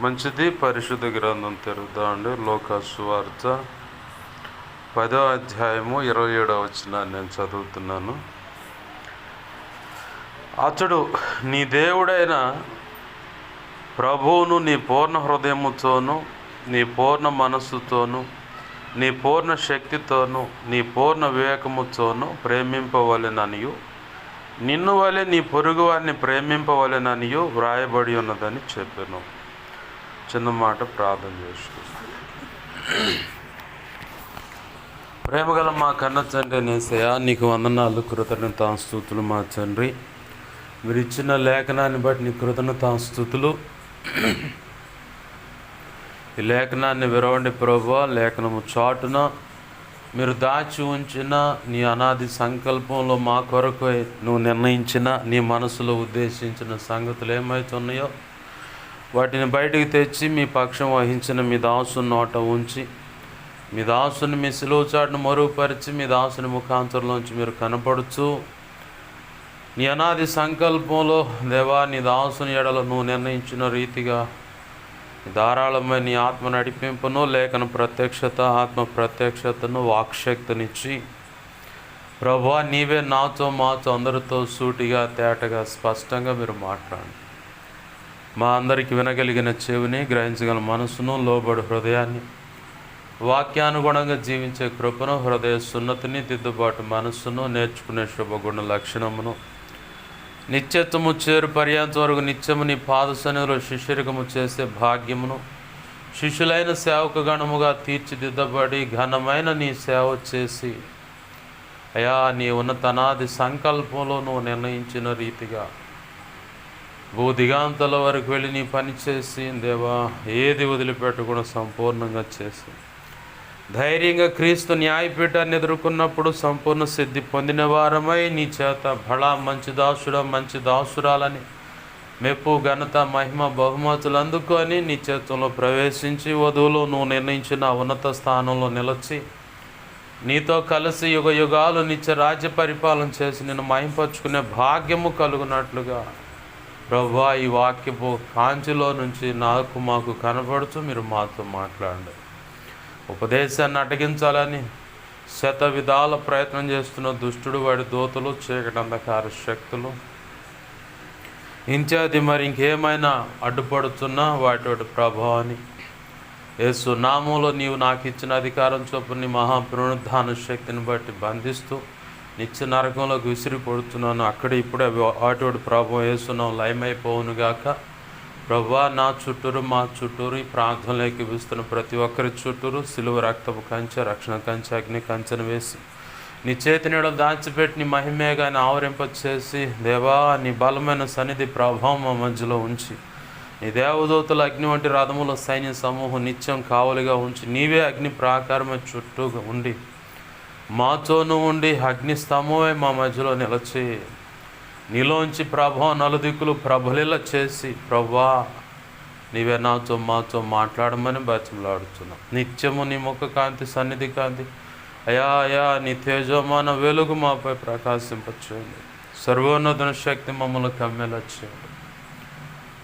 మంచిది. పరిశుద్ధ గ్రంథం తెరుద్దామండి. లూకాసు సువార్త 10వ అధ్యాయము 27వ వచనాన్ని నేను చదువుతున్నాను. అతడు నీ దేవుడైన ప్రభువును నీ పూర్ణ హృదయముతోనూ, నీ పూర్ణ మనస్సుతోనూ, నీ పూర్ణ శక్తితోనూ, నీ పూర్ణ వివేకముతోనూ ప్రేమింపవలెననియు, నిన్ను వలె నీ పొరుగువారిని ప్రేమింపవలెననియు వ్రాయబడి ఉన్నదని చెప్పాను. చిన్న మాట ప్రార్థన చేసుకున్నాను. ప్రేమగల మా కన్న తండ్రి నేసయ్య, నీకు వందనాలు, కృతజ్ఞతాస్తుతులు మా తండ్రి. మీరు ఇచ్చిన లేఖనాన్ని బట్టి నీ కృతజ్ఞతాస్తుతులు. ఈ లేఖనాన్ని విరవండి ప్రభువా. లేఖనము చాటున మీరు దాచి ఉంచిన నీ అనాది సంకల్పంలో మా కొరకు నువ్వు నిర్ణయించిన నీ మనసులో ఉద్దేశించిన సంగతులు ఏమవుతున్నాయో వాటిని బయటికి తెచ్చి మీ పక్షం వహించిన మీ దాసుని నోట ఉంచి, మీ దాసుని మీ సిలువ చాటును మరుగుపరిచి, మీ దాసుని ముఖాంతరంలోంచి మీరు కనపడుచు నీ అనాది సంకల్పంలో దేవా, నీ దాసుని ఎడల నువ్వు నిర్ణయించిన రీతిగా ధారాళమైన నీ ఆత్మ నడిపింపును, లేఖన ప్రత్యక్షత, ఆత్మ ప్రత్యక్షతను, వాక్శక్తినిచ్చి ప్రభువా, నీవే నాతో మాతో అందరితో సూటిగా తేటగా స్పష్టంగా మీరు మాట్లాడండి. మా అందరికి వినగలిగిన చెవిని, గ్రహించగల మనసును, లోబడి హృదయాన్ని, వాక్యానుగుణంగా జీవించే కృపను, హృదయ సున్నతిని, దిద్దుబాటు మనస్సును, నేర్చుకునే శుభగుణ లక్షణమును, నిత్యత్వము చేరు పర్యాంత వరకు నిత్యము నీ పాద సన్నిధిలో శిష్యరికము చేసే భాగ్యమును, శిష్యులైన సేవక గణముగా తీర్చిదిద్దబడి ఘనమైన నీ సేవ చేసి అయా, నీ ఉన్నతనాది సంకల్పంలో నువ్వు నిర్ణయించిన రీతిగా భూదిగాంతల వరకు వెళ్ళి నీ పని చేసి దేవా, ఏది వదిలిపెట్టకుండా సంపూర్ణంగా చేసి ధైర్యంగా క్రీస్తు న్యాయపీఠాన్ని ఎదుర్కొన్నప్పుడు సంపూర్ణ సిద్ధి పొందిన వారమై నీ చేత బడా మంచి దాసుడా, మంచి దాసురాలని మెప్పు, ఘనత, మహిమ, బహుమతులు అందుకొని నీ చేతంలో ప్రవేశించి వధువులో నువ్వు నిర్ణయించిన ఉన్నత స్థానంలో నిలిచి నీతో కలిసి యుగ యుగాలు నిత్య రాజ్య పరిపాలన చేసి నిన్ను మహింపరుచుకునే భాగ్యము కలుగునట్లుగా ప్రభువా, ఈ వాక్యపు కాంతిలో నుంచి మాకు కనపడుతూ మీరు మాతో మాట్లాడండి. ఉపదేశాన్ని అటగించాలని శత విధాల ప్రయత్నం చేస్తున్న దుష్టుడు, వాడి దూతలు, చీకటి అంధకార శక్తులు ఇంత్యాది మరి ఇంకేమైనా అడ్డుపడుతున్నా వాటి ప్రభావాన్ని యేసు నామంలో నీవు నాకు ఇచ్చిన అధికారం చొప్పున నీ మహాపునరుద్ధాన శక్తిని బట్టి బంధిస్తూ నిత్య నరకంలోకి విసిరి కొడుతున్నాను. అక్కడ ఇప్పుడే వాటి ప్రభావం వేస్తున్నాం లయమైపోవునుగాక. ప్రభువా, నా చుట్టూరు, మా చుట్టూరు, ఈ ప్రాంతంలోకి వీస్తున్న ప్రతి ఒక్కరి చుట్టూరు సిలువ రక్తపు కంచె, రక్షణ కంచె, అగ్ని కంచెను వేసి నీ చేతి నీడలు దాచిపెట్టి నీ మహిమేగాని ఆవరింపచేసి దేవా, నీ బలమైన సన్నిధి ప్రభావం మా మధ్యలో ఉంచి నీ దేవదూతలు అగ్ని వంటి రథముల సైన్య సమూహం నిత్యం కావలిగా ఉంచి నీవే అగ్ని ప్రాకారమే చుట్టూగా ఉండి మాతోను ఉండి అగ్ని స్తంభమే మా మధ్యలో నిలిచి నీలోంచి ప్రభావం నలుదిక్కులు ప్రబలిలా చేసి ప్రభువా, నీవే నాతో మాతో మాట్లాడమని బతిమలాడుతున్నాం. నిత్యము నీ ముఖ కాంతి, సన్నిధి కాంతి అయా అయా నీ తేజోమాన వెలుగు మాపై ప్రకాశింపచేయండి. సర్వోన్నతుని శక్తి మమ్మల్ని కమ్మేలా చేయండి.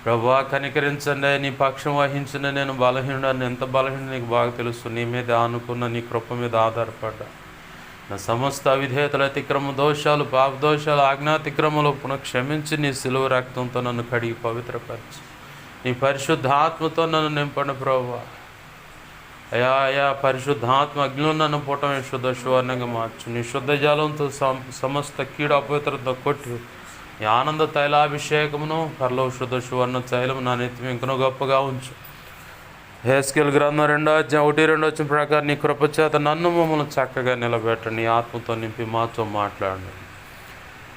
ప్రభువా, కనికరించండి. నీ పక్షం వహించిన నేను బలహీనుడాన్ని, ఎంత బలహీనుడు నీకు బాగా తెలుసు. నీ మీద ఆనుకున్న నీ కృప మీద ఆధారపడ్డా నా సమస్త అవిధేయతల అతిక్రమ దోషాలు, పాప దోషాలు, ఆజ్ఞాతిక్రమలు పునః క్షమించి నీ సిలువ రక్తంతో నన్ను కడిగి పవిత్రపరిచి నీ పరిశుద్ధాత్మతో నన్ను నింపండి ప్రభువా. అయా అయా పరిశుద్ధాత్మ అగ్నిలో నన్ను పుటమే శుద్ధ సువర్ణంగా మార్చు. నీ శుద్ధ జలంతో సమస్త కీడు అపవిత్రత కొట్టి నీ ఆనంద తైలాభిషేకమును పరలోక శుద్ధ సువర్ణ తైలము నా నెత్తి ఇంకనో గొప్పగా ఉంచు. హెస్కేల్ గ్రంథం 2:1-2 వచ్చిన ప్రకారం నీ కృపచేత నన్ను మమ్మల్ని చక్కగా నిలబెట్టండి. నీ ఆత్మతో నింపి మాతో మాట్లాడండి.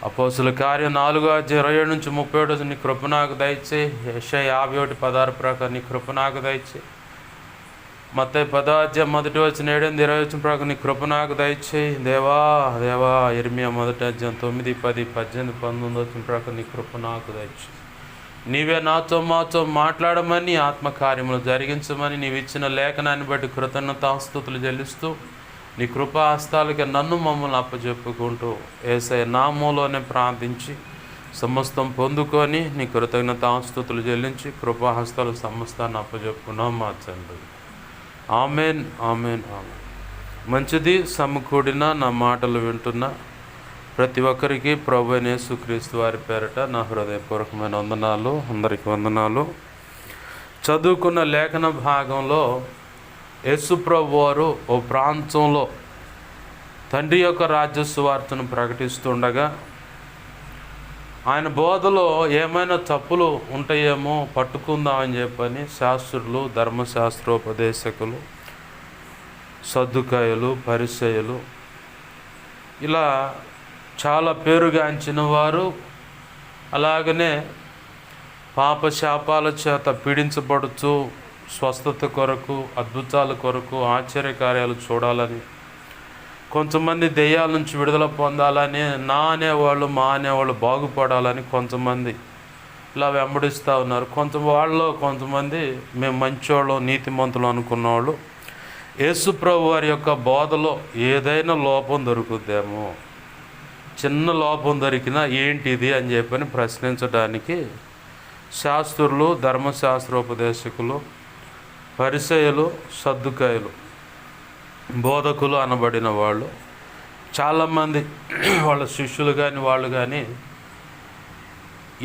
అపోస్తుల కార్యం 4:27-37 నీ కృప నాకు దయచేయి. యెషయా 51:16 ప్రకారం నీ కృప నాకు దయచేయి. మత్తయి 10:1-7-20 వచ్చిన ప్రకారం నీ కృప నాకు దయచేయి. దేవా దేవా ఇర్మియా 1:9-10-18-19 వచ్చిన ప్రకారం నీ కృప నాకు దయచేయి. నీవే నాతో మాతో మాట్లాడమని, ఆత్మకార్యములు జరిగించమని నీవు ఇచ్చిన లేఖనాన్ని బట్టి కృతజ్ఞతాస్తుతులు చెల్లిస్తూ నీ కృపాహస్తాలకి నన్ను మమ్మల్ని అప్పచెప్పుకుంటూ యేసయ్య నామంలోనే ప్రార్థించి సమస్తం పొందుకొని నీ కృతజ్ఞతాస్తుతులు చెల్లించి కృపాహస్తాలు సమస్తాన్ని అప్పచెప్పుకున్నాం మా తండ్రి. Amen, amen, amen. మంచిది. సమకూడిన నా మాటలు వింటున్న ప్రతి ఒక్కరికి ప్రభు అయిన యేసుక్రీస్తు వారి పేరట నా హృదయపూర్వకమైన వందనాలు. అందరికీ వందనాలు. చదువుకున్న లేఖన భాగంలో యేసు ప్రభు వారు ఓ ప్రాంతంలో తండ్రి యొక్క రాజ్య సువార్తను ప్రకటిస్తుండగా ఆయన బోధలో ఏమైనా తప్పులు ఉంటాయేమో పట్టుకుందామని చెప్పని శాస్త్రులు, ధర్మశాస్త్రోపదేశకులు, సద్దుకాయలు, పరిసయ్యులు ఇలా చాలా పేరుగాంచిన వారు, అలాగనే పాపశాపాల చేత పీడించబడుతూ స్వస్థత కొరకు, అద్భుతాల కొరకు, ఆశ్చర్యకార్యాలు చూడాలని, కొంతమంది దెయ్యాల నుంచి విడుదల పొందాలని, నా అనేవాళ్ళు, మా అనేవాళ్ళు బాగుపడాలని కొంతమంది ఇలా వెంబడిస్తూ ఉన్నారు. కొంతమంది మేము మంచోళ్ళు, నీతిమంతులు అనుకున్న వాళ్ళు యేసుప్రభు వారి యొక్క బోధలో ఏదైనా లోపం దొరుకుద్దేమో, చిన్న లోపం దొరికినా ఏంటిది అని చెప్పని ప్రశ్నించడానికి శాస్త్రులు, ధర్మశాస్త్రోపదేశకులు, పరిసయ్యులు, సద్దుకాయలు, బోధకులు అనబడిన వాళ్ళు చాలామంది వాళ్ళ శిష్యులు కానీ వాళ్ళు కానీ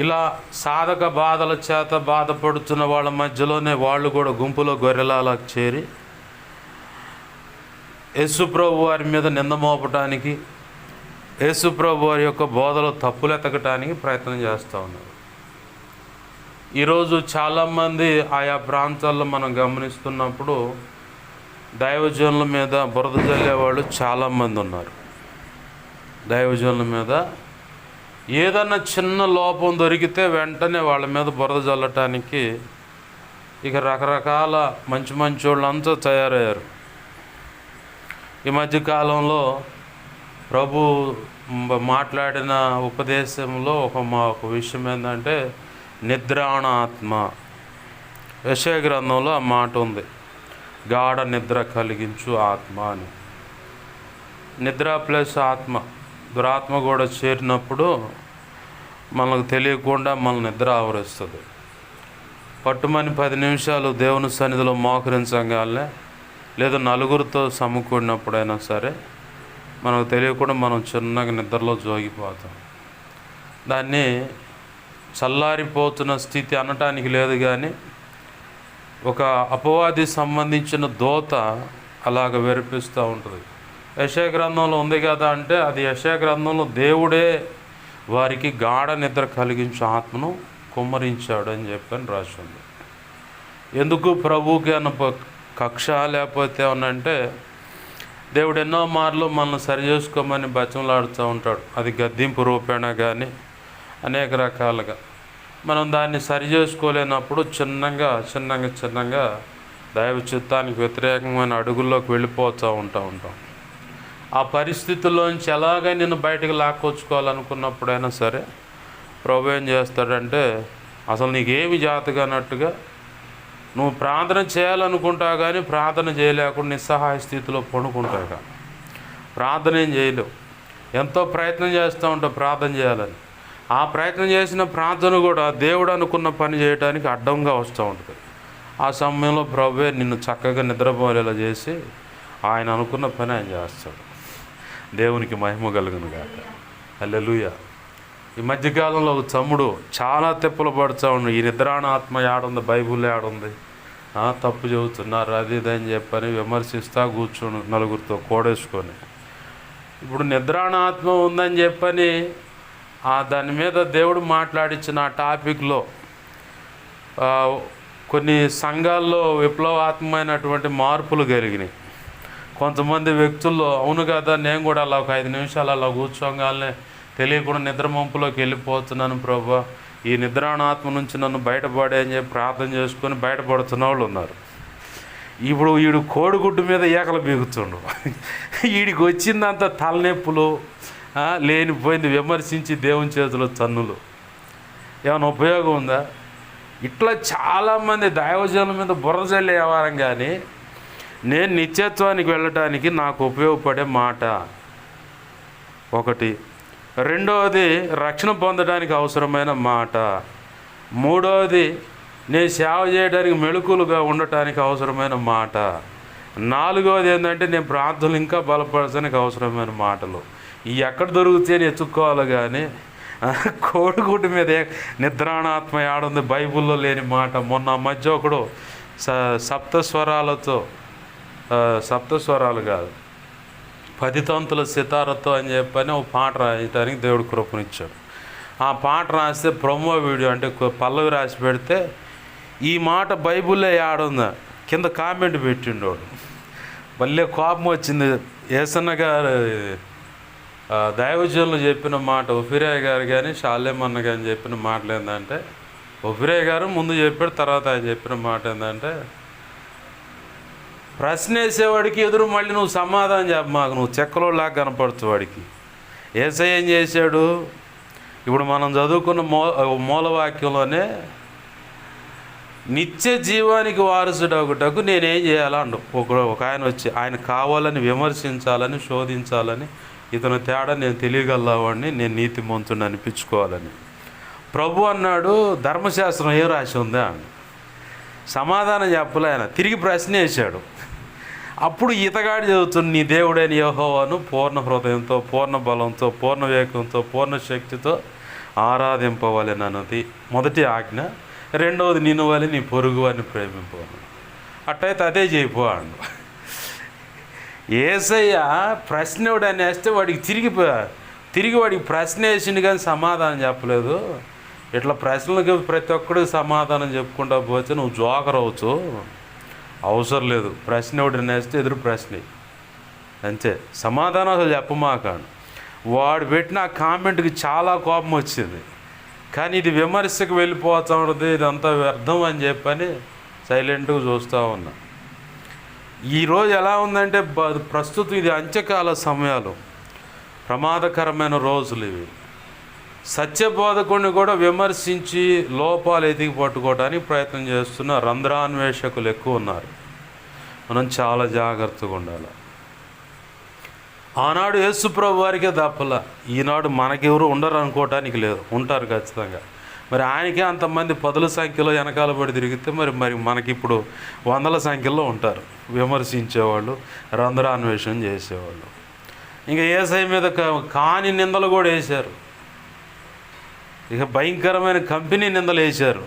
ఇలా సాధక బాధల చేత బాధపడుతున్న వాళ్ళ మధ్యలోనే వాళ్ళు కూడా గుంపులో గొర్రెలాగా చేరి యేసుప్రభు వారి మీద నింద మోపటానికి, యేసుప్రభు వారి యొక్క బోధలో తప్పులు ఎతకటానికి ప్రయత్నం చేస్తూ ఉన్నారు. ఈరోజు చాలామంది ఆయా ప్రాంతాల్లో మనం గమనిస్తున్నప్పుడు దైవజనుల మీద బురద జల్లేవాళ్ళు చాలామంది ఉన్నారు. దైవజనుల మీద ఏదన్నా చిన్న లోపం దొరికితే వెంటనే వాళ్ళ మీద బురద జల్లటానికి ఇక రకరకాల మంచి వాళ్ళంతా తయారయ్యారు. ఈ మధ్యకాలంలో ప్రభు మాట్లాడిన ఉపదేశంలో ఒక విషయం ఏంటంటే నిద్రాణాత్మ. యెషయా గ్రంథంలో ఆ మాట ఉంది, గాఢ నిద్ర కలిగించు ఆత్మ అని. నిద్ర ప్లస్ ఆత్మ, దురాత్మ కూడా చేరినప్పుడు మనకు తెలియకుండా మన నిద్ర ఆవరిస్తుంది. పట్టుమని 10 నిమిషాలు దేవుని సన్నిధిలో మోకరించగానే, లేదా నలుగురితో సమకూడినప్పుడైనా సరే మనకు తెలియకుండా మనం చిన్నగా నిద్రలో జోగిపోతాం. దాన్ని చల్లారిపోతున్న స్థితి అనటానికి లేదు, కానీ ఒక అపవాది సంబంధించిన దోత అలాగ వెరిపిస్తూ ఉంటుంది. యెషయా గ్రంథంలో ఉంది కదా అంటే అది యెషయా గ్రంథంలో దేవుడే వారికి గాఢ నిద్ర కలిగించే ఆత్మను కుమ్మరించాడు అని చెప్పని రాసింది. ఎందుకు ప్రభువుకి అన్న కక్ష లేకపోతే ఏమనంటే దేవుడు ఎన్నో మార్లు మనల్ని సరి చేసుకోమని బచమలాడుతూ ఉంటాడు. అది గద్దింపు రూపేణా కానీ అనేక రకాలుగా మనం దాన్ని సరి చేసుకోలేనప్పుడు చిన్నగా దైవ చిత్తానికి వ్యతిరేకమైన అడుగుల్లోకి వెళ్ళిపోతూ ఉంటాం. ఆ పరిస్థితుల్లోంచి ఎలాగై నిన్ను బయటకు లాక్కొచ్చుకోవాలనుకున్నప్పుడైనా సరే ప్రభు ఏం చేస్తాడంటే అసలు నీకేమి జాతకన్నట్టుగా నువ్వు ప్రార్థన చేయాలనుకుంటావు, కానీ ప్రార్థన చేయలేకుండా నిస్సహాయ స్థితిలో పడుకుంటావు. ప్రార్థన ఏం చేయలేవు. ఎంతో ప్రయత్నం చేస్తూ ఉంటావు ప్రార్థన చేయాలని. ఆ ప్రయత్నం చేసిన ప్రార్థన కూడా దేవుడు అనుకున్న పని చేయడానికి అడ్డంగా వస్తూ ఉంటుంది. ఆ సమయంలో ప్రభువే నిన్ను చక్కగా నిద్రపోలేలా చేసి ఆయన అనుకున్న పని ఆయన చేస్తాడు. దేవునికి మహిమ కలుగును గాక. హల్లెలూయా. ఈ మధ్యకాలంలో ఒక తమ్ముడు చాలా తిప్పలు పడుతూ ఉండు, ఈ నిద్రాణాత్మ ఏడుంది, బైబుల్ ఏడుంది, తప్పు చెబుతున్నారు, అది ఇదని చెప్పని విమర్శిస్తూ కూర్చోను నలుగురితో కోడేసుకొని. ఇప్పుడు నిద్రాణాత్మ ఉందని చెప్పని దాని మీద దేవుడు మాట్లాడించిన ఆ టాపిక్లో కొన్ని సంఘాల్లో విప్లవాత్మకమైనటువంటి మార్పులు కలిగినాయి. కొంతమంది వ్యక్తుల్లో అవును కదా, నేను కూడా అలా ఒక 5 నిమిషాలు అలా కూర్చోగానే తెలియకుండా నిద్ర మంపులోకి వెళ్ళిపోతున్నాను ప్రభా, ఈ నిద్రాణాత్మ నుంచి నన్ను బయటపడే అని చెప్పి ప్రార్థన చేసుకొని బయటపడుతున్న వాళ్ళు ఉన్నారు. ఇప్పుడు వీడు కోడిగుడ్డు మీద ఏకలు బీగుతుండు. వీడికి వచ్చిందంతా తలనొప్పులు, లేనిపోయింది విమర్శించి దేవుని చేతిలో తన్నులు. ఏమైనా ఉపయోగం ఉందా? ఇట్లా చాలామంది దైవజనుల మీద బుర్ర జల్లే వ్యవహారం. కానీ నేను నిత్యత్వానికి వెళ్ళటానికి నాకు ఉపయోగపడే మాట ఒకటి, రెండవది రక్షణ పొందడానికి అవసరమైన మాట. మూడవది నేను సేవ చేయడానికి మెళుకులుగా ఉండటానికి అవసరమైన మాట. నాలుగవది ఏంటంటే నేను ప్రార్థనలు ఇంకా బలపరచడానికి అవసరమైన మాటలు. ఇవి ఎక్కడ దొరుకుతాయని ఎత్తుక్కోవాలి కానీ కోడిగుడ్డు మీద నిద్రాణాత్మ ఆడుంది బైబిల్లో లేని మాట. మొన్న మధ్య ఒకడు సప్తస్వరాలు కాదు 10 తంతుల సితారతో అని చెప్పని ఒక పాట రాయడానికి దేవుడు కృపనిచ్చాడు. ఆ పాట రాస్తే ప్రొమో వీడియో అంటే పల్లవి రాసి పెడితే ఈ మాట బైబిల్లో ఆడుందా కింద కామెంట్ పెట్టిండోడు. భలే కోపం వచ్చింది. ఏసన్న గారు దైవజనులు చెప్పిన మాట, ఒఫిరాయ్ గారు కానీ షాలేమన్న కానీ చెప్పిన మాటలు ఏంటంటే, ఒఫిరాయ్ గారు ముందు చెప్పాడు, తర్వాత ఆయన చెప్పిన మాట ఏంటంటే, ప్రశ్న వేసేవాడికి ఎదురు మళ్ళీ నువ్వు సమాధానం చెప్ప మాకు, నువ్వు చెక్కలోలాగా కనపడుతు వాడికి. ఏసై ఏం చేశాడు? ఇప్పుడు మనం చదువుకున్న మూలవాక్యంలోనే నిత్య జీవానికి వారసుడు ఒకటకు నేనేం చేయాలండు. ఒక ఆయన వచ్చి ఆయన కావాలని విమర్శించాలని శోధించాలని ఇతను తేడా నేను తెలియగలవాడిని, నేను నీతిమంతుడిని అనిపించుకోవాలని. ప్రభు అన్నాడు, ధర్మశాస్త్రం ఏం రాసి ఉందా అని. సమాధానం చెప్పలే ఆయన, తిరిగి ప్రశ్న వేశాడు. అప్పుడు ఈతగాడి చదువుతున్న నీ దేవుడైన యెహోవాను పూర్ణ హృదయంతో, పూర్ణ బలంతో, పూర్ణ వివేకంతో, పూర్ణ శక్తితో ఆరాధింపవలెనన్నది మొదటి ఆజ్ఞ. రెండవది నిన్ను వలె నీ పొరుగు వారిని ప్రేమింపను. అట్టయితే అదే చేయిపో అండు. ఏసయ్య ప్రశ్నవుడు అని వేస్తే వాడికి తిరిగి వాడికి ప్రశ్న వేసిండు కానీ సమాధానం చెప్పలేదు. ఇట్లా ప్రశ్నలకు ప్రతి ఒక్కడికి సమాధానం చెప్పుకుంటా పోతే నువ్వు జోకర్ అవచ్చు, అవసరం లేదు. ప్రశ్నవుడు వేస్తే ఎదురు ప్రశ్న అంతే, సమాధానం అసలు చెప్పమాకాడు. వాడు పెట్టిన ఆ కామెంట్కి చాలా కోపం వచ్చింది. కానీ ఇది విమర్శకు వెళ్ళిపోతూ ఉంటుంది, ఇదంతా వ్యర్థం అని చెప్పని సైలెంట్గా చూస్తూ ఉన్నా. ఈరోజు ఎలా ఉందంటే ప్రస్తుతం ఇది అంత్యకాల సమయాలు, ప్రమాదకరమైన రోజులు ఇవి. సత్యబోధకుడిని కూడా విమర్శించి లోపాలు ఎదిగి పట్టుకోవడానికి ప్రయత్నం చేస్తున్న రంధ్రాన్వేషకులు ఎక్కువ ఉన్నారు. మనం చాలా జాగ్రత్తగా ఉండాలి. ఆనాడు యేసుప్రభు వారికే తప్పల, ఈనాడు మనకెవరు ఉండరు అనుకోవటానికి లేదు, ఉంటారు ఖచ్చితంగా. మరి ఆయనకే అంతమంది 10ల సంఖ్యలో వెనకాల పడి తిరిగితే మరి మనకిప్పుడు 100ల సంఖ్యలో ఉంటారు విమర్శించేవాళ్ళు, రంధ్రాన్వేషణ చేసేవాళ్ళు. ఇంకా యేసయ్య మీద కాని నిందలు కూడా వేశారు, ఇక భయంకరమైన కంపెనీ నిందలు వేశారు.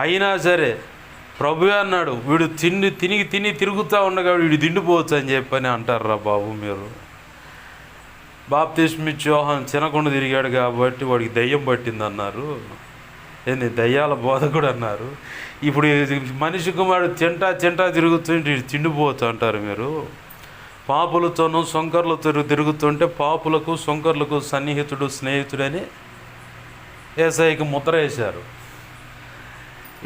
అయినా సరే ప్రభు అన్నాడు, వీడు తిని తిరుగుతూ ఉండగా వీడు తిండిపోవచ్చు అని చెప్పని అంటారా బాబు మీరు? బాప్తిస్మిచ్చి యోహాను తినకుండా తిరిగాడు కాబట్టి వాడికి దయ్యం పట్టింది అన్నారు. ఏంది దయ్యాల బోధకుడు అన్నారు. ఇప్పుడు మనిషి కుమారుడు తింటా తిరుగుతుంటే తిండిపోవచ్చు అంటారు మీరు. పాపులతోనూ సొంకర్లతో తిరుగుతుంటే పాపులకు సొంకర్లకు సన్నిహితుడు స్నేహితుడని యేసయ్యకి ముద్ర వేశారు.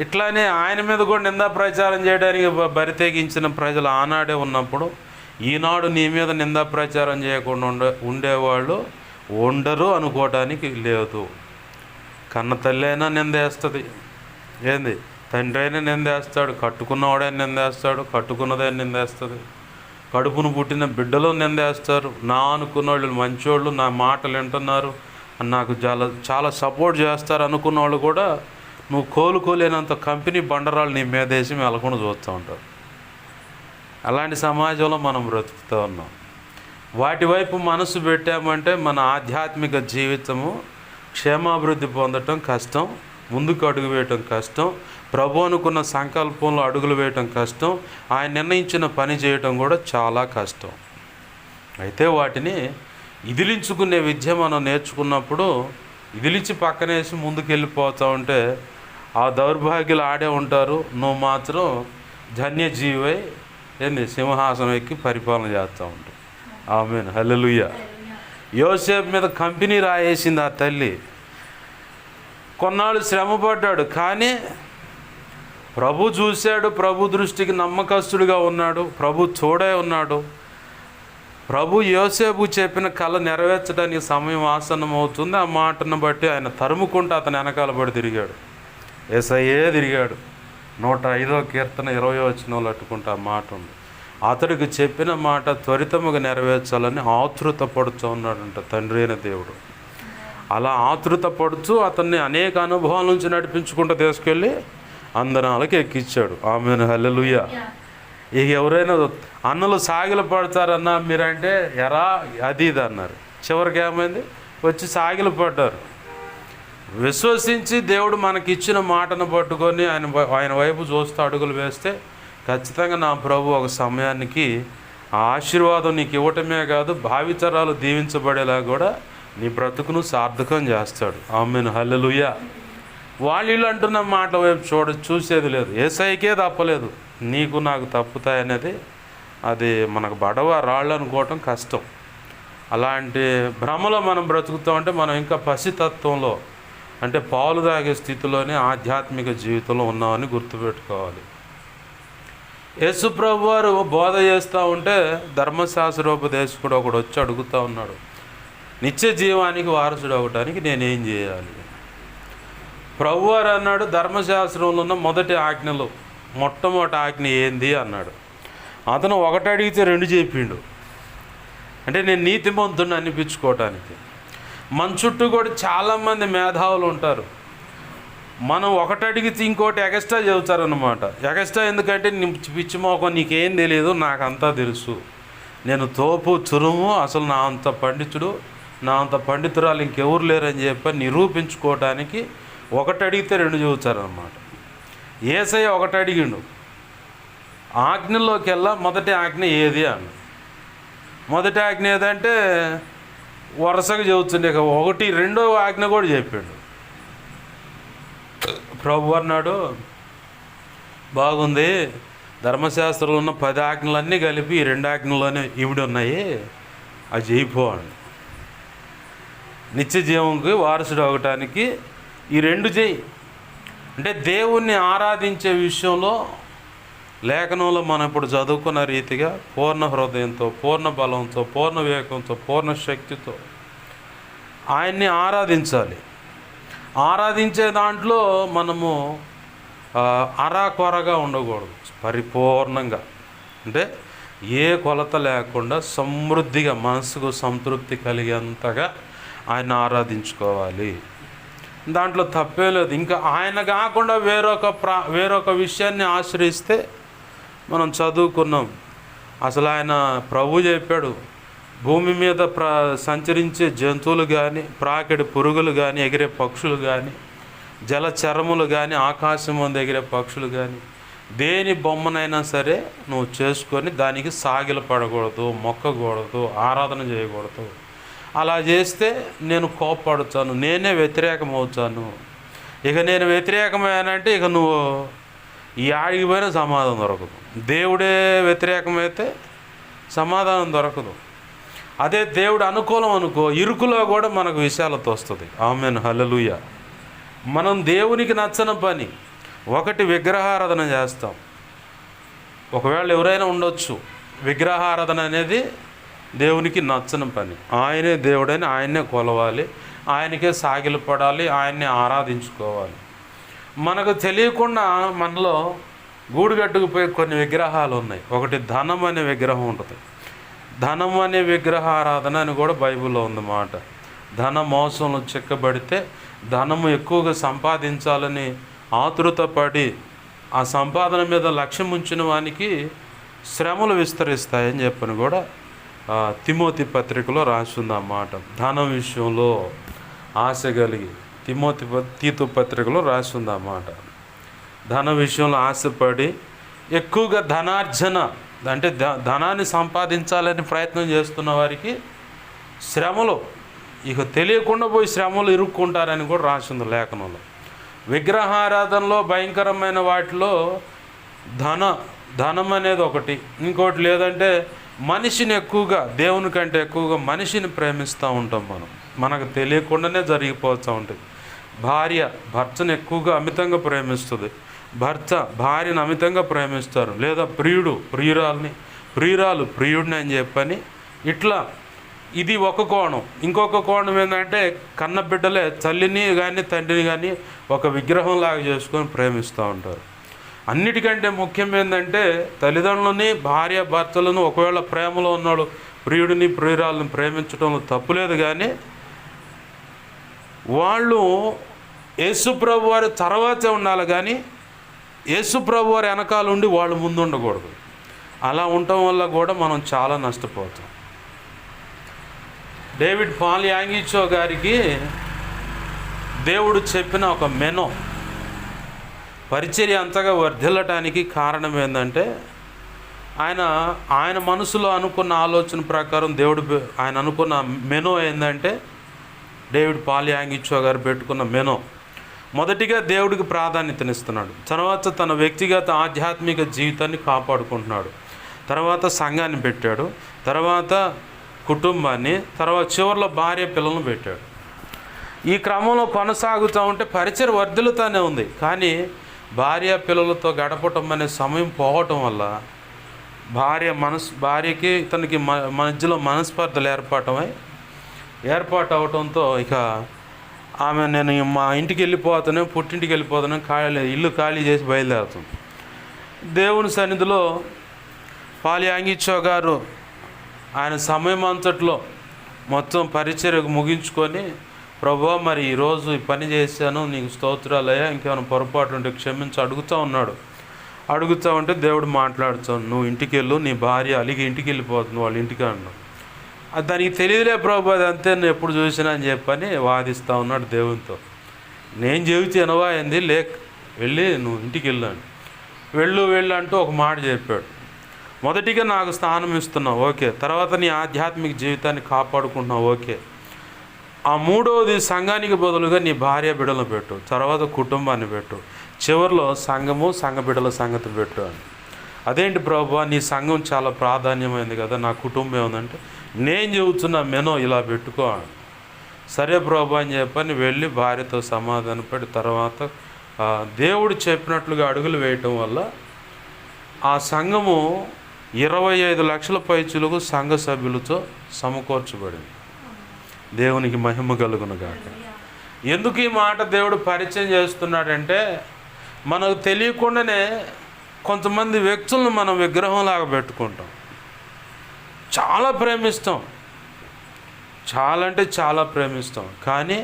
ఇట్లానే ఆయన మీద కూడా నిందా ప్రచారం చేయడానికి బరితెగించిన ప్రజలు ఆనాడే ఉన్నప్పుడు ఈనాడు నీ మీద నిందా ప్రచారం చేయకుండా ఉండేవాళ్ళు ఉండరు అనుకోవటానికి లేదు. కన్న తల్లి అయినా నిందేస్తుంది, ఏంది తండ్రి అయినా నిందేస్తాడు, కట్టుకున్నవాడైనా నిందేస్తాడు, కట్టుకున్నదైనా నిందేస్తుంది, కడుపును పుట్టిన బిడ్డలు నిందేస్తారు. నా అనుకున్న వాళ్ళు మంచోళ్ళు, నా మాటలు వింటున్నారు, నాకు చాలా సపోర్ట్ చేస్తారు అనుకున్న వాళ్ళు కూడా నువ్వు కోలుకోలేనంత కంపెనీ బండరాలు నీ మీద వేసి మెలకుండా చూస్తూ ఉంటారు. అలాంటి సమాజంలో మనం బ్రతుకుతూ ఉన్నాం. వాటి వైపు మనసు పెట్టామంటే మన ఆధ్యాత్మిక జీవితము క్షేమాభివృద్ధి పొందటం కష్టం, ముందుకు అడుగు వేయటం కష్టం, ప్రభు అనుకున్న సంకల్పంలో అడుగులు వేయటం కష్టం, ఆయన నిర్ణయించిన పని చేయటం కూడా చాలా కష్టం. అయితే వాటిని ఇదిలించుకునే విద్య మనం నేర్చుకున్నప్పుడు ఇదిలించి పక్కనేసి ముందుకు వెళ్ళిపోతూ ఉంటే ఆ దౌర్భాగ్యులు ఆడే ఉంటారు. నువ్వు మాత్రం ధన్యజీవై సింహాసనం ఎక్కి పరిపాలన చేస్తూ ఉంటావు. ఆమేన్, హల్లెలూయా. యోసేపు మీద కంపెనీ రాయేసింది ఆ తల్లి. కొన్నాళ్ళు శ్రమపడ్డాడు, కానీ ప్రభు చూశాడు, ప్రభు దృష్టికి నమ్మకస్తుడిగా ఉన్నాడు, ప్రభు తోడే ఉన్నాడు. ప్రభు యోసేపు చెప్పిన కళ నెరవేర్చడానికి సమయం ఆసన్నం అవుతుంది. ఆ మాటను బట్టి ఆయన తరుముకుంటూ అతను వెనకాల పడి తిరిగాడు. యేసయ్యే తిరిగాడు. 105వ కీర్తన 20వ వచనంలో అట్టుకుంటే ఆ మాట ఉంది. అతడికి చెప్పిన మాట త్వరితముగా నెరవేర్చాలని ఆతృత పడుతూ ఉన్నాడంట తండ్రి అయిన దేవుడు. అలా ఆతృత పడుతూ అతన్ని అనేక అనుభవాల నుంచి నడిపించుకుంటూ తీసుకెళ్ళి అందనాలకు ఎక్కించాడు. ఆమేన్, హల్లెలూయా. ఇక ఎవరైనా అన్నలు సాగిల పడతారన్నా మీరంటే ఎరా అది ఇది అన్నారు. చివరికి ఏమైంది, వచ్చి సాగిల పడ్డారు. విశ్వసించి దేవుడు మనకిచ్చిన మాటను పట్టుకొని ఆయన వైపు చూస్తూ అడుగులు వేస్తే ఖచ్చితంగా నా ప్రభు ఒక సమయానికి ఆ ఆశీర్వాదం నీకు ఇవ్వటమే కాదు, భావితరాలు దీవించబడేలా కూడా నీ బ్రతుకును సార్థకం చేస్తాడు. ఆమేన్, హల్లెలూయా. వాళ్ళు అంటున్న మాటల వైపు చూసేది లేదు. యేసయ్యకే తప్పలేదు, నీకు నాకు తప్పుతాయనేది అది మనకు బడవ రాళ్ళు అనుకోవటం కష్టం. అలాంటి భ్రమలో మనం బ్రతుకుతామంటే మనం ఇంకా పసితత్వంలో, అంటే పాలు తాగే స్థితిలోనే ఆధ్యాత్మిక జీవితంలో ఉన్నామని గుర్తుపెట్టుకోవాలి. యేసు ప్రభు వారు బోధ చేస్తూ ఉంటే ధర్మశాస్త్రోపదేశకుడు ఒకడు వచ్చి అడుగుతూ ఉన్నాడు, నిత్య జీవానికి వారసుడు అవ్వటానికి నేనేం చేయాలి? ప్రభువారు అన్నాడు, ధర్మశాస్త్రంలో ఉన్న మొట్టమొదటి ఆజ్ఞ ఏంది అన్నాడు. అతను ఒకటి అడిగితే రెండు చెప్పిండు. అంటే నేను నీతిమంతుడిని అనిపించుకోవటానికి. మన చుట్టూ కూడా చాలామంది మేధావులు ఉంటారు. మనం ఒకటి అడిగితే ఇంకోటి ఎగస్ట్రా చెబుతారనమాట. ఎగస్ట్రా ఎందుకంటే పిచ్చి మోకం, నీకేం తెలియదు, నాకంతా తెలుసు, నేను తోపు చురుము, అసలు నా అంత పండితుడు, నా అంత పండితురాలు ఇంకెవరు లేరని చెప్పి నిరూపించుకోవటానికి ఒకటి అడిగితే రెండు చెబుతారనమాట. యేసయ్య ఒకటి అడిగిండు, ఆజ్ఞల్లోకి వెళ్ళా మొదటి ఆజ్ఞ ఏది అన్న. మొదటి ఆజ్ఞ ఏదంటే వరుసగా చెబుతుండే, ఒకటి రెండో ఆజ్ఞ కూడా చెప్పాడు. ప్రభు అన్నాడు, బాగుంది, ధర్మశాస్త్రంలో ఉన్న 10 ఆజ్ఞలన్నీ కలిపి ఈ 2 ఆజ్ఞల్లోనే ఇవిడి ఉన్నాయి, అది చేయిపోండి. నిత్య జీవంకి వారసుడు అవటానికి ఈ 2 చేయి. అంటే దేవుణ్ణి ఆరాధించే విషయంలో లేఖనంలో మనం ఇప్పుడు చదువుకున్న రీతిగా పూర్ణ హృదయంతో, పూర్ణ బలంతో, పూర్ణ వివేకంతో, పూర్ణ శక్తితో ఆయన్ని ఆరాధించాలి. ఆరాధించే దాంట్లో మనము అరాకొరగా ఉండకూడదు, పరిపూర్ణంగా, అంటే ఏ కొలత లేకుండా సమృద్ధిగా మనసుకు సంతృప్తి కలిగేంతగా ఆయన ఆరాధించుకోవాలి. దాంట్లో తప్పే లేదు. ఇంకా ఆయన కాకుండా వేరొక విషయాన్ని ఆశ్రయిస్తే మనం చదువుకున్నాం. అసలు ఆయన ప్రభు చెప్పాడు, భూమి మీద సంచరించే జంతువులు కానీ, ప్రాకిడి పురుగులు కానీ, ఎగిరే పక్షులు కానీ, జలచరములు కానీ, ఆకాశం మీద ఎగిరే పక్షులు కానీ, దేని బొమ్మనైనా సరే నువ్వు చేసుకొని దానికి సాగిల పడకూడదు, మొక్కకూడదు, ఆరాధన చేయకూడదు. అలా చేస్తే నేను కోప్పడుతాను, నేనే వ్యతిరేకమవుతాను. ఇక నేను వ్యతిరేకమయ్యానంటే ఇక నువ్వు ఈ ఆడికి పోయినా సమాధానం దొరకదు. దేవుడే వ్యతిరేకమైతే సమాధానం దొరకదు. అదే దేవుడు అనుకూలం అనుకో, ఇరుకులో కూడా మనకు విశాలత వస్తుంది. ఆమేన్, హల్లెలూయా. మనం దేవునికి నచ్చని పని ఒకటి, విగ్రహారాధన చేస్తాం. ఒకవేళ ఎవరైనా ఉండొచ్చు, విగ్రహారాధన అనేది దేవునికి నచ్చని పని. ఆయనే దేవుడని ఆయన్నే కొలవాలి, ఆయనకే సాగిలు పడాలి, ఆయన్నే ఆరాధించుకోవాలి. మనకు తెలియకుండా మనలో గూడుగట్టుకుపోయి కొన్ని విగ్రహాలు ఉన్నాయి. ఒకటి ధనం అనే విగ్రహం ఉంటుంది. ధనం అనే విగ్రహారాధన అని కూడా బైబిల్లో ఉందన్నమాట. ధన మోసంలో చిక్కబడితే ధనము ఎక్కువగా సంపాదించాలని ఆతృత పడి ఆ సంపాదన మీద లక్ష్యం ఉంచిన వానికి శ్రమలు విస్తరిస్తాయని చెప్పని కూడా తిమోతి పత్రికలో రాసిందన్నమాట. ధనం విషయంలో ఆశ కలిగి తీతు పత్రికలో రాసిందన్నమాట. ధన విషయంలో ఆశపడి ఎక్కువగా ధనార్జన, అంటే ధనాన్ని సంపాదించాలని ప్రయత్నం చేస్తున్న వారికి శ్రమలు, ఇక తెలియకుండా పోయి శ్రమలు ఇరుక్కుంటారని కూడా రాసింది లేఖనంలో. విగ్రహారాధనలో భయంకరమైన వాటిలో ధనం అనేది ఒకటి. ఇంకోటి లేదంటే మనిషిని ఎక్కువగా, దేవుని కంటే ఎక్కువగా మనిషిని ప్రేమిస్తూ ఉంటాం మనం. మనకు తెలియకుండానే జరిగిపోతూ ఉంటుంది. భార్య భర్తను ఎక్కువగా అమితంగా ప్రేమిస్తుంది, భర్త భార్యను అమితంగా ప్రేమిస్తారు. లేదా ప్రియురాలు ప్రియుడిని అని చెప్పని ఇట్లా. ఇది ఒక కోణం. ఇంకొక కోణం ఏంటంటే కన్న బిడ్డలే తల్లిని కానీ తండ్రిని కానీ ఒక విగ్రహంలాగా చేసుకొని ప్రేమిస్తూ ఉంటారు. అన్నిటికంటే ముఖ్యం ఏంటంటే తల్లిదండ్రులని, భార్య భర్తలను ఒకవేళ ప్రేమలో ఉన్నాడు ప్రియుడిని ప్రియురాలను ప్రేమించడంలో తప్పులేదు, కానీ వాళ్ళు యేసుప్రభు వారి తర్వాతే ఉండాలి, కానీ యేసుప్రభు వారి వెనకాల ఉండి వాళ్ళు ముందు ఉండకూడదు. అలా ఉండటం వల్ల కూడా మనం చాలా నష్టపోతాం. డేవిడ్ పాల్ యాంగిచో గారికి దేవుడు చెప్పిన ఒక మెనో పరిచర్య అంతగా వర్ధిల్లటానికి కారణం ఏంటంటే, ఆయన మనసులో అనుకున్న ఆలోచన ప్రకారం ఆయన అనుకున్న మెనో ఏంటంటే, డేవిడ్ పాల్ యాంగిచో గారు పెట్టుకున్న మెనో మొదటిగా దేవుడికి ప్రాధాన్యతనిస్తున్నాడు, తర్వాత తన వ్యక్తిగత ఆధ్యాత్మిక జీవితాన్ని కాపాడుకుంటున్నాడు, తర్వాత సంఘాన్ని పెట్టాడు, తర్వాత కుటుంబాన్ని, తర్వాత చివరిలో భార్య పిల్లలను పెట్టాడు. ఈ క్రమంలో కొనసాగుతూ ఉంటే పరిచయం వర్ధిల్లుతూనే ఉంది, కానీ భార్య పిల్లలతో గడపటం అనే సమయం పోవటం వల్ల భార్యకి తనకి మధ్యలో మనస్పర్ధలు ఏర్పాటు అవటంతో ఇక ఆమె నేను మా ఇంటికి వెళ్ళిపోతాను, పుట్టింటికి వెళ్ళిపోతాను, ఇల్లు ఖాళీ చేసి బయలుదేరుతుంది. దేవుని సన్నిధిలో పాల్ యాంగిచో గారు ఆయన సమయం అంతట్లో మొత్తం పరిచర్యకు ముగించుకొని, ప్రభువా మరి ఈరోజు ఈ పని చేశాను, నీకు స్తోత్రాలయ్యా, ఇంకేమైనా పొరపాటు ఉంటే క్షమించి అడుగుతూ ఉంటే దేవుడు మాట్లాడుతాను, నువ్వు ఇంటికి వెళ్ళు, నీ భార్య అలిగి ఇంటికి వెళ్ళిపోతుంది వాళ్ళ ఇంటికి అన్నాడు. అది దానికి తెలియదులే ప్రభు, అది అంతే, నేను ఎప్పుడు చూసినా అని చెప్పని వాదిస్తూ ఉన్నాడు దేవునితో. నేను చెబితే ఎనవా అయింది, వెళ్ళి నువ్వు ఇంటికి వెళ్ళాను, వెళ్ళు అంటూ ఒక మాట చెప్పాడు. మొదటిగా నాకు స్థానం ఇస్తున్నావు, ఓకే, తర్వాత నీ ఆధ్యాత్మిక జీవితాన్ని కాపాడుకుంటున్నావు, ఓకే, ఆ మూడవది సంఘానికి బదులుగా నీ భార్య బిడ్డలను పెట్టు, తర్వాత కుటుంబాన్ని పెట్టు, చివరిలో సంఘ బిడ్డల సంగతి పెట్టు అని. అదేంటి ప్రభువా, నీ సంఘం చాలా ప్రాధాన్యమైంది కదా, నా కుటుంబం ఏముందంటే, నేను చెబుతున్నా మెనో ఇలా పెట్టుకో. సరే ప్రభు అని చెప్పని వెళ్ళి భార్యతో సమాధానపడి తర్వాత దేవుడు చెప్పినట్లుగా అడుగులు వేయటం వల్ల ఆ సంఘము 25 లక్షల పైచులకు సంఘ సభ్యులతో సమకూర్చబడింది. దేవునికి మహిమ కలుగును గాక. ఎందుకు ఈ మాట దేవుడు పరిచయం చేస్తున్నాడంటే, మనకు తెలియకుండానే కొంతమంది వ్యక్తులను మనం విగ్రహంలాగా పెట్టుకుంటాం, చాలా ప్రేమిస్తాం, చాలా అంటే చాలా ప్రేమిస్తాం, కానీ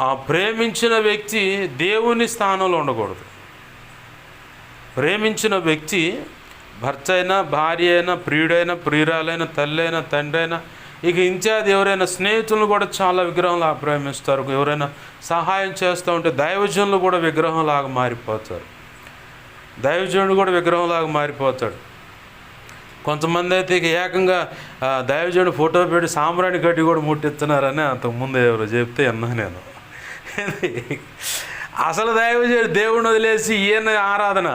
ఆ ప్రేమించిన వ్యక్తి దేవుని స్థానంలో ఉండకూడదు. ప్రేమించిన వ్యక్తి భర్త అయినా, భార్య అయినా, ప్రియుడైనా, ప్రియురాలైన, తల్లి అయినా, తండ్రి అయినా, ఇక ఇన్ఛార్జ్ ఎవరైనా స్నేహితులను కూడా చాలా విగ్రహంలాగా ప్రేమిస్తారు. ఎవరైనా సహాయం చేస్తూ ఉంటే దైవజనులు కూడా విగ్రహంలాగా మారిపోతారు. దైవజనుడు కూడా విగ్రహంలాగా మారిపోతాడు. కొంతమంది అయితే ఇక ఏకంగా దైవజనుడు ఫోటో పెట్టి సాంబ్రాణి కట్టి కూడా ముట్టిస్తున్నారని అంతకుముందు ఎవరు చెప్తే అన్నా నేను. అసలు దైవజనుడు దేవుడిని వదిలేసి ఈయన ఆరాధన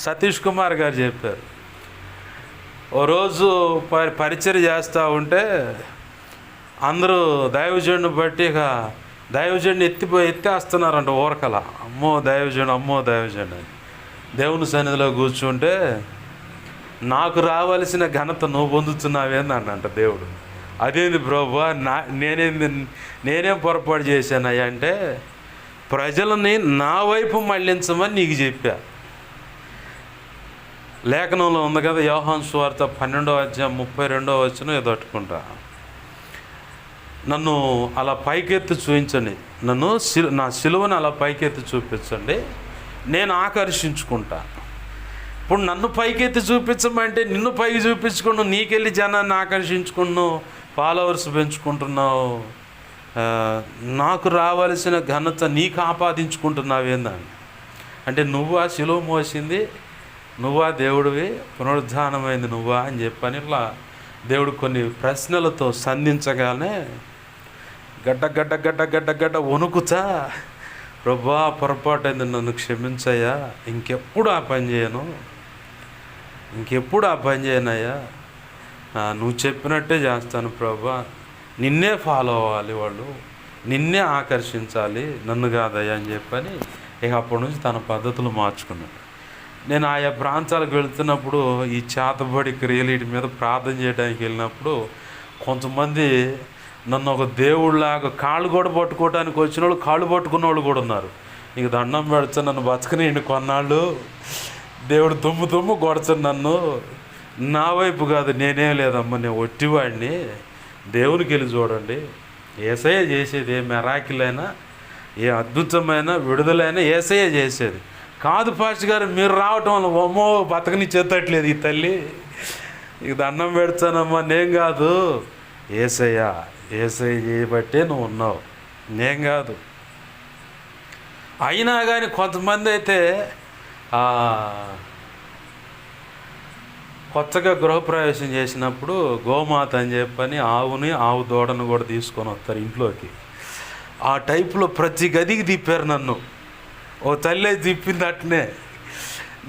సతీష్ కుమార్ గారు చెప్పారు. ఓ రోజు పరిచర్య చేస్తూ ఉంటే అందరూ దైవజనుడిని బట్టి ఇక దైవజనుడిని ఎత్తేస్తున్నారంట ఊరకల. అమ్మో దైవజనుడు అని. దేవుని సన్నిధిలో కూర్చుంటే, నాకు రావాల్సిన ఘనత నువ్వు పొందుతున్నావేంది అన్నంట దేవుడు. అదేంది ప్రభువా, నేనేం పొరపాటు చేశానయ్యా అంటే, ప్రజలని నా వైపు మళ్ళించమని నీకు చెప్పా. లేఖనంలో ఉంది కదా, యోహాను సువార్త 12వ అధ్యాయం 32వ వచనం ఎదట్టుకుంటా, నన్ను అలా పైకెత్తి చూపించండి, నా సిలువను అలా పైకెత్తి చూపించండి, నేను ఆకర్షించుకుంటా. ఇప్పుడు నన్ను పైకెత్తి చూపించమంటే నిన్ను పైకి చూపించుకున్నావు, నీకెళ్ళి జనాన్ని ఆకర్షించుకున్నావు, ఫాలోవర్స్ పెంచుకుంటున్నావు, నాకు రావాల్సిన ఘనత నీకు ఆపాదించుకుంటున్నావేందని. అంటే నువ్వా సిలువ మోసింది, నువ్వా దేవుడివి, పునరుద్ధానమైంది నువ్వా అని చెప్పని ఇట్లా దేవుడు కొన్ని ప్రశ్నలతో సంధించగానే గడ్డ వణుకుతా, ప్రభువా పొరపాటైంది, నన్ను క్షమించయ్యా, ఇంకెప్పుడు ఆ పని చేయనయ్యా, నువ్వు చెప్పినట్టే చేస్తాను ప్రభువా, నిన్నే ఫాలో అవ్వాలి వాళ్ళు, నిన్నే ఆకర్షించాలి, నన్ను కాదయ్యా అని చెప్పని ఇక అప్పటి నుంచి తన పద్ధతులు మార్చుకున్నాడు. నేను ఆయా ప్రాంతాలకు వెళుతున్నప్పుడు ఈ చేతబడి క్రియలు వీటి మీద ప్రార్థన చేయడానికి వెళ్ళినప్పుడు కొంతమంది నన్ను ఒక దేవుళ్ళలాగా కాళ్ళు కూడా పట్టుకోవడానికి వచ్చిన వాళ్ళు, కాళ్ళు పట్టుకున్న వాళ్ళు కూడా ఉన్నారు. నీకు దండం పెడతా, నన్ను బతకనేయండి కొన్నాళ్ళు, దేవుడు దుమ్ము కొడతాను నన్ను, నా వైపు కాదు, నేనేం లేదమ్మా, నేను ఒట్టివాడిని, దేవునికి వెళ్ళి చూడండి, యేసయ్య చేసేది ఏ మెరాకిల్ అయినా ఏ అద్భుతమైన విడుదలైన యేసయ్య చేసేది కాదు. పాస్టర్ గారు మీరు రావటం వల్ల అమ్మో బతకని చేతట్లేదు ఈ తల్లి, ఇక దండం పెడతానమ్మా. నేను కాదు, యేసయ్య చేయబట్టే నువ్వు ఉన్నావు, నేను కాదు. అయినా కానీ కొంతమంది అయితే కొత్తగా గృహప్రవేశం చేసినప్పుడు గోమాత అని చెప్పని ఆవు దూడను కూడా తీసుకొని వస్తారు ఇంట్లోకి. ఆ టైపులో ప్రతి గదికి తిప్పారు నన్ను. ఓ తల్లి తిప్పింది అట్నే.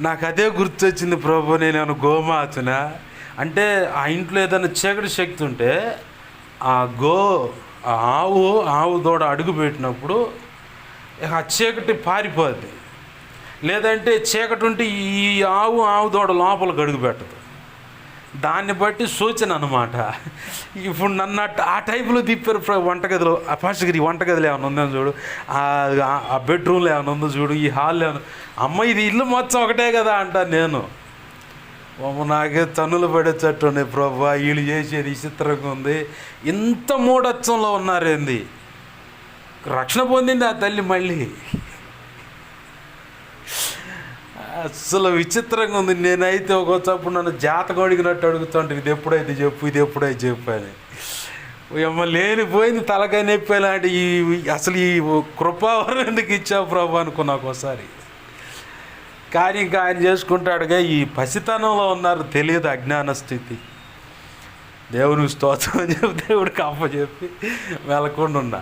నాకు అదే గుర్తొచ్చింది, ప్రభు నేను గోమాతనా అంటే ఆ ఇంట్లో ఏదైనా చీకటి శక్తి ఉంటే ఆ ఆవు దూడ అడుగు పెట్టినప్పుడు ఆ చీకటి పారిపోద్ది. లేదంటే చీకటి ఉంటే ఈ ఆవు దూడ లోపలికి అడుగు పెట్టదు. దాన్ని బట్టి సూచన అనమాట. ఇప్పుడు నన్ను ఆ టైపులో తిప్పారు వంటగదిలో. ఆ పాస్టర్ ఈ వంటగదిలో ఏమైనా ఉందని చూడు, ఆ బెడ్రూమ్లో ఏమైనా ఉందో చూడు, ఈ హాల్లో ఏమైనా, అమ్మ ఇది ఇల్లు మొత్తం ఒకటే కదా అంటాను నేను. నాకే తన్నులు పడేటట్టు ఉన్నాయి ప్రభు, వీళ్ళు చేసేది విచిత్రంగా ఉంది. ఇంత మూఢత్వంలో ఉన్నారేంది. రక్షణ పొందింది ఆ తల్లి మళ్ళీ. అసలు విచిత్రంగా ఉంది. నేనైతే ఒక్కొచ్చప్పుడు నన్ను జాతకం అడిగినట్టు అడుగుతుంటే ఇది ఎప్పుడైతే చెప్పు అని. ఏమో లేనిపోయింది తలకాయ నొప్పి లాంటి అసలు ఈ కృపావరం ఎందుకు ఇచ్చావు ప్రభు అనుకున్నా ఒకసారి. కానీ ఇంకా ఆయన చేసుకుంటాడుగా. ఈ పసితనంలో ఉన్నారు, తెలియదు, అజ్ఞాన స్థితి. దేవునికి స్తోత్రం అని చెప్పి దేవుడికి అప్పచెప్పి వెళ్ళకుండా ఉన్నా.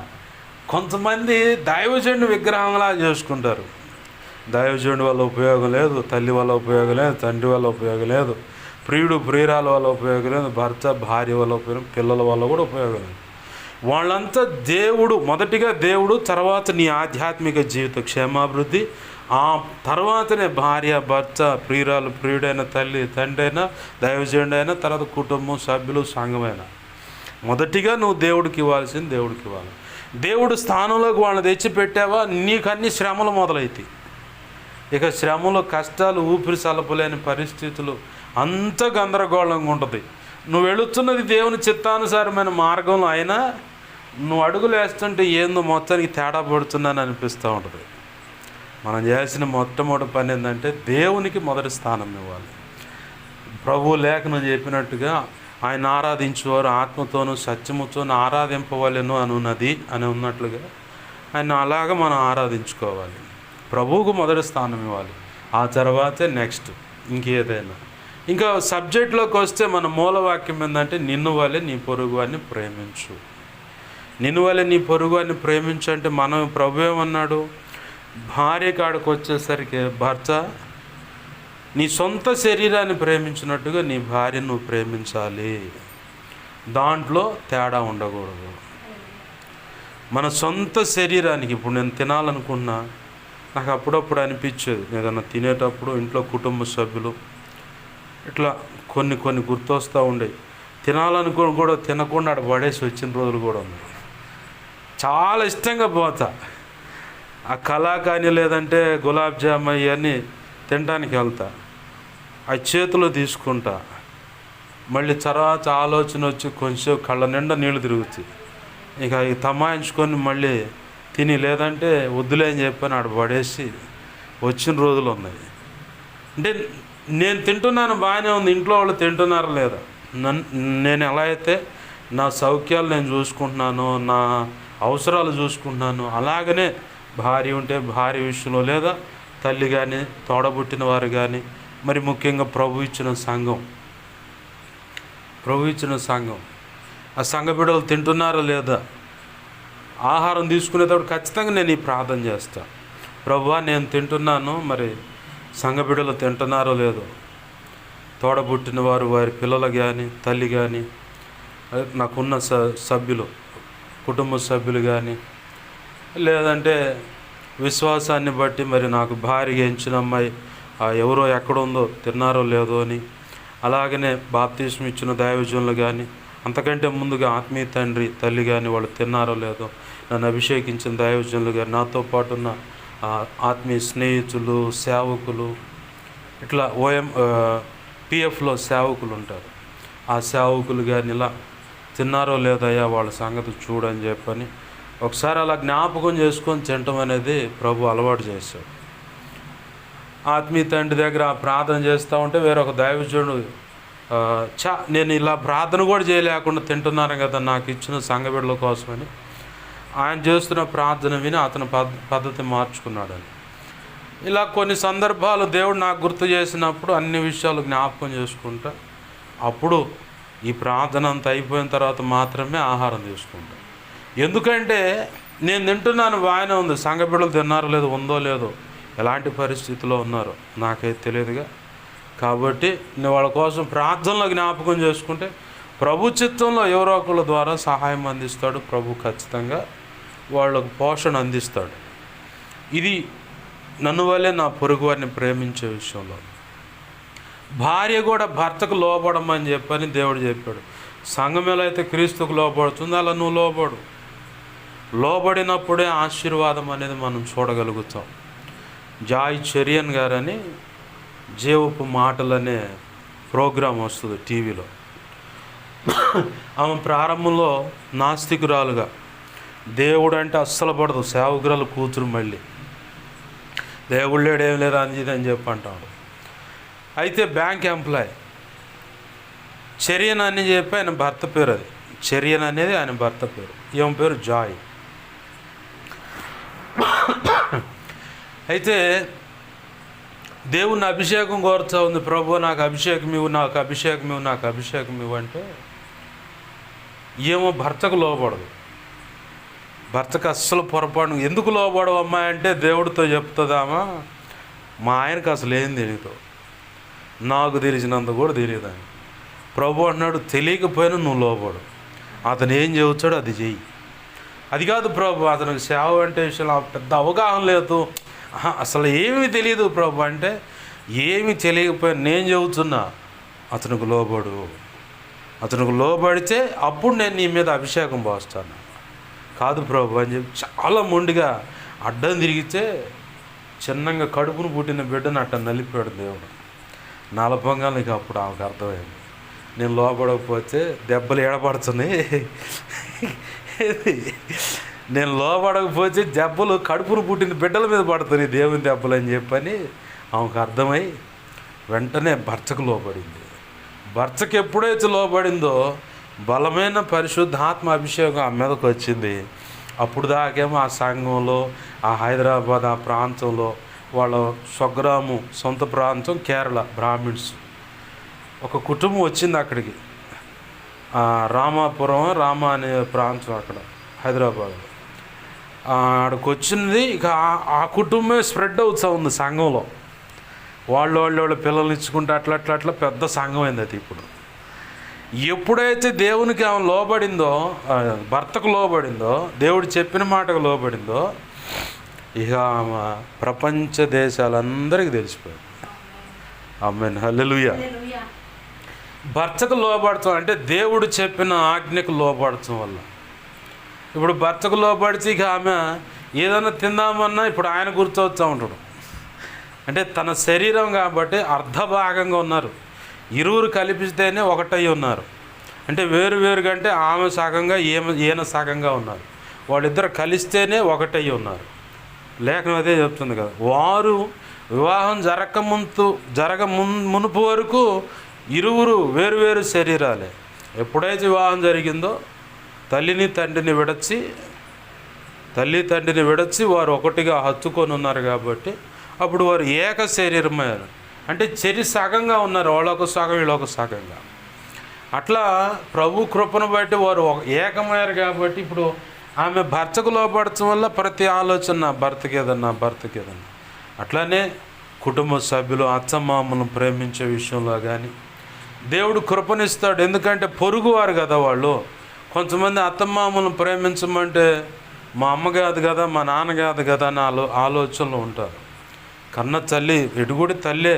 కొంతమంది దైవజనుడు విగ్రహంలా చేసుకుంటారు. దైవజనుడి వల్ల ఉపయోగం లేదు, తల్లి వల్ల ఉపయోగం లేదు, తండ్రి వల్ల ఉపయోగం లేదు, ప్రియుడు ప్రియురాల వల్ల ఉపయోగం లేదు, భర్త భార్య వల్ల ఉపయోగం, పిల్లల వల్ల కూడా ఉపయోగం లేదు. వాళ్ళంతా మొదటిగా దేవుడు, తర్వాత నీ ఆధ్యాత్మిక జీవిత క్షేమాభివృద్ధి, ఆ తర్వాతనే భార్య భర్త ప్రియురాలు ప్రియుడైన తల్లి తండ్రి అయినా దైవజనుడు అయినా తర్వాత కుటుంబం సభ్యులు సంఘమైనా. మొదటిగా నువ్వు దేవుడికి ఇవ్వాల్సింది దేవుడికి ఇవ్వాలి. దేవుడు స్థానంలోకి వాళ్ళని తెచ్చిపెట్టావా నీకు అన్ని శ్రమలు మొదలవుతాయి. ఇక శ్రమలు కష్టాలు ఊపిరి సలపలేని పరిస్థితులు అంత గందరగోళంగా ఉంటుంది. నువ్వు వెళుతున్నది దేవుని చిత్తానుసారమైన మార్గంలో అయినా నువ్వు అడుగులు వేస్తుంటే ఏందో మొత్తానికి తేడా పడుతున్నాను అనిపిస్తూ ఉంటుంది. మనం చేయాల్సిన మొట్టమొదటి పని ఏంటంటే దేవునికి మొదటి స్థానం ఇవ్వాలి. ప్రభువు లేఖనం చెప్పినట్టుగా ఆయన ఆరాధించేవారు ఆత్మతోనూ సత్యముతోనూ ఆరాధింపవలెను అనున్నది అని ఉన్నట్లుగా ఆయన అలాగా మనం ఆరాధించుకోవాలి. ప్రభువుకు మొదటి స్థానం ఇవ్వాలి. ఆ తర్వాతే నెక్స్ట్ ఇంకేదైనా. ఇంకా సబ్జెక్ట్లోకి వస్తే మన మూలవాక్యం ఏంటంటే నిన్ను వలె నీ పొరుగు వారిని ప్రేమించు. నిన్ను వలె నీ పొరుగు వారిని ప్రేమించు అంటే మనం ప్రభు ఏమన్నాడు? భార్య కాడికి వచ్చేసరికి భర్త నీ సొంత శరీరాన్ని ప్రేమించినట్టుగా నీ భార్యను నువ్వు ప్రేమించాలి. దాంట్లో తేడా ఉండకూడదు. మన సొంత శరీరానికి ఇప్పుడు నేను తినాలనుకున్నా, నాకు అప్పుడప్పుడు అనిపించేది ఏదన్నా తినేటప్పుడు ఇంట్లో కుటుంబ సభ్యులు ఇట్లా కొన్ని గుర్తొస్తూ ఉండేవి. తినాలనుకుని కూడా తినకుండా అక్కడ పడేసి వచ్చిన రోజులు కూడా ఉన్నాయి. చాలా ఇష్టంగా పోతా. ఆ కలాకాని లేదంటే గులాబ్ జామ్ ఇవన్నీ తినడానికి వెళ్తా, ఆ చేతిలో తీసుకుంటా. మళ్ళీ తర్వాత ఆలోచన వచ్చి కొంచెం కళ్ళ నిండా నీళ్ళు తిరుగుతాయి. ఇక అవి తమాయించుకొని మళ్ళీ తిని లేదంటే వద్దులే అని చెప్పని ఆడ పడేసి వచ్చిన రోజులు ఉన్నాయి. అంటే నేను తింటున్నాను బాగానే ఉంది, ఇంట్లో వాళ్ళు తింటున్నారా లేదా? నేను ఎలా అయితే నా సౌఖ్యాలు నేను చూసుకుంటున్నాను, నా అవసరాలు చూసుకుంటున్నాను, అలాగనే భార్య ఉంటే భార్య విషయంలో లేదా తల్లి కానీ తోడబుట్టిన వారు కానీ మరి ముఖ్యంగా ప్రభు ఇచ్చిన సంఘం ఆ సంఘ బిడ్డలు తింటున్నారా లేదా? ఆహారం తీసుకునేటప్పుడు ఖచ్చితంగా నేను ఈ ప్రార్థన చేస్తాను. ప్రభువా నేను తింటున్నాను, మరి సంఘ బిడ్డలు తింటున్నారో లేదో, తోడబుట్టిన వారు వారి పిల్లలు కానీ తల్లి కానీ నాకున్న సభ్యులు కుటుంబ సభ్యులు కానీ లేదంటే విశ్వాసాన్ని బట్టి మరి నాకు భార్యగా ఎంచిన అమ్మాయి ఎవరో ఎక్కడుందో తిన్నారో లేదో అని, అలాగనే బాప్తిస్మం ఇచ్చిన దైవజనులు కానీ అంతకంటే ముందుగా ఆత్మీయ తండ్రి తల్లి కానీ వాళ్ళు తిన్నారో లేదో, నన్ను అభిషేకించిన దైవజనులు కానీ నాతో పాటు ఉన్న ఆత్మీయ స్నేహితులు సేవకులు ఇట్లా పిఎఫ్లో సేవకులు ఉంటారు. ఆ సేవకులు కానీ ఇలా తిన్నారో లేదయ్యా వాళ్ళ సంగతి చూడని చెప్పని ఒకసారి అలా జ్ఞాపకం చేసుకొని తినటం అనేది ప్రభు అలవాటు చేశాడు. ఆత్మీయ తండ్రి దగ్గర ప్రార్థన చేస్తూ ఉంటే వేరొక దైవజనుడు, నేను ఇలా ప్రార్థన కూడా చేయలేకుండా తింటున్నాను కదా నాకు ఇచ్చిన సంఘబిడ్డల కోసమని ఆయన చేస్తున్న ప్రార్థన విని అతను పద్ధతి మార్చుకున్నాడని. ఇలా కొన్ని సందర్భాలు దేవుడు నాకు గుర్తు చేసినప్పుడు అన్ని విషయాలు జ్ఞాపకం చేసుకుంటా అప్పుడు ఈ ప్రార్థన అంతా అయిపోయిన తర్వాత మాత్రమే ఆహారం తీసుకుంటా. ఎందుకంటే నేను తింటున్నాను బాగానే ఉంది, సంఘబిడ్డలు తిన్నారో లేదో, ఉందో లేదో, ఎలాంటి పరిస్థితిలో ఉన్నారో నాకైతే తెలియదుగా. కాబట్టి నేను వాళ్ళ కోసం ప్రార్థనలో జ్ఞాపకం చేసుకుంటే ప్రభు చిత్తంలో ఎవరో ఒకళ్ళ ద్వారా సహాయం అందిస్తాడు. ప్రభు ఖచ్చితంగా వాళ్ళకు పోషణ అందిస్తాడు. ఇది నన్ను వల్లే నా పొరుగు వారిని ప్రేమించే విషయంలో. భార్య కూడా భర్తకు లోబడమని చెప్పని దేవుడు చెప్పాడు. సంఘం ఎలా అయితే క్రీస్తుకు లోబడుతుందో అలా నువ్వు లోబడు. లోబడినప్పుడే ఆశీర్వాదం అనేది మనం చూడగలుగుతాం. జాయ్ చెరియన్ గారని జీవపు మాటలు అనే ప్రోగ్రాం వస్తుంది టీవీలో. ఆమె ప్రారంభంలో నాస్తికురాలుగా, దేవుడు అంటే అస్సలు పడదు, సేవకురాలు కూతురు, మళ్ళీ దేవుడు లేడేం లేదు అని చెప్పి అంటాడు. అయితే బ్యాంక్ ఎంప్లాయ్ చెరియన్ అని చెప్పి ఆయన భర్త పేరు, అది చెరియన్ అనేది ఆయన భర్త పేరు, ఈమె పేరు జాయ్. అయితే దేవుని అభిషేకం కోరుతా ఉంది, ప్రభు నాకు అభిషేకం ఇవ్వు, నాకు అభిషేకం ఇవ్వు, నాకు అభిషేకం ఇవ్వు అంటే ఏమో భర్తకు లోబడదు. భర్తకు అస్సలు పొరపాటు. ఎందుకు లోబడవు అమ్మాయి అంటే దేవుడితో చెప్తుందామా, మా ఆయనకు అసలు ఏం తెలియదు, నాకు తెలిసినంత కూడా తెలియదని. ప్రభు అన్నాడు, తెలియకపోయినా నువ్వు లోబడు, అతను ఏం చెబుతాడో అది చెయ్యి. అది కాదు ప్రభు, అతనికి సేవ అంటే విషయంలో పెద్ద అవగాహన లేదు, అసలు ఏమీ తెలియదు ప్రభు అంటే, ఏమీ తెలియకపోయినా నేను చెబుతున్నా అతనికి లోబడు, అతనికి లోబడితే అప్పుడు నేను నీ మీద అభిషేకం పోస్తాను. కాదు ప్రభు అని చెప్పి చాలా మొండిగా అడ్డం తిరిగితే చిన్నగా కడుపును పుట్టిన బిడ్డను అట్ట నలిపాడు దేవుడు. నలపంగా నీకు అప్పుడు ఆమెకు అర్థమైంది, నేను లోబడకపోతే దెబ్బలు ఏడపడుతున్నాయి, నేను లోబడకపోతే దెబ్బలు కడుపును పుట్టిన బిడ్డల మీద పడుతున్నాయి దేవుని దెబ్బలు అని చెప్పని ఆమెకు అర్థమై వెంటనే భర్తకు లోబడింది. భర్తకు ఎప్పుడైతే లోబడిందో బలమైన పరిశుద్ధాత్మ అభిషేకం ఆ మీదకి వచ్చింది. అప్పుడు దాకేమో ఆ సంఘంలో, ఆ హైదరాబాద్ ఆ ప్రాంతంలో, వాళ్ళ స్వగ్రామం సొంత ప్రాంతం కేరళ బ్రాహ్మిన్స్ ఒక కుటుంబం వచ్చింది అక్కడికి. రామాపురం అనే ప్రాంతం అక్కడ హైదరాబాద్. అక్కడికి వచ్చింది. ఇక ఆ కుటుంబమే స్ప్రెడ్ అవుతూ ఉంది సంఘంలో. వాళ్ళ పిల్లల్ని ఇచ్చుకుంటే అట్లా పెద్ద సంఘం అయింది అది. ఇప్పుడు ఎప్పుడైతే దేవునికి ఆమె లోబడిందో, భర్తకు లోబడిందో, దేవుడు చెప్పిన మాటకు లోబడిందో, ఇక ఆమె ప్రపంచ దేశాలందరికీ తెలిసిపోయింది. ఆమేన్, హల్లెలూయా. భర్తకు లోబడతాం అంటే దేవుడు చెప్పిన ఆజ్ఞకు లోబడటం వల్ల. ఇప్పుడు భర్తకు లోబడితే ఇక ఆమె ఏదైనా తిందామన్నా ఇప్పుడు ఆయన గుర్తొస్తూ ఉంటాడు. అంటే తన శరీరం కాబట్టి అర్ధభాగంగా ఉన్నారు, ఇరువురు కలిపిస్తేనే ఒకటై ఉన్నారు. అంటే వేరు కంటే ఆమె సగంగా ఈయన సగంగా ఉన్నారు. వాళ్ళిద్దరు కలిస్తేనే ఒకటై ఉన్నారు. లేఖనం అదే చెప్తుంది కదా. వారు వివాహం జరగ మునుపు వరకు ఇరువురు వేరు శరీరాలే. ఎప్పుడైతే వివాహం జరిగిందో తల్లి తండ్రిని విడచి వారు ఒకటిగా హత్తుకొని ఉన్నారు. కాబట్టి అప్పుడు వారు ఏక శరీరమయ్యారు. అంటే సగంగా ఉన్నారు, వాళ్ళొక సగం వీళ్ళొక సగంగా. అట్లా ప్రభు కృపను బట్టి వారు ఏకమయ్యారు. కాబట్టి ఇప్పుడు ఆమె భర్తకు లోపడటం వల్ల ప్రతి ఆలోచన భర్తకి ఏదన్నా. అట్లానే కుటుంబ సభ్యులు అత్తమామలను ప్రేమించే విషయంలో కానీ దేవుడు కృపనిస్తాడు. ఎందుకంటే పొరుగువారు కదా వాళ్ళు. కొంతమంది అత్తమామలను ప్రేమించమంటే మా అమ్మ కాదు కదా, మా నాన్న కాదు కదా అని ఆలోచనలు ఉంటారు. కన్న తల్లి, ఎడుగుడి తల్లే.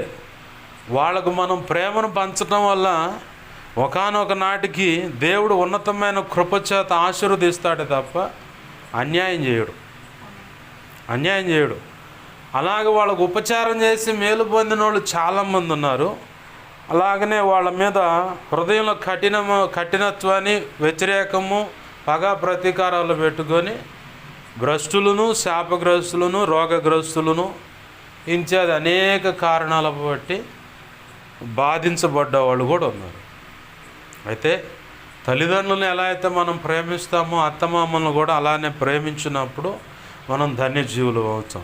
వాళ్ళకు మనం ప్రేమను పంచడం వల్ల ఒకానొక నాటికి దేవుడు ఉన్నతమైన కృపచేత ఆశీర్వదిస్తాడే తప్ప అన్యాయం చేయడు. అలాగే వాళ్ళకు ఉపచారం చేసి మేలు పొందిన వాళ్ళు చాలామంది ఉన్నారు. అలాగనే వాళ్ళ మీద హృదయంలో కఠినత్వాన్ని, వ్యతిరేకము, పగ ప్రతీకారాలు పెట్టుకొని భ్రష్టులను, శాపగ్రస్తులను, రోగగ్రస్తులను ఇత్యాది అనేక కారణాల బట్టి బాధించబడ్డ వాళ్ళు కూడా ఉన్నారు. అయితే తల్లిదండ్రులను ఎలా అయితే మనం ప్రేమిస్తామో అత్తమామలను కూడా అలానే ప్రేమించినప్పుడు మనం ధన్యజీవులు అవుతాం.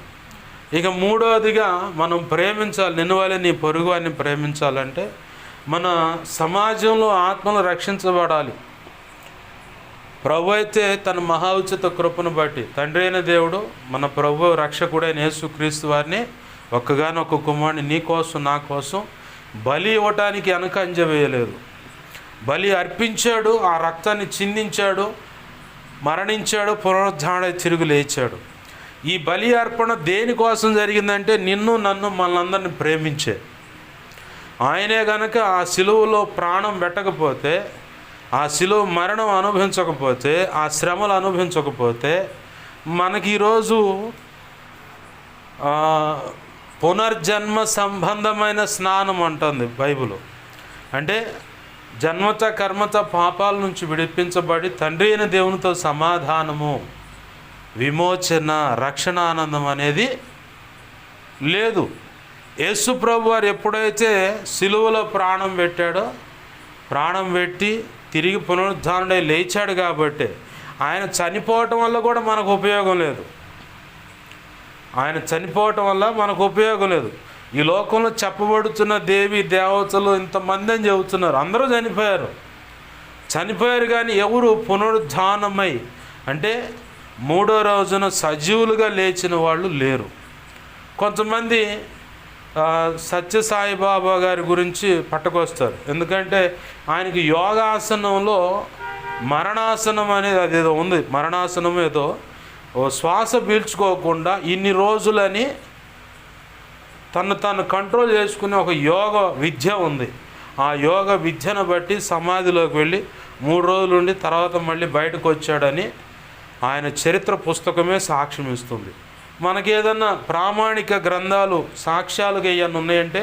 ఇక మూడవదిగా మనం ప్రేమించాలి, నిన్ను వలె నీ పొరుగు వారిని ప్రేమించాలంటే మన సమాజంలో ఆత్మలు రక్షించబడాలి. ప్రభు అయితే తన మహా ఉచిత కృపను బట్టి తండ్రి అయిన దేవుడు మన ప్రభు రక్షకుడైన యేసుక్రీస్తు వారిని ఒక్కగానొక్క కుమారుని నీ కోసం నా కోసం బలి ఇవ్వటానికి వెనకంజ వేయలేదు. బలి అర్పించాడు, ఆ రక్తాన్ని చిందించాడు, మరణించాడు, పునరుద్ధరణై తిరిగి లేచాడు. ఈ బలి అర్పణ దేనికోసం జరిగిందంటే నిన్ను నన్ను మనందరిని ప్రేమించే. ఆయనే గనక ఆ సిలువలో ప్రాణం పెట్టకపోతే, ఆ సిలువ మరణం అనుభవించకపోతే, ఆ శ్రమలు అనుభవించకపోతే మనకి ఈరోజు పునర్జన్మ సంబంధమైన స్నానం అంటుంది బైబిల్. అంటే జన్మత కర్మత పాపాల నుంచి విడిపించబడి తండ్రి అయిన దేవునితో సమాధానము, విమోచన, రక్షణ ఆనందం అనేది లేదు. యేసు ప్రభు వారు ఎప్పుడైతే సిలువలో ప్రాణం పెట్టాడో, ప్రాణం పెట్టి తిరిగి పునరుద్ధరణై లేచాడు కాబట్టి ఆయన చనిపోవటం వల్ల కూడా మనకు ఉపయోగం లేదు. ఆయన చనిపోవటం వల్ల మనకు ఉపయోగం లేదు. ఈ లోకంలో చెప్పబడుతున్న దేవి దేవతలు ఇంతమంది అని చెబుతున్నారు, అందరూ చనిపోయారు కానీ ఎవరు పునరుద్ధానమై అంటే మూడో రోజున సజీవులుగా లేచిన వాళ్ళు లేరు. కొంతమంది సత్యసాయిబాబా గారి గురించి పట్టుకొస్తారు. ఎందుకంటే ఆయనకి యోగాసనంలో మరణాసనం అనేది అదేదో ఉంది, మరణాసనం ఏదో శ్వాస పీల్చుకోకుండా ఇన్ని రోజులని తను కంట్రోల్ చేసుకునే ఒక యోగ విద్య ఉంది. ఆ యోగ విద్యను బట్టి సమాధిలోకి వెళ్ళి 3 రోజులు ఉండి తర్వాత మళ్ళీ బయటకు వచ్చాడని ఆయన చరిత్ర పుస్తకమే సాక్ష్యం ఇస్తుంది. మనకి ఏదన్నా ప్రామాణిక గ్రంథాలు సాక్ష్యాలుగా ఏమన్నా ఉన్నాయంటే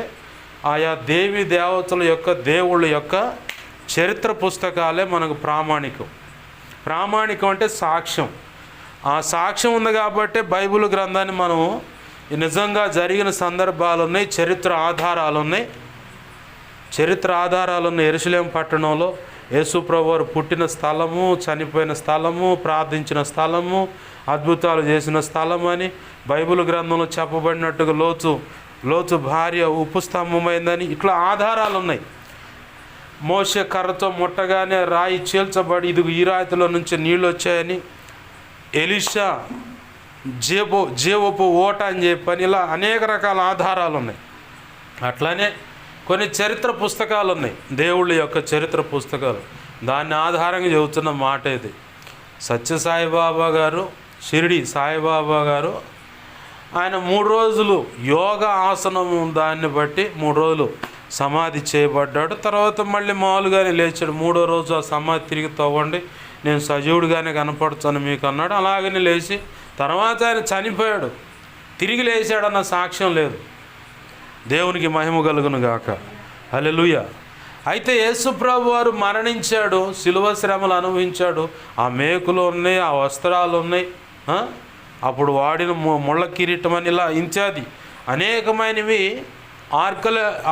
ఆయా దేవి దేవతల యొక్క దేవుళ్ళ యొక్క చరిత్ర పుస్తకాలే మనకు ప్రామాణికం అంటే సాక్ష్యం. ఆ సాక్ష్యం ఉంది కాబట్టి బైబిల్ గ్రంథాన్ని మనం నిజంగా జరిగిన సందర్భాలు ఉన్నాయి, చరిత్ర ఆధారాలు ఉన్నాయి. యెరూషలేము పట్టణంలో యేసు ప్రభువు వారు పుట్టిన స్థలము, చనిపోయిన స్థలము, ప్రార్థించిన స్థలము, అద్భుతాలు చేసిన స్థలం అని బైబిల్ గ్రంథంలో చెప్పబడినట్టుగా లోతు భార్య ఉప్పు స్తంభమైందని ఇట్లా ఆధారాలు ఉన్నాయి. మోషే కర్రతో ముట్టగానే రాయి చీల్చబడి ఇదిగో ఈ రాయిలో నుంచి నీళ్ళు వచ్చాయని, ఎలీషా జీవపు ఓట అని చెప్పని ఇలా అనేక రకాల ఆధారాలు ఉన్నాయి. అట్లానే కొన్ని చరిత్ర పుస్తకాలు ఉన్నాయి, దేవుళ్ళ యొక్క చరిత్ర పుస్తకాలు. దాన్ని ఆధారంగా చెబుతున్న మాట ఇది. సత్యసాయిబాబా గారు, షిరిడి సాయిబాబా గారు ఆయన 3 రోజులు యోగా ఆసనము దాన్ని బట్టి 3 రోజులు సమాధి చేయబడ్డాడు. తర్వాత మళ్ళీ మామూలుగానే లేచాడు. 3వ రోజు ఆ సమాధి తిరిగి తవ్వండి, నేను సజీవుడిగానే కనపడుతాను మీకు అన్నాడు. అలాగనే లేచి తర్వాత ఆయన చనిపోయాడు, తిరిగి లేచాడన్న సాక్ష్యం లేదు. దేవునికి మహిమ కలుగును గాక. హల్లెలూయా. అయితే యేసు ప్రభు వారు మరణించాడు, శిలువ శ్రమలు అనుభవించాడు. ఆ మేకులు ఉన్నాయి, ఆ వస్త్రాలు ఉన్నాయి, అప్పుడు వాడిన ముళ్ళ కిరీటం అని ఇలా ఇత్యాది అనేకమైనవి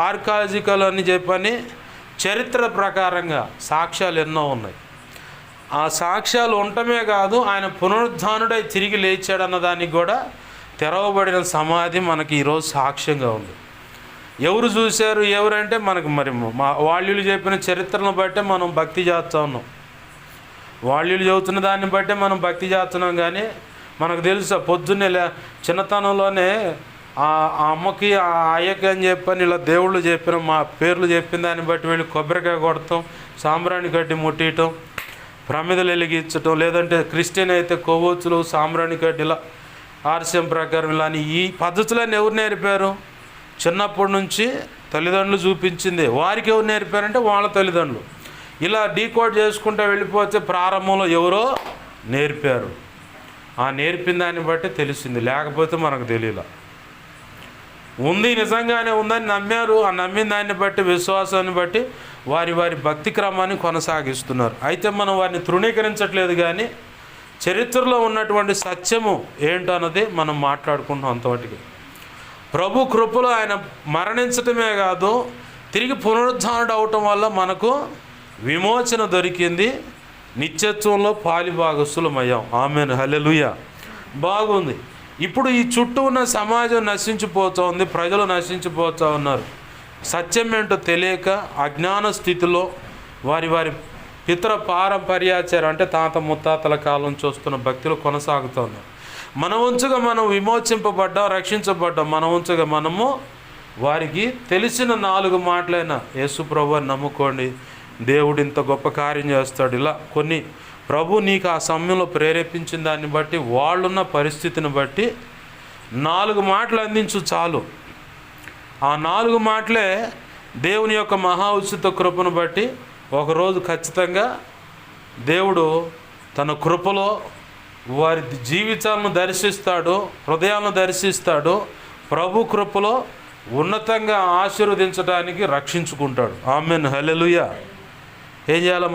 ఆర్కాలజికల్ అని చెప్పని చరిత్ర ప్రకారంగా సాక్ష్యాలు ఎన్నో ఉన్నాయి. ఆ సాక్ష్యాలు ఉండటమే కాదు, ఆయన పునరుద్ధానుడై తిరిగి లేచాడన్న దానికి కూడా తెరవబడిన సమాధి మనకి ఈరోజు సాక్ష్యంగా ఉంది. ఎవరు చూశారు ఎవరంటే మనకు మరి వాళ్ళు చెప్పిన చరిత్రను బట్టే మనం భక్తి చేస్తూ ఉన్నాం. వాళ్ళు చెబుతున్న దాన్ని బట్టే మనం భక్తి చేస్తున్నాం. కానీ మనకు తెలుసా పొద్దున్నే చిన్నతనంలోనే ఆ అమ్మకి ఆ అయ్యకి అని చెప్పని ఇలా దేవుళ్ళు చెప్పిన మా పేర్లు చెప్పిన దాన్ని బట్టి వెళ్ళి కొబ్బరికాయ కొడతాం, సాంబ్రాణి కట్టి ముట్టియటం, ప్రమిదలు వెలిగించటం, లేదంటే క్రిస్టియన్ అయితే కొవ్వొత్తులు, సాంబ్రాణి కట్టి ఇలా ఆర్సీఎం ప్రకారం ఇలా అని ఈ పద్ధతులన్నీ ఎవరు నేర్పారు? చిన్నప్పటి నుంచి తల్లిదండ్రులు చూపించిందే. వారికి ఎవరు నేర్పారంటే వాళ్ళ తల్లిదండ్రులు. ఇలా డీకోడ్ చేసుకుంటూ వెళ్ళిపోతే ప్రారంభంలో ఎవరో నేర్పారు. ఆ నేర్పిన దాన్ని బట్టి తెలిసింది, లేకపోతే మనకు తెలియలా. ఉంది, నిజంగానే ఉందని నమ్మారు. ఆ నమ్మిన దాన్ని బట్టి, విశ్వాసాన్ని బట్టి వారి భక్తి క్రమాన్ని కొనసాగిస్తున్నారు. అయితే మనం వారిని తృణీకరించట్లేదు. కానీ చరిత్రలో ఉన్నటువంటి సత్యము ఏంటన్నది మనం మాట్లాడుకుంటాం అంతవరకు. ప్రభు కృపలో ఆయన మరణించటమే కాదు, తిరిగి పునరుద్ధానుడు అవటం వల్ల మనకు విమోచన దొరికింది, నిత్యత్వంలో పాలిభాగస్తులమయ్యాం. ఆమేన్, హల్లెలూయా. బాగుంది. ఇప్పుడు ఈ చుట్టూ ఉన్న సమాజం నశించిపోతూ ఉంది, ప్రజలు నశించిపోతూ ఉన్నారు. సత్యం ఏంటో తెలియక అజ్ఞాన స్థితిలో వారి వారి పితర పారంపర్యాచారం అంటే తాత ముత్తాతల కాలం చూస్తున్న భక్తులు కొనసాగుతూ ఉన్నారు. మన వంచుగా మనం విమోచింపబడ్డాం, రక్షించబడ్డాం. మన వంచుగా మనము వారికి తెలిసిన 4 మాటలైనా యేసు ప్రభువుని నమ్ముకోండి, దేవుడు ఇంత గొప్ప కార్యం చేస్తాడు, ఇలా కొన్ని ప్రభు నీకు ఆ సమయంలో ప్రేరేపించిన దాన్ని బట్టి, వాళ్ళున్న పరిస్థితిని బట్టి 4 మాటలు అందించు చాలు. ఆ 4 మాటలే దేవుని యొక్క మహా ఉచిత కృపను బట్టి ఒకరోజు ఖచ్చితంగా దేవుడు తన కృపలో వారి జీవితాలను దర్శిస్తాడు, హృదయాలను దర్శిస్తాడు. ప్రభు కృపలో ఉన్నతంగా ఆశీర్వదించడానికి రక్షించుకుంటాడు. ఆమేన్, హల్లెలూయా. ఏం చేయాలి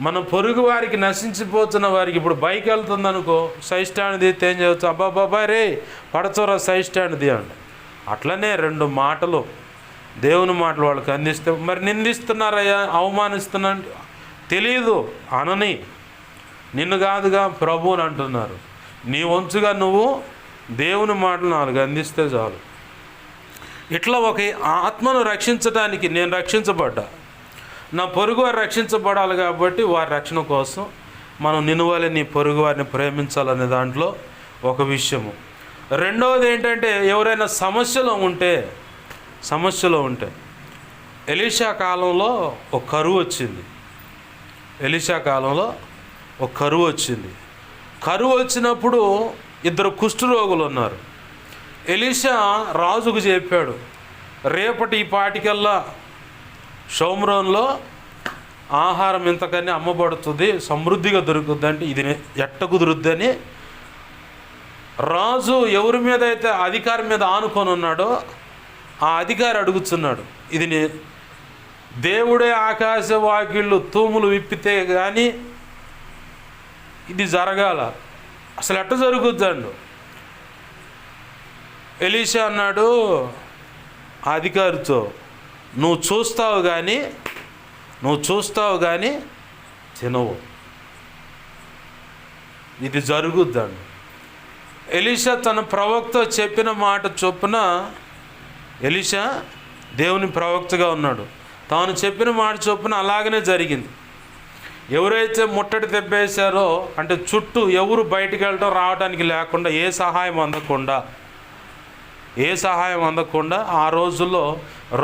మనం పొరుగు వారికి, నశించిపోతున్న వారికి, ఇప్పుడు బైక్ వెళ్తుంది అనుకో, సైడ్ స్టాండ్ తీస్తే ఏం చేయవచ్చు, అబ్బాబాయ్ రే పడతారా సైడ్ స్టాండ్ తీయండి. అట్లనే 2 మాటలు దేవుని మాటలు వాళ్ళకి అందిస్తే, మరి నిందిస్తున్నారయ్యా, అవమానిస్తున్నా తెలియదు అనని, నిన్ను కాదుగా ప్రభువుని అంటున్నారు. నీ వంచుగా నువ్వు దేవుని మాటలు 4 అందిస్తే చాలు. ఇట్లా ఒక ఆత్మను రక్షించడానికి నేను రక్షించబడ్డా, నా పొరుగు వారు రక్షించబడాలి కాబట్టి వారి రక్షణ కోసం మనం నిన్నువలే నీ పొరుగు వారిని ప్రేమించాలనే దాంట్లో ఒక విషయము. రెండవది ఏంటంటే, ఎవరైనా సమస్యలో ఉంటే ఎలీషా కాలంలో ఒక కరువు వచ్చింది. కరువు వచ్చినప్పుడు 2 కుష్ఠరోగులు ఉన్నారు. ఎలీషా రాజుకు చెప్పాడు, రేపటి ఈ పాటికల్లా షోమ్రోన్లో ఆహారం ఇంతకన్నా అమ్మబడుతుంది, సమృద్ధిగా దొరుకుతుంది. అంటే ఇది ఎట్ట కుదురుద్దని రాజు ఎవరి మీద అయితే అధికారం మీద ఆనుకొని ఉన్నాడో ఆ అధికారి అడుగుతున్నాడు, ఇది దేవుడే ఆకాశ వాకిళ్ళు తూములు విప్పితే కానీ ఇది జరగాల, అసలు ఎట్ట జరుగుద్దండు. ఎలీషా అన్నాడు ఆ అధికారితో, నువ్వు చూస్తావు కానీ తినవు, ఇది జరుగుద్దండి. ఎలీషా తన ప్రవక్త చెప్పిన మాట చొప్పున, ఎలీషా దేవుని ప్రవక్తగా ఉన్నాడు, తాను చెప్పిన మాట చొప్పున అలాగనే జరిగింది. ఎవరైతే ముట్టడి తెప్పేశారో, అంటే చుట్టూ ఎవరు బయటికి వెళ్ళటం రావడానికి లేకుండా, ఏ సహాయం అందకుండా ఆ రోజుల్లో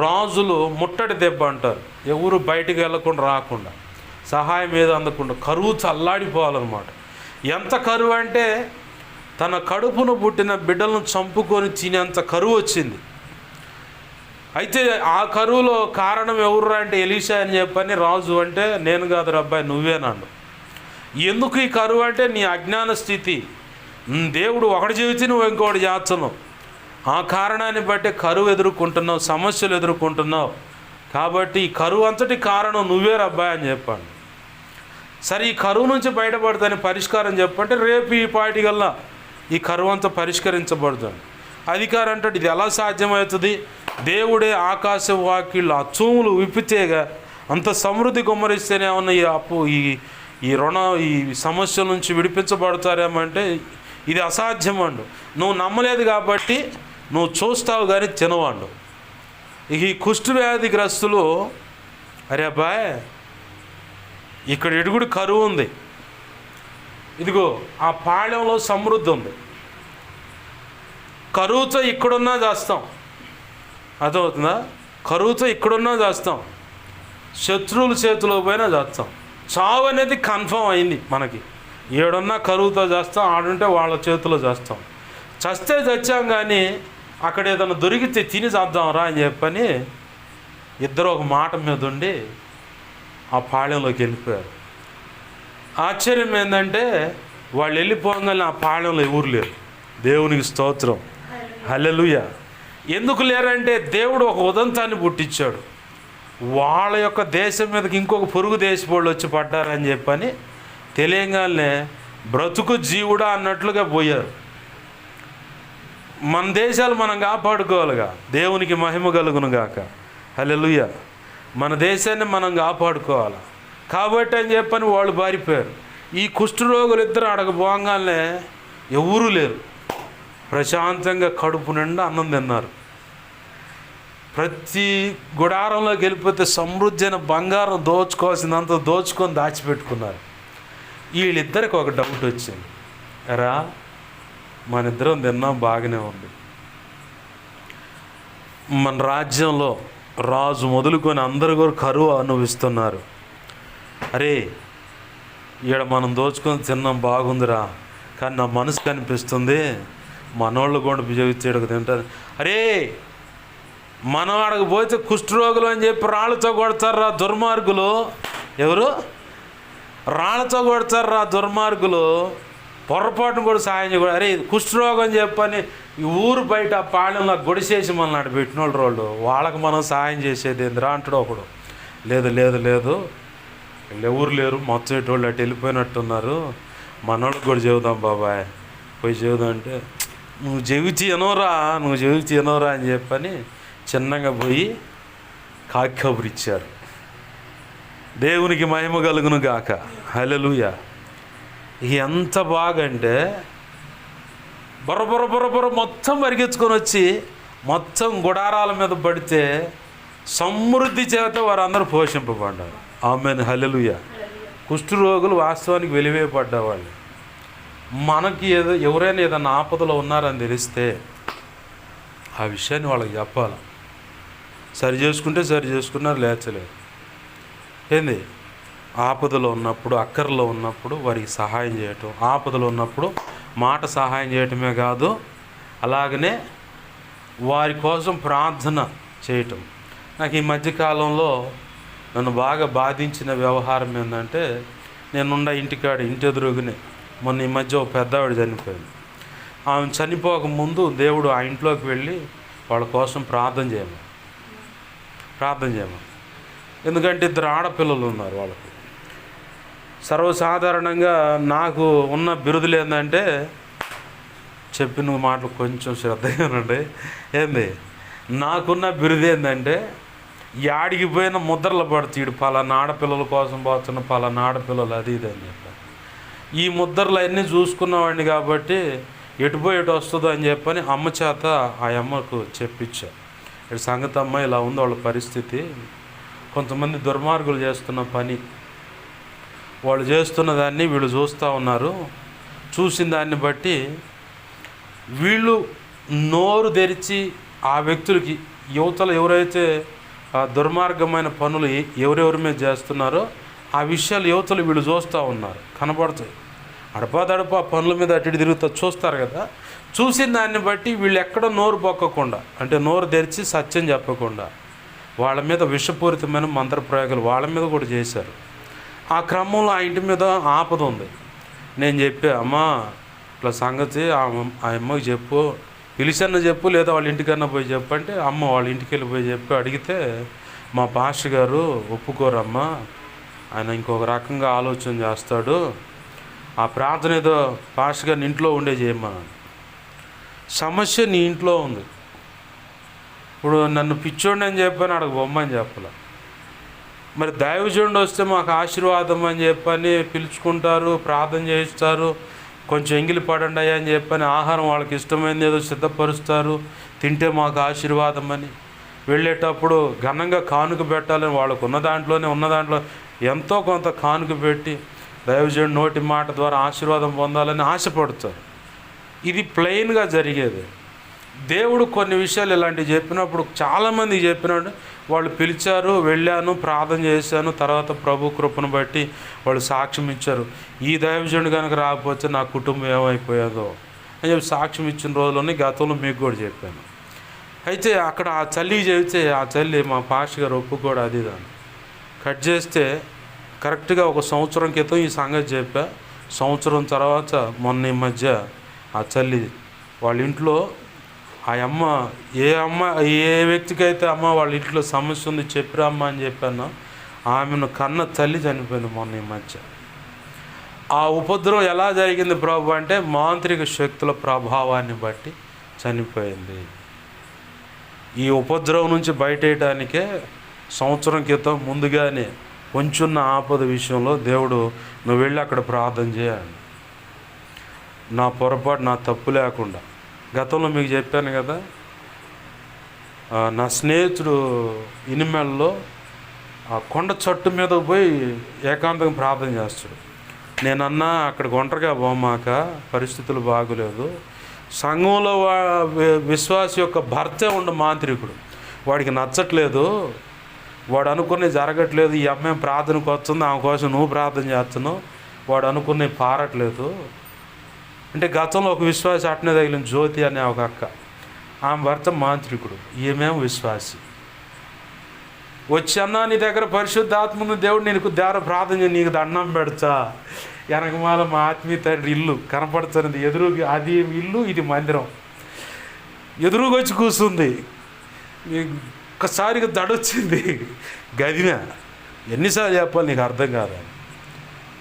రాజులు ముట్టడి దెబ్బ అంటారు. ఎవరు బయటికి వెళ్ళకుండా రాకుండా, సహాయం ఏదో అందకుండా, కరువు చల్లాడిపోవాలన్నమాట. ఎంత కరువు అంటే తన కడుపును పుట్టిన బిడ్డలను చంపుకొని తినేంత కరువు వచ్చింది. అయితే ఆ కరువులో కారణం ఎవరు అంటే ఎలీషా అని చెప్పని రాజు అంటే, నేను కాదు అబ్బాయి నువ్వేనాడు. ఎందుకు ఈ కరువు అంటే నీ అజ్ఞాన స్థితి, దేవుడు ఒకటి చెబితే నువ్వు ఇంకోటి చేస్తున్నావు, ఆ కారణాన్ని బట్టి కరువు ఎదుర్కొంటున్నావు, సమస్యలు ఎదుర్కొంటున్నావు. కాబట్టి ఈ కరువు అంతటి కారణం నువ్వే అబ్బాయి అని చెప్పాను. సరే ఈ కరువు నుంచి బయటపడతాని పరిష్కారం చెప్పంటే, రేపు ఈ పాటికల్లా ఈ కరువు అంతా పరిష్కరించబడుతుంది. అధికారం అంటే ఇది ఎలా సాధ్యమవుతుంది, దేవుడే ఆకాశ వాకిళ్ళు ఆ తూములు విప్పితేగా అంత సమృద్ధి గుమ్మరిస్తేనే ఉన్న ఈ అప్పు ఈ సమస్యల నుంచి విడిపించబడతారేమంటే ఇది అసాధ్యమండు. నువ్వు నమ్మలేదు కాబట్టి నువ్వు చూస్తావు కానీ తినవాడు. ఈ కుష్ఠవ్యాధిగ్రస్తులు, అరే అబ్బాయ్ ఇక్కడ ఇడుగుడు కరువు ఉంది, ఇదిగో ఆ పాళెంలో సమృద్ధి ఉంది, కరువుతో ఇక్కడున్నా చేస్తాం, అర్థమవుతుందా? కరువుతో ఇక్కడున్నా చేస్తాం, శత్రువుల చేతిలో పోయినా చేస్తాం. చావు అనేది కన్ఫర్మ్ అయింది మనకి. ఏడున్నా కరువుతో చేస్తాం, ఆడుంటే వాళ్ళ చేతిలో చేస్తాం. చస్తే చచ్చాం కానీ అక్కడ ఏదైనా దొరికితే తిని చేద్దాం రా అని చెప్పని ఇద్దరు ఒక మాట మీద ఉండి ఆ పాళెంలోకి వెళ్ళిపోయారు. ఆశ్చర్యం ఏంటంటే వాళ్ళు వెళ్ళిపోగానే ఆ పాళెంలో ఎవరు లేరు. దేవునికి స్తోత్రం, హల్లెలూయా. ఎందుకు లేరంటే దేవుడు ఒక ఉదంతాన్ని పుట్టించాడు. వాళ్ళ యొక్క దేశం మీదకి ఇంకొక పొరుగు దేశపోళ్ళు వచ్చి పడ్డారని చెప్పని తెలియగానే బ్రతుకు జీవుడా అన్నట్లుగా పోయారు. మన దేశాలు మనం కాపాడుకోవాలిగా. దేవునికి మహిమ కలుగును గాక. హల్లెలూయా. మన దేశాన్ని మనం కాపాడుకోవాలి కాబట్టి అని చెప్పని వాళ్ళు పారిపోయారు. ఈ కుష్ఠరోగులు ఇద్దరు అడగబోగానే ఎవరూ లేరు, ప్రశాంతంగా కడుపు నిండా అన్నం తిన్నారు. ప్రతి గుడారంలోకి వెళ్ళిపోతే సమృద్ధి అయిన బంగారం దోచుకోవాల్సినంత దోచుకొని దాచిపెట్టుకున్నారు. వీళ్ళిద్దరికి ఒక డౌట్ వచ్చింది, ఎరా మన ఇద్దరం తిన్నాం బాగానే ఉంది, మన రాజ్యంలో రాజు మొదలుకొని అందరు కూడా కరువు అనుభవిస్తున్నారు, అరే ఈడ మనం దోచుకొని తిన్నాం బాగుందిరా, కానీ నా మనసు కనిపిస్తుంది మనోళ్ళు కూడా బిజవిచ్చేడుకు తింటుంది, అరే మనం ఆడకపోతే కుష్ఠరోగులు అని చెప్పి రాళ్ళతో కొడతారా దుర్మార్గులు, ఎవరు రాళ్ళతో కొడతారా దుర్మార్గులు, పొరపాటును కూడా సాయం చేయకూడదు, అరే కుష్ఠరోగం అని చెప్పని ఈ ఊరు బయట పాళెంలో గొడిసేసి మనల్ని అటు పెట్టిన వాళ్ళు వాళ్ళకి మనం సాయం చేసేది ఏందిరా అంటాడు ఒకడు. లేదు లేదు లేదు వీళ్ళు ఎవరు లేరు, మొత్తం ఇటువంటి అటు వెళ్ళిపోయినట్టున్నారు, మనోళ్ళకి కూడా చెబుదాం బాబాయ్, పోయి చెబుదాం అంటే నువ్వు చెవిచి ఎనోరా అని చెప్పని చిన్నగా పోయి కాకి కబురు ఇచ్చారు. దేవునికి మహిమ కలుగును గాక. హల్లెలూయా. ఎంత బాగా అంటే బొర్ర మొత్తం పరిగెత్తుకొని వచ్చి మొత్తం గుడారాల మీద పడితే సమృద్ధి చేత వారందరూ పోషింపబడ్డారు. ఆమేన్. హల్లెలూయా. కుష్ఠరోగులు వాస్తవానికి వెలివేయబడ్డవాళ్ళు. మనకి ఎవరైనా ఏదైనా ఆపదలో ఉన్నారని తెలిస్తే ఆ విషయాన్ని వాళ్ళకి చెప్పాలి. సరి చేసుకున్నారు, లేచలేదు. ఏంది ఆపదలో ఉన్నప్పుడు, అక్కర్లో ఉన్నప్పుడు వారికి సహాయం చేయటం, ఆపదలో ఉన్నప్పుడు మాట సహాయం చేయటమే కాదు, అలాగనే వారి కోసం ప్రార్థన చేయటం. నాకు ఈ మధ్యకాలంలో నన్ను బాగా బాధించిన వ్యవహారం ఏంటంటే, నేనున్న ఇంటి ఎదురుగునే మొన్న ఈ మధ్య ఒక పెద్దవాడు చనిపోయింది. ఆమె చనిపోకముందు దేవుడు ఆ ఇంట్లోకి వెళ్ళి వాళ్ళ కోసం ప్రార్థన చేయమని, ఎందుకంటే 2 ఆడపిల్లలు ఉన్నారు వాళ్ళకి. సర్వసాధారణంగా నాకు ఉన్న బిరుదులు ఏంటంటే, చెప్పిన మాటలు కొంచెం శ్రద్ధగానండి, ఏంది నాకున్న బిరుదు ఏంటంటే యాడికి పోయిన ముద్రలు పడుతీడు, పలానా ఆడపిల్లల కోసం పోతున్న పలానా ఆడపిల్లలు అది ఇది అని చెప్పాను. ఈ ముద్రలు అన్నీ చూసుకున్నవాడిని కాబట్టి ఎటు వస్తుందో అని చెప్పని అమ్మ చేత ఆ అమ్మకు చెప్పించా, ఇటు సంగతి అమ్మ ఇలా ఉంది వాళ్ళ పరిస్థితి, కొంతమంది దుర్మార్గులు చేస్తున్న పని, వాళ్ళు చేస్తున్న దాన్ని వీళ్ళు చూస్తూ ఉన్నారు, చూసిన దాన్ని బట్టి వీళ్ళు నోరు తెరిచి ఆ వ్యక్తులకి యువతలు ఎవరైతే ఆ దుర్మార్గమైన పనులు ఎవరెవరి మీద చేస్తున్నారో ఆ విషయాలు యువతలు వీళ్ళు చూస్తూ ఉన్నారు, కనబడతాయి. అడపా పనుల మీద అటు తిరుగుతూ చూస్తారు కదా, చూసిన దాన్ని బట్టి వీళ్ళు ఎక్కడ నోరు పొక్కకుండా, అంటే నోరు తెరిచి సత్యం చెప్పకుండా వాళ్ళ మీద విషపూరితమైన మంత్రప్రయోగాలు వాళ్ళ మీద కూడా చేశారు. ఆ క్రమంలో ఆ ఇంటి మీద ఆపద ఉంది. నేను చెప్పా, అమ్మా ఇట్లా సంగతి ఆ అమ్మకి చెప్పు, పిలిచన్న చెప్పు, లేదా వాళ్ళ ఇంటికన్నా పోయి చెప్పు అంటే అమ్మ వాళ్ళ ఇంటికి వెళ్ళిపోయి చెప్పి అడిగితే, మా పాస్టర్ గారు ఒప్పుకోరమ్మా, ఆయన ఇంకొక రకంగా ఆలోచన చేస్తాడు, ఆ ప్రార్థన ఏదో పాస్టర్ గారిని ఇంట్లో ఉండే చేయమన్నాను. సమస్య నీ ఇంట్లో ఉంది. ఇప్పుడు నన్ను పిచ్చోండి అని చెప్పని అడగ బొమ్మని చెప్పలే, మరి దైవజనుడు వస్తే మాకు ఆశీర్వాదం అని చెప్పని పిలుచుకుంటారు, ప్రార్థన చేయిస్తారు, కొంచెం ఎంగిలి పడండి అయ్యా అని చెప్పని ఆహారం వాళ్ళకి ఇష్టమైనది ఏదో సిద్ధపరుస్తారు, తింటే మాకు ఆశీర్వాదం అని. వెళ్ళేటప్పుడు ఘనంగా కానుక పెట్టాలని వాళ్ళకు ఉన్న దాంట్లో ఎంతో కొంత కానుక పెట్టి దైవజనుడు నోటి మాట ద్వారా ఆశీర్వాదం పొందాలని ఆశపడతారు. ఇది ప్లెయిన్గా జరిగేది. దేవుడు కొన్ని విషయాలు ఇలాంటివి చెప్పినప్పుడు చాలామంది చెప్పినాడు, వాళ్ళు పిలిచారు, వెళ్ళాను, ప్రార్థన చేశాను, తర్వాత ప్రభు కృపను బట్టి వాళ్ళు సాక్ష్యం ఇచ్చారు. ఈ దైవజనుడు కనుక రాకపోతే నా కుటుంబం ఏమైపోయేదో అని చెప్పి సాక్ష్యం ఇచ్చిన రోజుల్లోనే గతంలో మీకు కూడా చెప్పాను. అయితే అక్కడ ఆ చల్లికి చెబితే ఆ చల్లి మా పాస్టర్ గారు ఒప్పుకోడు అది దాన్ని కట్ చేస్తే కరెక్ట్గా 1 సంవత్సరం క్రితం ఈ సంగతి చెప్పా. సంవత్సరం తర్వాత మొన్న ఈ మధ్య ఆ చల్లి వాళ్ళ ఇంట్లో ఆ అమ్మ ఏ వ్యక్తికైతే అమ్మ వాళ్ళ ఇంట్లో సమస్య ఉంది చెప్పిరా అమ్మ అని చెప్పాను, ఆమెను కన్న తల్లి చనిపోయింది మొన్న ఈ మధ్య. ఆ ఉపద్రవం ఎలా జరిగింది ప్రభు అంటే మాంత్రిక శక్తుల ప్రభావాన్ని బట్టి చనిపోయింది. ఈ ఉపద్రవం నుంచి బయటేయడానికే సంవత్సరం క్రితం ముందుగానే కొంచెం ఆపద విషయంలో దేవుడు నువ్వు వెళ్ళి అక్కడ ప్రార్థన చేయాలి, నా పొరపాటు నా తప్పు లేకుండా. గతంలో మీకు చెప్పాను కదా, నా స్నేహితుడు ఇనిమెల్లో ఆ కొండ చట్టు మీద పోయి ఏకాంతంగా ప్రార్థన చేస్తాడు. నేనన్నా అక్కడికి ఒంటరిగా పోమాక, పరిస్థితులు బాగోలేదు, సంఘంలో విశ్వాస యొక్క భర్తే ఉండు మాంత్రికుడు, వాడికి నచ్చట్లేదు, వాడు అనుకునే జరగట్లేదు, ఈ అమ్మాయి ప్రార్థనకు వస్తుంది, ఆమె కోసం నువ్వు ప్రార్థన చేస్తున్నావు, వాడు అనుకునే పారట్లేదు అంటే. గతంలో ఒక విశ్వాసి అట్నే తగిలిన జ్యోతి అనే ఒక అక్క, ఆమె భర్త మాంత్రికుడు, ఈమెమో విశ్వాసి. వచ్చి అన్నా నీ దగ్గర పరిశుద్ధాత్మ దేవుడు నీకు దేవర ప్రార్థన చేయి, నీకు దండం పెడతా, వెనకమాల మా ఆత్మీయ తండ్రి ఇల్లు కనపడుతున్నది, ఎదురుగా అది ఇల్లు ఇది మందిరం, ఎదురుగా వచ్చి కూర్చుంది. ఒక్కసారిగా దడొచ్చింది, గదిన ఎన్నిసార్లు చెప్పాలి నీకు అర్థం కాదని.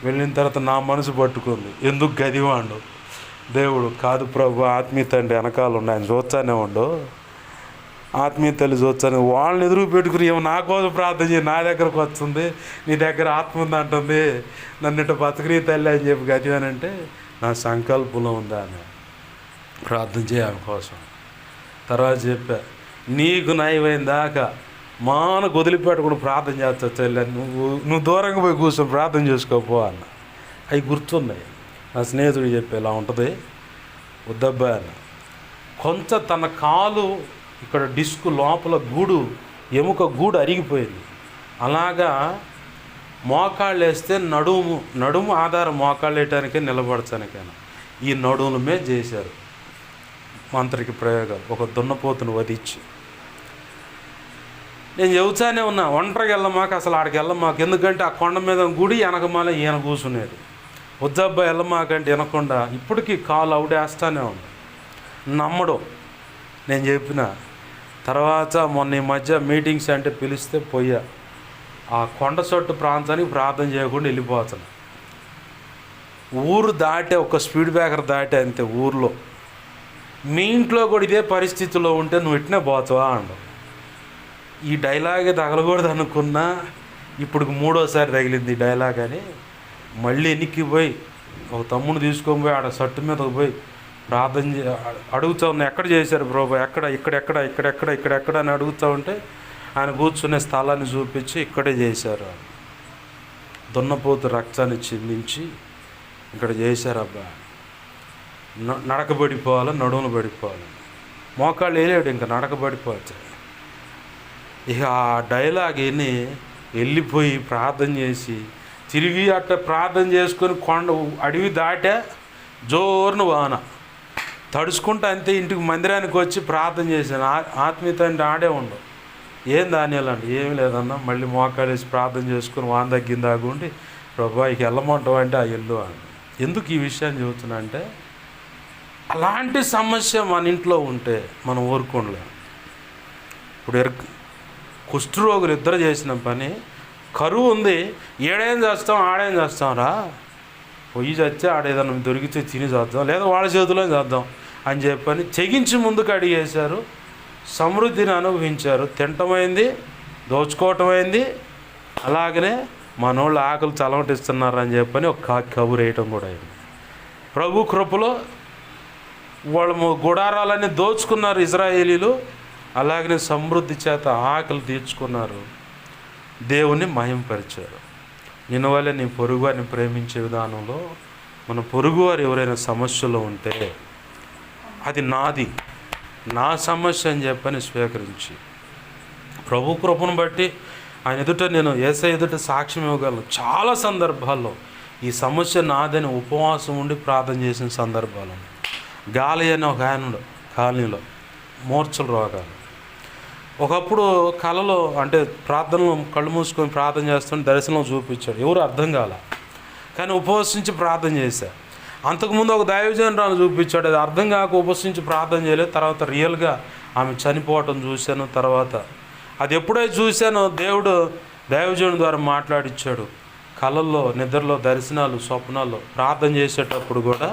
వెళ్ళిన తర్వాత నా మనసు పట్టుకుంది, ఎందుకు గదివాడు దేవుడు కాదు ప్రభు, ఆత్మీయ తండ్రి వెనకాల ఉండి ఆయన చూస్తానే ఉండు, ఆత్మీయ తల్లి చూస్తాను, వాళ్ళని ఎదురు పెట్టుకుని ఏమో నా కోసం ప్రార్థన చేయి, నా దగ్గరకు వస్తుంది, నీ దగ్గర ఆత్మ ఉంది అంటుంది, నన్ను ఇట్ట బతకని తల్లి అని చెప్పి గది అని అంటే నా సంకల్పంలో ఉందా అని ప్రార్థన చేయ ఆమె కోసం. తర్వాత చెప్పా, నీకు నయమైన దాకా మానకు వదిలిపెట్టకుండా ప్రార్థన చేస్తా తల్లి, నువ్వు దూరంగా పోయి కూర్చొని ప్రార్థన చేసుకోపో అన్న. అవి గుర్తున్నాయి. నా స్నేహితుడు చెప్పే ఇలా ఉంటుంది, వద్దబ్బా అన్న. కొంత తన కాలు ఇక్కడ డిస్క్ లోపల గూడు, ఎముక గూడు అరిగిపోయింది. అలాగా మోకాళ్ళు వేస్తే నడుము ఆధారం మోకాళ్ళు వేయటానికే నిలబడటానికైనా ఈ నడుముల మీద చేశారు మంత్రిక ప్రయోగాలు, ఒక దున్నపోతును వధించి. నేను చెబుతానే ఉన్నా, ఒంటరికి వెళ్ళమాక, అసలు ఆడికి వెళ్ళమాక, ఎందుకంటే ఆ కొండ మీద గుడి వెనకమాల ఈయన కూర్చునేది. వద్దబ్బా వెళ్ళమాకంటే వినకుండా ఇప్పటికీ కాలు అవుడేస్తానే ఉంది, నమ్మడం. నేను చెప్పిన తర్వాత మొన్న ఈ మధ్య మీటింగ్స్ అంటే పిలిస్తే పోయా, ఆ కొండ చొట్టు ప్రాంతానికి ప్రార్థన చేయకుండా వెళ్ళిపోతాను. ఊరు దాటే ఒక స్పీడ్ బ్రేకర్ దాటే అంతే ఊర్లో. మీ ఇంట్లో కూడా ఇదే పరిస్థితిలో ఉంటే నువ్వు ఇట్నే పోతావా అండు. ఈ డైలాగే తగలకూడదు అనుకున్నా, ఇప్పుడు 3వసారి తగిలింది ఈ డైలాగ్ అని. మళ్ళీ ఎన్నికి పోయి ఒక తమ్ముడు తీసుకొని పోయి ఆడ సట్టు మీద పోయి ప్రార్థన అడుగుతూ ఉన్నా, ఎక్కడ చేశారు ప్రభు, ఇక్కడెక్కడ అని అడుగుతూ ఉంటే ఆయన కూర్చునే స్థలాన్ని చూపించి ఇక్కడే చేశారు, దున్నపోతు రక్తాన్ని చిందించి ఇక్కడ చేశారబ్బా, నడకబడిపోవాలి, నడుములు పడిపోవాలి, మోకాళ్ళు వేయలేడు, ఇంకా నడకబడిపోవచ్చు. ఇక ఆ డైలాగ్ విని వెళ్ళిపోయి ప్రార్థన చేసి తిరిగి అట్లా ప్రార్థన చేసుకొని అడవి దాటా జోరును వాన తడుచుకుంటూ అంతే ఇంటికి మందిరానికి వచ్చి ప్రార్థన చేశాను. ఆత్మీయత అంటే ఆడే ఉండవు. ఏం దానియాలండి, ఏమి లేదన్నా. మళ్ళీ మోకాలేసి ప్రార్థన చేసుకుని వాన తగ్గిందాగుండి ప్రభా ఇక వెళ్ళమంటావు అంటే ఆ ఇల్లు అని. ఎందుకు ఈ విషయాన్ని చెబుతున్నా అంటే, అలాంటి సమస్య మన ఇంట్లో ఉంటే మనం ఊరుకోలేము. ఇప్పుడు కుష్ఠరోగులు ఇద్దరు చేసిన పని, కరువు ఉంది, ఏడేం చేస్తాం ఆడేం చేస్తాం రా, పొయ్యి చచ్చి ఆడేదన్నా దొరికితే తిని చేద్దాం, లేదా వాళ్ళ చేతిలో చేద్దాం అని చెప్పని తెగించి ముందుకు అడిగేశారు. సమృద్ధిని అనుభవించారు. తింటమైంది, దోచుకోవటమైంది, అలాగనే మనోళ్ళు ఆకలి చలవటిస్తున్నారని చెప్పని ఒక కబురు వేయటం కూడా అయింది. ప్రభు కృపలో వాళ్ళు గుడారాలన్నీ దోచుకున్నారు ఇజ్రాయేలీలు, అలాగనే సమృద్ధి చేత ఆకలి తీర్చుకున్నారు, దేవుని మహింపరిచారు. నిన్నవల్లే నీ పొరుగువారిని ప్రేమించే విధానంలో మన పొరుగువారు ఎవరైనా సమస్యలో ఉంటే అది నా సమస్య అని చెప్పని స్వీకరించి ప్రభు కృపను బట్టి ఆయన ఎదుట నేను యేసయ్య ఎదుట సాక్ష్యం ఇవ్వగలను. చాలా సందర్భాల్లో ఈ సమస్య నాదని ఉపవాసం ఉండి ప్రార్థన చేసిన సందర్భాలు. గాలి అని ఒక ఆయన కాలనీలో మూర్ఛల రోగాలు. ఒకప్పుడు కళలో అంటే ప్రార్థనలో కళ్ళు మూసుకొని ప్రార్థన చేస్తుంటే దర్శనం చూపించాడు. ఎవరు అర్థం కాల, కానీ ఉపవసించి ప్రార్థన చేశా. అంతకుముందు ఒక దైవజనురాలు చూపించాడు, అది అర్థం కాక ఉపవసించి ప్రార్థన చేయలేదు. తర్వాత రియల్గా ఆమె చనిపోవటం చూశాను. తర్వాత అది ఎప్పుడైతే చూశానో దేవుడు దైవజనుడి ద్వారా మాట్లాడిచ్చాడు. కళల్లో, నిద్రలో, దర్శనాలు, స్వప్నాల్లో ప్రార్థన చేసేటప్పుడు కూడా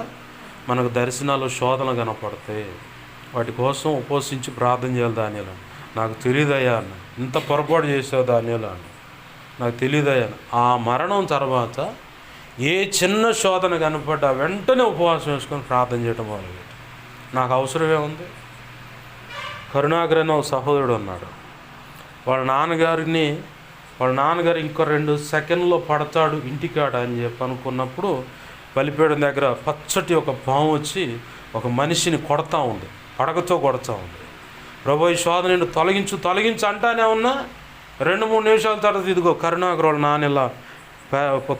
మనకు దర్శనాలు, శోధనలు కనపడతాయి. వాటి కోసం ఉపవసించి ప్రార్థన చేయాలి. దానిలో నాకు తెలియదయ్యా అన్న, ఇంత పొరపాటు చేసావు దానిలో అన్న, నాకు తెలియదయ్యా. ఆ మరణం తర్వాత ఏ చిన్న శోధన కనపడ్డా వెంటనే ఉపవాసం వేసుకొని ప్రార్థన చేయడం మొదలుపెట్టి, నాకు అవసరమే ఉంది. కరుణాకర్ అనే ఒక సహోదరుడు ఉన్నాడు. వాళ్ళ నాన్నగారు ఇంకో 2 సెకండ్లో పడతాడు ఇంటికాడ అని చెప్పి అనుకున్నప్పుడు బలిపీఠం దగ్గర పచ్చటి ఒక పాము వచ్చి ఒక మనిషిని కొడతా ఉంది, పడగతో కొడతా ఉంది. ప్రభు, ఈ శోధన నేను తొలగించు అంటానే ఉన్నా 2-3 నిమిషాల తర్వాత ఇదిగో కరుణాకర్ వాళ్ళ నాన్న ఇలా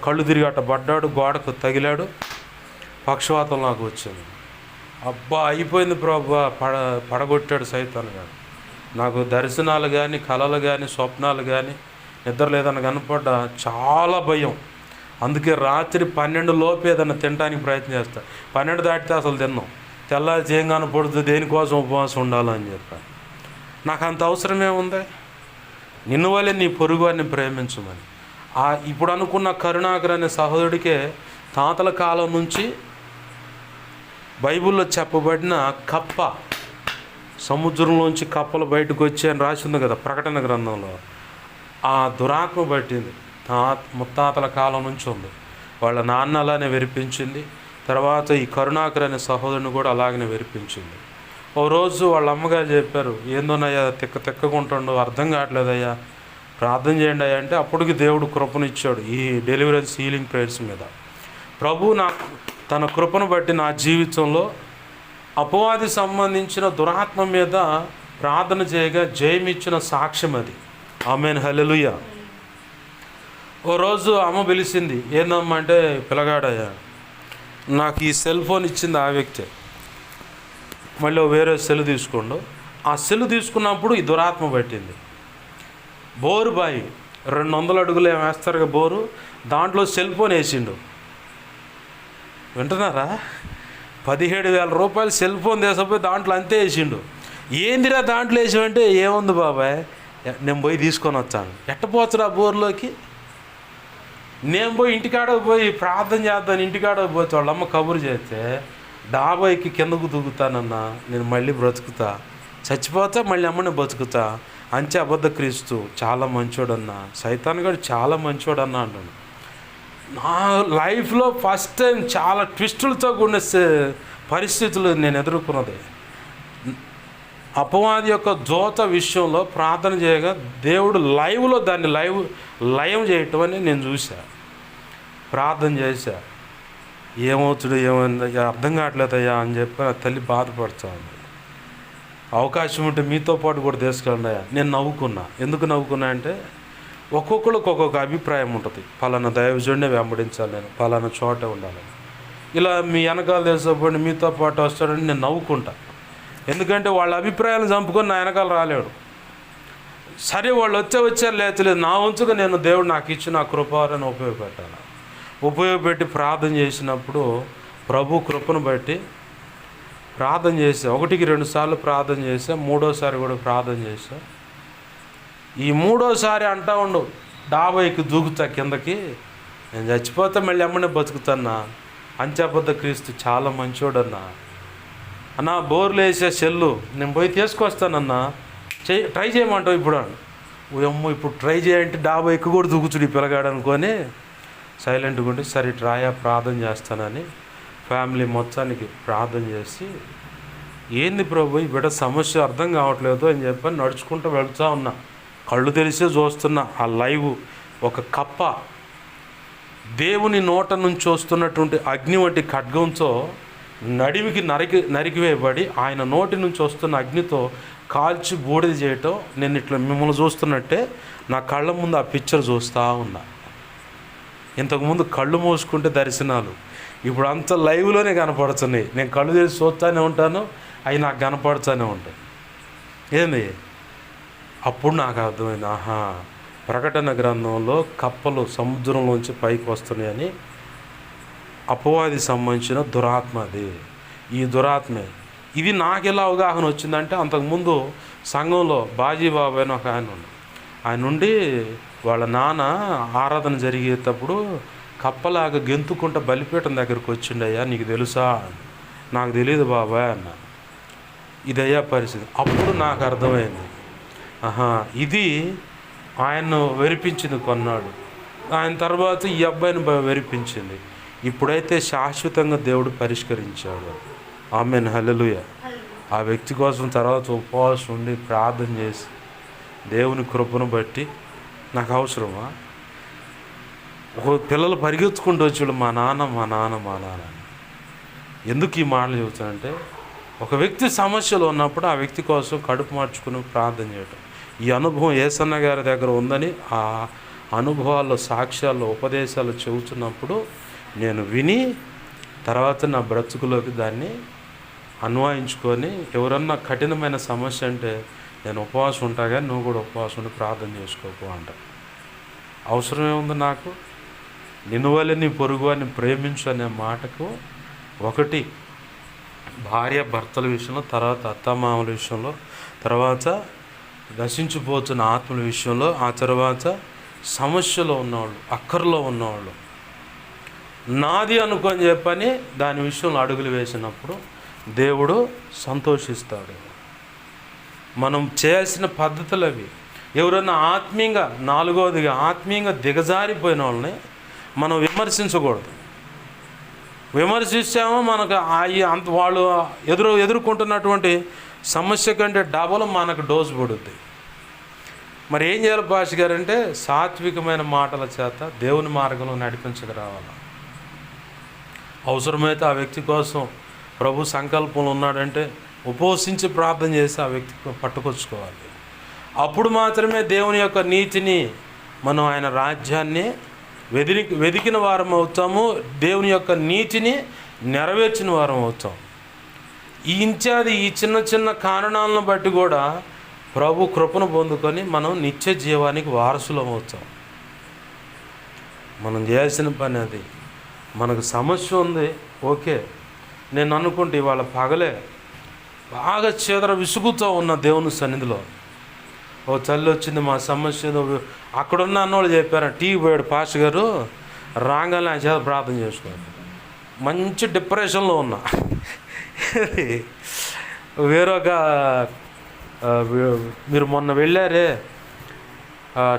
కళ్ళు తిరిగి అట్ట పడ్డాడు, గోడకు తగిలాడు, పక్షవాతం నాకు వచ్చింది. అబ్బా అయిపోయింది ప్రభు, పడగొట్టాడు సైతాన్ గారు. నాకు దర్శనాలు కానీ, కళలు కానీ, స్వప్నాలు కానీ, నిద్ర లేదని కనపడ్డా చాలా భయం. అందుకే రాత్రి 12 లోపు ఏదన్నా తినడానికి ప్రయత్నం చేస్తా. 12 దాటితే అసలు తిన్నాం. తెల్లారి ఏం కనపడుతుంది, దేనికోసం ఉపవాసం ఉండాలని చెప్పాను. నాకు అంత అవసరమే ఉంది. నిన్ను వల్లే నీ పొరుగు వారిని ప్రేమించమని. ఇప్పుడు అనుకున్న కరుణాకర్ అనే సహోదరుడికే తాతల కాలం నుంచి బైబిల్లో చెప్పబడిన కప్ప, సముద్రంలోంచి కప్పలు బయటకు వచ్చి అని రాసింది కదా ప్రకటన గ్రంథంలో. ఆ దురాత్మ పట్టింది. ముత్తాతల కాలం నుంచి ఉంది. వాళ్ళ నాన్న అలానే వెరిపించింది. తర్వాత ఈ కరుణాకర్ అనే సహోదరుని కూడా అలాగనే వెరిపించింది. ఓ రోజు వాళ్ళ అమ్మగారు చెప్పారు, ఏందోనయ్యా తిక్కకుంటుండో అర్థం కావట్లేదయ్యా, ప్రార్థన చేయండి అయ్యా అంటే అప్పటికి దేవుడు కృపనిచ్చాడు ఈ డెలివరెన్స్ హీలింగ్ ప్రేయర్స్ మీద. ప్రభు నాకు తన కృపను బట్టి నా జీవితంలో అపవాది సంబంధించిన దురాత్మ మీద ప్రార్థన చేయగా జయమిచ్చిన సాక్ష్యం అది. ఆమేన్, హల్లెలూయా. ఓ రోజు అమ్మ పిలిచింది, ఏందమ్మా అంటే, పిల్లగాడయ్యా నాకు ఈ సెల్ ఫోన్ ఇచ్చింది ఆ వ్యక్తి, మళ్ళీ వేరే సెల్ తీసుకోండు. ఆ సెల్ తీసుకున్నప్పుడు ఈ దురాత్మ పట్టింది. బోరు బాయి 200 అడుగులు ఏం వేస్తారు బోరు, దాంట్లో సెల్ ఫోన్ వేసిండు. వింటున్నారా? 17,000 రూపాయలు సెల్ ఫోన్ తీసుకుపోయి దాంట్లో అంతే వేసిండు. ఏందిరా దాంట్లో వేసామంటే, ఏముంది బాబాయ్ నేను పోయి తీసుకొని వచ్చాను. ఎట్టపోవచ్చురా బోర్లోకి? నేను పోయి ఇంటికాడ పోయి ప్రార్థన చేద్దాను, ఇంటికాడ పోతే వాళ్ళమ్మ కబురు చేస్తే డాబాయికి కిందకు దిగుతానన్నా, నేను మళ్ళీ బ్రతుకుతా, చచ్చిపోతా మళ్ళీ అమ్మని బతుకుతా, అంచె అబద్ధ క్రీస్తు చాలా మంచోడన్నా, సైతాన్ గారు చాలా మంచోడన్నా అంటాను. నా లైఫ్లో ఫస్ట్ టైం చాలా ట్విస్టులతో కూడిన పరిస్థితులు నేను ఎదుర్కొన్నది. అపవాది యొక్క జోత విషయంలో ప్రార్థన చేయగా దేవుడు లైవ్లో దాన్ని లయం చేయటం అని నేను చూసా. ప్రార్థన చేశా, ఏమవుతుడు ఏమైంది అర్థం కావట్లేదయ్యా అని చెప్పి నా తల్లి బాధపడుతుంది. అవకాశం ఉంటే మీతో పాటు కూడా తీసుకెళ్ళండి అయ్యా. నేను నవ్వుకున్నా. ఎందుకు నవ్వుకున్నా అంటే, ఒక్కొక్కరికి ఒక్కొక్క అభిప్రాయం ఉంటుంది. పలానా దైవజుడినే వెంబడించాలి, నేను పలానా చోట ఉండాలని. ఇలా మీ వెనకాల తెలిసిపోయి మీతో పాటు వస్తాడని నేను నవ్వుకుంటా. ఎందుకంటే వాళ్ళ అభిప్రాయాలు చంపుకొని నా వెనకాల రాలేడు. సరే వాళ్ళు వచ్చారు లేదు, నా వంతుగా నేను దేవుడు నాకు ఇచ్చిన ఆ కృపను ఉపయోగపెట్టి ప్రార్థన చేసినప్పుడు ప్రభు కృపను బట్టి ప్రార్థన చేసా. 1-2 సార్లు ప్రార్థన చేసా. 3వసారి కూడా ప్రార్థన చేసా. ఈ 3వసారి అంటా ఉండు, డాబాయికి దూకుతా కిందకి, నేను చచ్చిపోతే మళ్ళీ అమ్మనే బతుకుతాన్నా, అంచెబద్ధ క్రీస్తు చాలా మంచోడన్నా, అన్నా బోర్లు వేసే సెల్లు నేను పోయి తీసుకొస్తానన్నా, ట్రై చేయమంటావు ఇప్పుడు అమ్మ ఇప్పుడు ట్రై చేయంటే డాబాయికి కూడా దూకుతుడు ఈ పిల్లగాడు అనుకొని సైలెంట్గా ఉండి, సరే ట్రాయా ప్రార్థన చేస్తానని ఫ్యామిలీ మొత్తానికి ప్రార్థన చేసి, ఏంది ప్రభు ఈ బిడ్డ సమస్య అర్థం కావట్లేదు అని చెప్పి నడుచుకుంటూ వెళ్తూ ఉన్నా. కళ్ళు తెలిసే చూస్తున్నా. ఆ లైవ్ ఒక కప్ప దేవుని నోట నుంచి వస్తున్నటువంటి అగ్ని వంటి ఖడ్గంతో నడిమికి నరికివేయబడి ఆయన నోటి నుంచి వస్తున్న అగ్నితో కాల్చి బూడిద చేయటం నేను ఇట్లా మిమ్మల్ని చూస్తున్నట్టే నా కళ్ళ ముందు ఆ పిక్చర్ చూస్తూ ఉన్నా. ఇంతకుముందు కళ్ళు మూసుకుంటే దర్శనాలు, ఇప్పుడు అంత లైవ్లోనే కనపడుతున్నాయి. నేను కళ్ళు తెరిచి చూస్తూనే ఉంటాను, అవి నాకు కనపడుతూనే ఉంటాయి. ఏంది అప్పుడు నాకు అర్థమైంది, ఆహా ప్రకటన గ్రంథంలో కప్పలు సముద్రంలోంచి పైకి వస్తున్నాయని అపవాది సంబంధించిన దురాత్మ అది. ఈ దురాత్మే ఇది నాకు ఎలా అవగాహన వచ్చిందంటే, అంతకుముందు సంఘంలో బాజీబాబు అని ఒక ఆయన ఉన్నాడు. ఆయన నుండి వాళ్ళ నాన్న ఆరాధన జరిగేటప్పుడు కప్పలాగా గెంతుకుంటా బలిపీఠం దగ్గరికి వచ్చిండయ్యా, నీకు తెలుసా? నాకు తెలియదు బాబాయ్ అన్న. ఇదయ్యా పరిస్థితి. అప్పుడు నాకు అర్థమైంది, ఇది ఆయన్ను వెరిపించింది కొన్నాడు. ఆయన తర్వాత ఈ అబ్బాయిని వెరిపించింది. ఇప్పుడైతే శాశ్వతంగా దేవుడు పరిష్కరించాడు. ఆమేన్, హల్లెలూయా. ఆ వ్యక్తి కోసం తర్వాత ఉపవాసం ఉండి ప్రార్థన చేసి దేవుని కృపను బట్టి, నాకు అవసరమా? పిల్లలు పరిగెత్తుకుంటూ వచ్చాడు, మా నాన్న మా నాన్న మా నాన్న. ఎందుకు ఈ మాటలు చెబుతానంటే, ఒక వ్యక్తి సమస్యలో ఉన్నప్పుడు ఆ వ్యక్తి కోసం కడుపు మార్చుకుని ప్రార్థన చేయటం. ఈ అనుభవం యేసన్న గారి దగ్గర ఉందని ఆ అనుభవాల్లో, సాక్ష్యాల్లో, ఉపదేశాలు చెబుతున్నప్పుడు నేను విని తర్వాత నా బ్రతుకులోకి దాన్ని అన్వయించుకొని, ఎవరన్నా కఠినమైన సమస్య అంటే నేను ఉపవాసం ఉంటా కానీ నువ్వు కూడా ఉపవాసం ఉండి ప్రార్థన చేసుకోకు అంట. అవసరమే ఉంది నాకు? నిన్ను వల్లే నీ పొరుగువారిని ప్రేమించు అనే మాటకు ఒకటి భార్య భర్తల విషయంలో, తర్వాత అత్తమామల విషయంలో, తర్వాత నశించిపోతున్న ఆత్మల విషయంలో, ఆ తర్వాత సమస్యలో ఉన్నవాళ్ళు, అక్కర్లో ఉన్నవాళ్ళు, నాది అనుకొని చెప్పని దాని విషయంలో అడుగులు వేసినప్పుడు దేవుడు సంతోషిస్తాడు. మనం చేయాల్సిన పద్ధతులు అవి. ఎవరైనా ఆత్మీయంగా, నాలుగవదిగా ఆత్మీయంగా దిగజారిపోయిన వాళ్ళని మనం విమర్శించకూడదు. విమర్శిస్తామో మనకు వాళ్ళు ఎదుర్కొంటున్నటువంటి సమస్య కంటే డబల్ మనకు డోసు పడుద్ది. మరి ఏం చేయాలి పాష గారు అంటే, సాత్వికమైన మాటల చేత దేవుని మార్గంలో నడిపించక రావాలి. అవసరమైతే ఆ వ్యక్తి కోసం ప్రభు సంకల్పంలో ఉన్నాడంటే ఉపవసించి ప్రార్థన చేసి ఆ వ్యక్తికి పట్టుకొచ్చుకోవాలి. అప్పుడు మాత్రమే దేవుని యొక్క నీతిని, మనం ఆయన రాజ్యాన్ని వెదికిన వారం అవుతాము, దేవుని యొక్క నీతిని నెరవేర్చిన వారం అవుతాం. ఈ చిన్న చిన్న కారణాలను బట్టి కూడా ప్రభు కృపను పొందుకొని మనం నిత్య జీవానికి వారసులం అవుతాం. మనం చేయాల్సిన పని అది. మనకు సమస్య ఉంది, ఓకే. నేను అనుకుంటే ఇవాళ పగలే బాగా విసుగుతూ ఉన్న దేవుని సన్నిధిలో ఓ తల్లి వచ్చింది, మా సమస్య అక్కడున్న అన్నోళ్ళు చెప్పారు, టీవీ పోయాడు పాస్ గారు, రాగానే ఆయన చేత ప్రార్థన చేసుకోండి. మంచి డిప్రెషన్లో ఉన్నా. వేరొక మీరు మొన్న వెళ్ళారే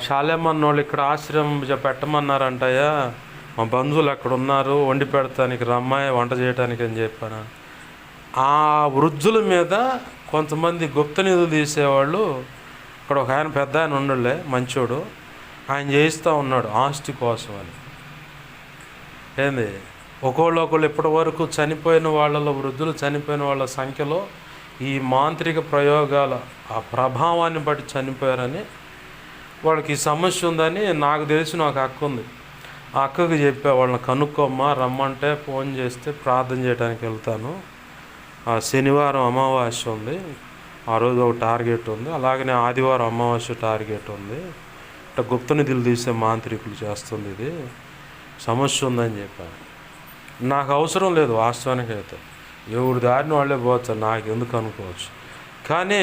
శాలేమన్న వాళ్ళు ఇక్కడ ఆశ్రమం పెట్టమన్నారంటయ్యా, మా బంధువులు అక్కడ ఉన్నారు, వండి పెడతానికి రమ్మాయి వంట చేయడానికి అని చెప్పాను. ఆ వృద్ధుల మీద కొంతమంది గుప్త నిధులు తీసేవాళ్ళు, ఇక్కడ ఒక ఆయన పెద్ద ఆయన ఉండలే, మంచోడు, ఆయన చేయిస్తూ ఉన్నాడు ఆస్తి కోసం అని. ఏంది ఒకళ్ళు ఇప్పటి వరకు చనిపోయిన వాళ్ళలో, వృద్ధులు చనిపోయిన వాళ్ళ సంఖ్యలో ఈ మాంత్రిక ప్రయోగాల ఆ ప్రభావాన్ని బట్టి చనిపోయారని, వాళ్ళకి ఈ సమస్య ఉందని నాకు తెలిసిన ఒక అక్క ఉంది. ఆ అక్కకి చెప్పా, వాళ్ళని కనుక్కోమ్మా, రమ్మంటే ఫోన్ చేస్తే ప్రార్థన చేయడానికి వెళ్తాను. శనివారం అమావాస్య ఉంది, ఆ రోజు ఒక టార్గెట్ ఉంది, అలాగనే ఆదివారం అమావాస్య టార్గెట్ ఉంది, ఇట్లా గుప్త నిధులు తీసే మాంత్రికులు చేస్తుంది, ఇది సమస్య ఉందని చెప్పాను. నాకు అవసరం లేదు వాస్తవానికి అయితే, ఎవరి దారిని వాళ్ళే పోతారు, నాకు ఎందుకు అనుకోవచ్చు. కానీ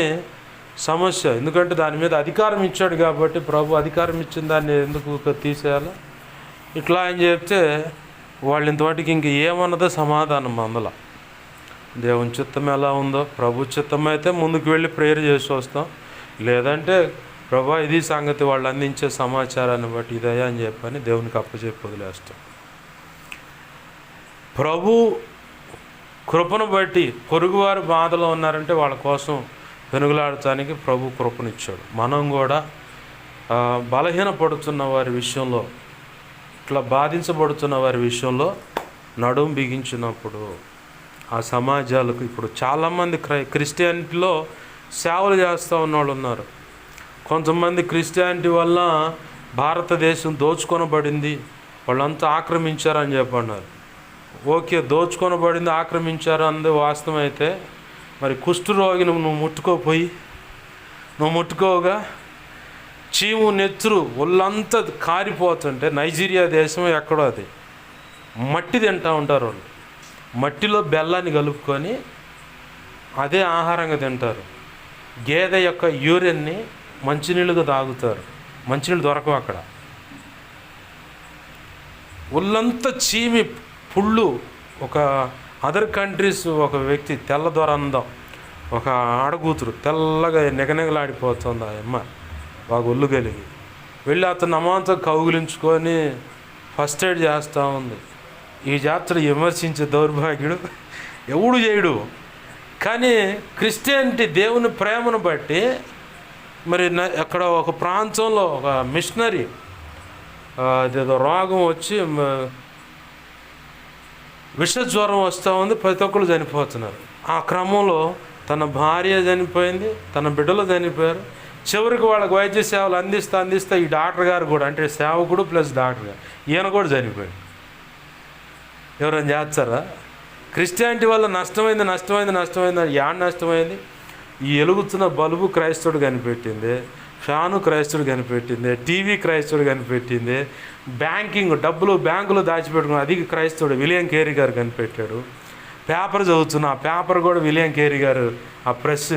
సమస్య, ఎందుకంటే దాని మీద అధికారం ఇచ్చాడు కాబట్టి, ప్రభు అధికారం ఇచ్చిన దాన్ని ఎందుకు తీసేయాలి? ఇట్లా అని చెప్తే వాళ్ళు ఇంతవాటికి ఇంక ఏమన్నదో సమాధానం అందులో. దేవుని చిత్తం ఎలా ఉందో, ప్రభు చిత్తం అయితే ముందుకు వెళ్ళి ప్రేయర్ చేసి వస్తాం, లేదంటే ప్రభా ఇది సంగతి, వాళ్ళు అందించే సమాచారాన్ని బట్టి ఇదయ్యా అని చెప్పని దేవునికి అప్పచెప్పి వదిలేస్తాం. ప్రభు కృపను బట్టి పొరుగువారు బాధలో ఉన్నారంటే వాళ్ళ కోసం వెనుగులాడటానికి ప్రభు కృపనిచ్చాడు. మనం కూడా బలహీనపడుతున్న వారి విషయంలో, ఇట్లా బాధించబడుతున్న వారి విషయంలో నడుం బిగించినప్పుడు ఆ సమాజాలకు, ఇప్పుడు చాలామంది క్రిస్టియానిటీలో సేవలు చేస్తూ ఉన్నవాళ్ళు ఉన్నారు. కొంతమంది క్రిస్టియానిటీ వల్ల భారతదేశం దోచుకొనబడింది, వాళ్ళంతా ఆక్రమించారని చెప్పన్నారు. ఓకే, దోచుకొనబడింది, ఆక్రమించారు అన్నది వాస్తవం అయితే, మరి కుష్ఠరోగిని నువ్వు ముట్టుకోగా చీము నెత్తురు ఒళ్ళంతా కారిపోతుంటే, నైజీరియా దేశం ఎక్కడో అది మట్టి తింటూ ఉంటారు వాళ్ళు. మట్టిలో బెల్లాన్ని కలుపుకొని అదే ఆహారంగా తింటారు. గేదె యొక్క యూరిన్ని మంచినీళ్ళుగా తాగుతారు. మంచినీళ్ళు దొరకవు అక్కడ. ఒళ్ళంతా చీమి పుళ్ళు. ఒక అదర్ కంట్రీస్ ఒక వ్యక్తి తెల్ల దొర అందం, ఒక ఆడకూతురు తెల్లగా నిగనిగలాడిపోతుంది. ఆ అమ్మ బాగా ఒళ్ళు కలిగి వెళ్ళి అతను అమాంతం కౌగిలించుకొని ఫస్ట్ ఎయిడ్ చేస్తూ ఉంది. ఈ జాతర విమర్శించే దౌర్భాగ్యుడు ఎవడు చేయడు. కానీ క్రిస్టియానిటీ దేవుని ప్రేమను బట్టి మరి అక్కడ ఒక ప్రాంతంలో ఒక మిషనరీ అదేదో రోగం వచ్చి విషజ్వరం వస్తూ ఉంది, ప్రతి ఒక్కరు చనిపోతున్నారు. ఆ క్రమంలో తన భార్య చనిపోయింది, తన బిడ్డలు చనిపోయారు. చివరికి వాళ్ళకి వైద్య సేవలు అందిస్తా ఈ డాక్టర్ గారు కూడా, అంటే సేవకుడు ప్లస్ డాక్టర్ గారు, ఈయన కూడా చనిపోయాడు. ఎవరైనా చేస్తారా? క్రిస్టియానిటీ వల్ల నష్టమైంది. యాడ్ నష్టమైంది. ఈ ఎలుగుతున్న బల్బు క్రైస్తవుడు కనిపెట్టింది, ఫ్యాను క్రైస్తవుడు కనిపెట్టింది, టీవీ క్రైస్తవుడు కనిపెట్టింది, బ్యాంకింగ్ డబ్బులు బ్యాంకులో దాచిపెట్టుకుని అది క్రైస్తవుడు విలియం కేరీ గారు కనిపెట్టాడు. పేపర్ చదువుతున్నా, ఆ పేపర్ కూడా విలియం కేరీ గారు ఆ ప్రెస్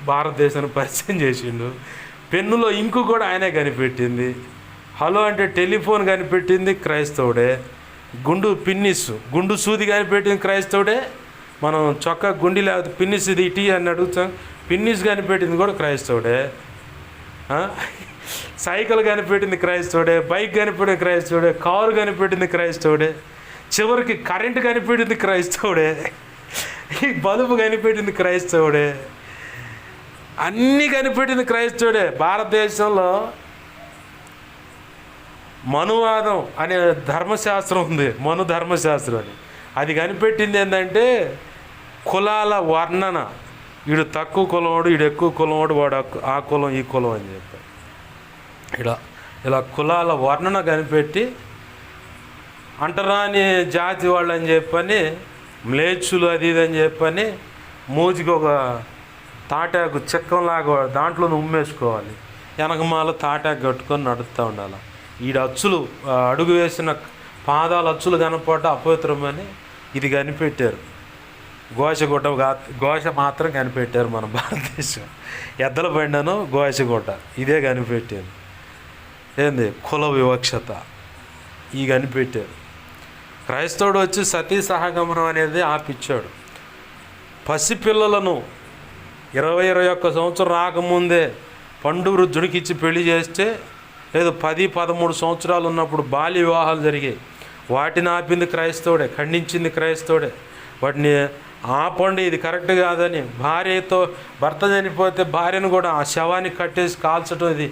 భారతదేశాన్ని పరిచయం చేసిండు. పెన్నులో ఇంకు కూడా ఆయనే కనిపెట్టింది. హలో అంటే టెలిఫోన్ కనిపెట్టింది క్రైస్తవుడే. గుండు సూది కనిపెట్టింది క్రైస్తవుడే. మనం చొక్కా గుండి లేకపోతే పిన్నిస్ ఇది ఇటీ అని అడుగుతాం, పిన్నిస్ కనిపెట్టింది కూడా క్రైస్తవుడే. సైకిల్ కనిపెట్టింది క్రైస్తవుడే, బైక్ కనిపెట్టింది క్రైస్తవుడే, కారు కనిపెట్టింది క్రైస్తవుడే, చివరికి కరెంటు కనిపెట్టింది క్రైస్తవుడే, ఈ బల్బు కనిపెట్టింది క్రైస్తవుడే, అన్నీ కనిపెట్టింది క్రైస్తవుడే. భారతదేశంలో మనువాదం అనే ధర్మశాస్త్రం ఉంది, మను ధర్మశాస్త్రం అని. అది కనిపెట్టింది ఏంటంటే కులాల వర్ణన. వీడు తక్కువ కులవాడు, వీడు ఎక్కువ కులవాడు, వాడు ఆ కులం ఈ కులం అని చెప్పి ఇలా కులాల వర్ణన కనిపెట్టి అంటరాని జాతి వాళ్ళు అని చెప్పని, మ్లేచ్చులు అది ఇది అని చెప్పని మూజికి ఒక తాటాకు చెక్కంలాగా దాంట్లో ఉమ్మేసుకోవాలి, వెనకమాల తాటాకు కట్టుకొని నడుస్తూ ఉండాలి. ఈడ అచ్చులు అడుగు వేసిన పాదాల అచ్చులు కనపడ్డ అపవిత్రమని ఇది కనిపెట్టారు. ఘోష మాత్రం కనిపెట్టారు మన భారతదేశం. ఎద్దల బండను ఘోషగుట్ట ఇదే కనిపెట్టారు. ఏంది కుల వివక్షత ఈ కనిపెట్టారు. క్రైస్తవుడు వచ్చి సతీ సహగమనం అనేది ఆపిచ్చాడు. పసిపిల్లలను 20-21 సంవత్సరం రాకముందే పండు వృద్ధుడికి ఇచ్చి పెళ్లి చేస్తే, లేదు 10-13 సంవత్సరాలు ఉన్నప్పుడు బాల్య వివాహాలు జరిగాయి. వాటిని ఆపింది క్రైస్తవుడే, ఖండించింది క్రైస్తవుడే. వాటిని ఆపండి, ఇది కరెక్ట్ కాదని. భార్యతో భర్త చనిపోతే భార్యను కూడా ఆ శవాన్ని కట్టేసి కాల్చడం ఇది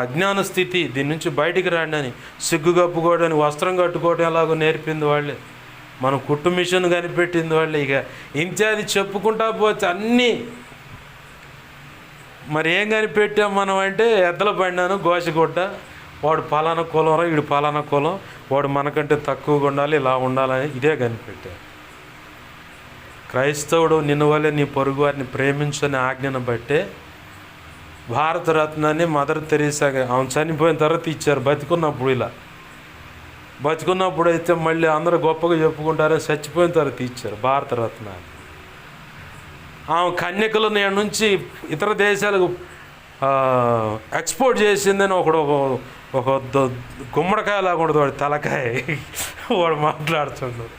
అజ్ఞాన స్థితి, దీని నుంచి బయటికి రండి అని. సిగ్గు కప్పుకోవడానికి వస్త్రం కట్టుకోవడం ఎలాగో నేర్పింది వాళ్ళే. మనం కుట్టు మిషన్ కనిపెట్టింది వాళ్ళే. ఇక ఇంత్యాది చెప్పుకుంటా పోతే అన్నీ. మరి ఏం కనిపెట్టాం మనం అంటే ఎద్దల బండాను ఘోషగుట్ట, వాడు పలానా కులం, వీడు పలానా కులం, వాడు మనకంటే తక్కువగా ఉండాలి, ఇలా ఉండాలని ఇదే కనిపెట్టారు. క్రైస్తవుడు నిన్ను వల్లే నీ పొరుగు వారిని ప్రేమించని ఆజ్ఞను బట్టే భారతరత్నాన్ని మదర్ తెరీసాగా ఆమె చనిపోయిన తర్వాత ఇచ్చారు. బతికున్నప్పుడు అయితే మళ్ళీ అందరూ గొప్పగా చెప్పుకుంటారని చచ్చిపోయిన తర్వాత ఇచ్చారు భారతరత్నాన్ని. ఆమె కన్యకలు నేను నుంచి ఇతర దేశాలకు ఎక్స్పోర్ట్ చేసిందని ఒక గుమ్మడికాయ లాగా ఉండదు వాడి తలకాయ, వాడు మాట్లాడుతున్నాడు.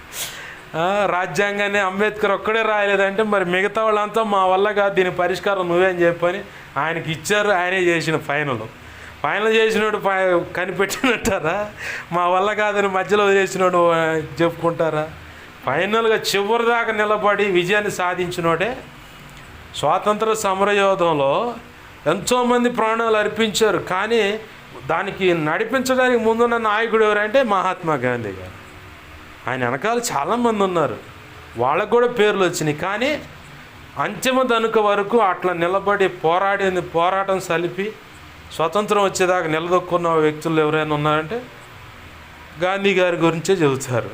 రాజ్యాంగాన్ని అంబేద్కర్ ఒక్కడే రాయలేదంటే మరి మిగతా వాళ్ళంతా మా వల్ల కాదు, దీని పరిష్కారం నువ్వేం చెప్పని ఆయనకి ఇచ్చారు. ఆయనే చేసిన ఫైనల్ చేసినోడు కనిపెట్టినట్టారా? మా వల్ల కాదని మధ్యలో చేసినోడు చెప్పుకుంటారా? ఫైనల్గా చివరి దాకా నిలబడి విజయాన్ని సాధించినోడే. స్వాతంత్ర సమరయోధంలో ఎంతోమంది ప్రాణాలు అర్పించారు, కానీ దానికి నడిపించడానికి ముందున్న నాయకుడు ఎవరంటే మహాత్మా గాంధీ గారు. ఆయన వెనకాల చాలామంది ఉన్నారు, వాళ్ళకు కూడా పేర్లు వచ్చినాయి. కానీ అంతిమ దనుక వరకు అట్లా నిలబడి పోరాటం సలిపి స్వతంత్రం వచ్చేదాకా నిలదొక్కున్న వ్యక్తులు ఎవరైనా ఉన్నారంటే గాంధీ గారి గురించే చెబుతారు.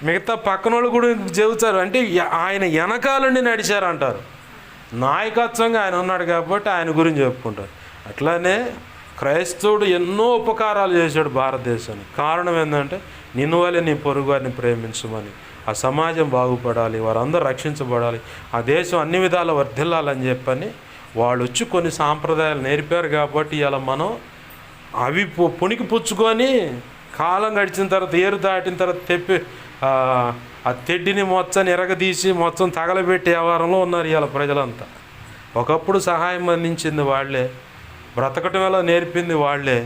మిగతా పక్కన వాళ్ళు కూడా చెబుతారు. అంటే ఆయన వెనకాలండి నడిచారంటారు. నాయకత్వంగా ఆయన ఉన్నాడు కాబట్టి ఆయన గురించి చెప్పుకుంటారు. అట్లానే క్రైస్తవుడు ఎన్నో ఉపకారాలు చేశాడు భారతదేశానికి. కారణం ఏంటంటే నిన్ను వల్లే నీ పొరుగు వారిని ప్రేమించమని. ఆ సమాజం బాగుపడాలి, వారందరూ రక్షించబడాలి, ఆ దేశం అన్ని విధాలు వర్ధిల్లాలని చెప్పని వాళ్ళు వచ్చి కొన్ని సాంప్రదాయాలు నేర్పారు. కాబట్టి ఇలా మనం అవి పుణికి పుచ్చుకొని కాలం గడిచిన తర్వాత ఏరు దాటిన తర్వాత ఆ తెడ్డిని మొత్తం ఎరగదీసి మొత్తం తగలబెట్టే వ్యవహారంలో ఉన్నారు ఇవాళ ప్రజలంతా. ఒకప్పుడు సహాయం అందించింది వాళ్ళే, బ్రతకటం ఎలా నేర్పింది వాళ్ళే,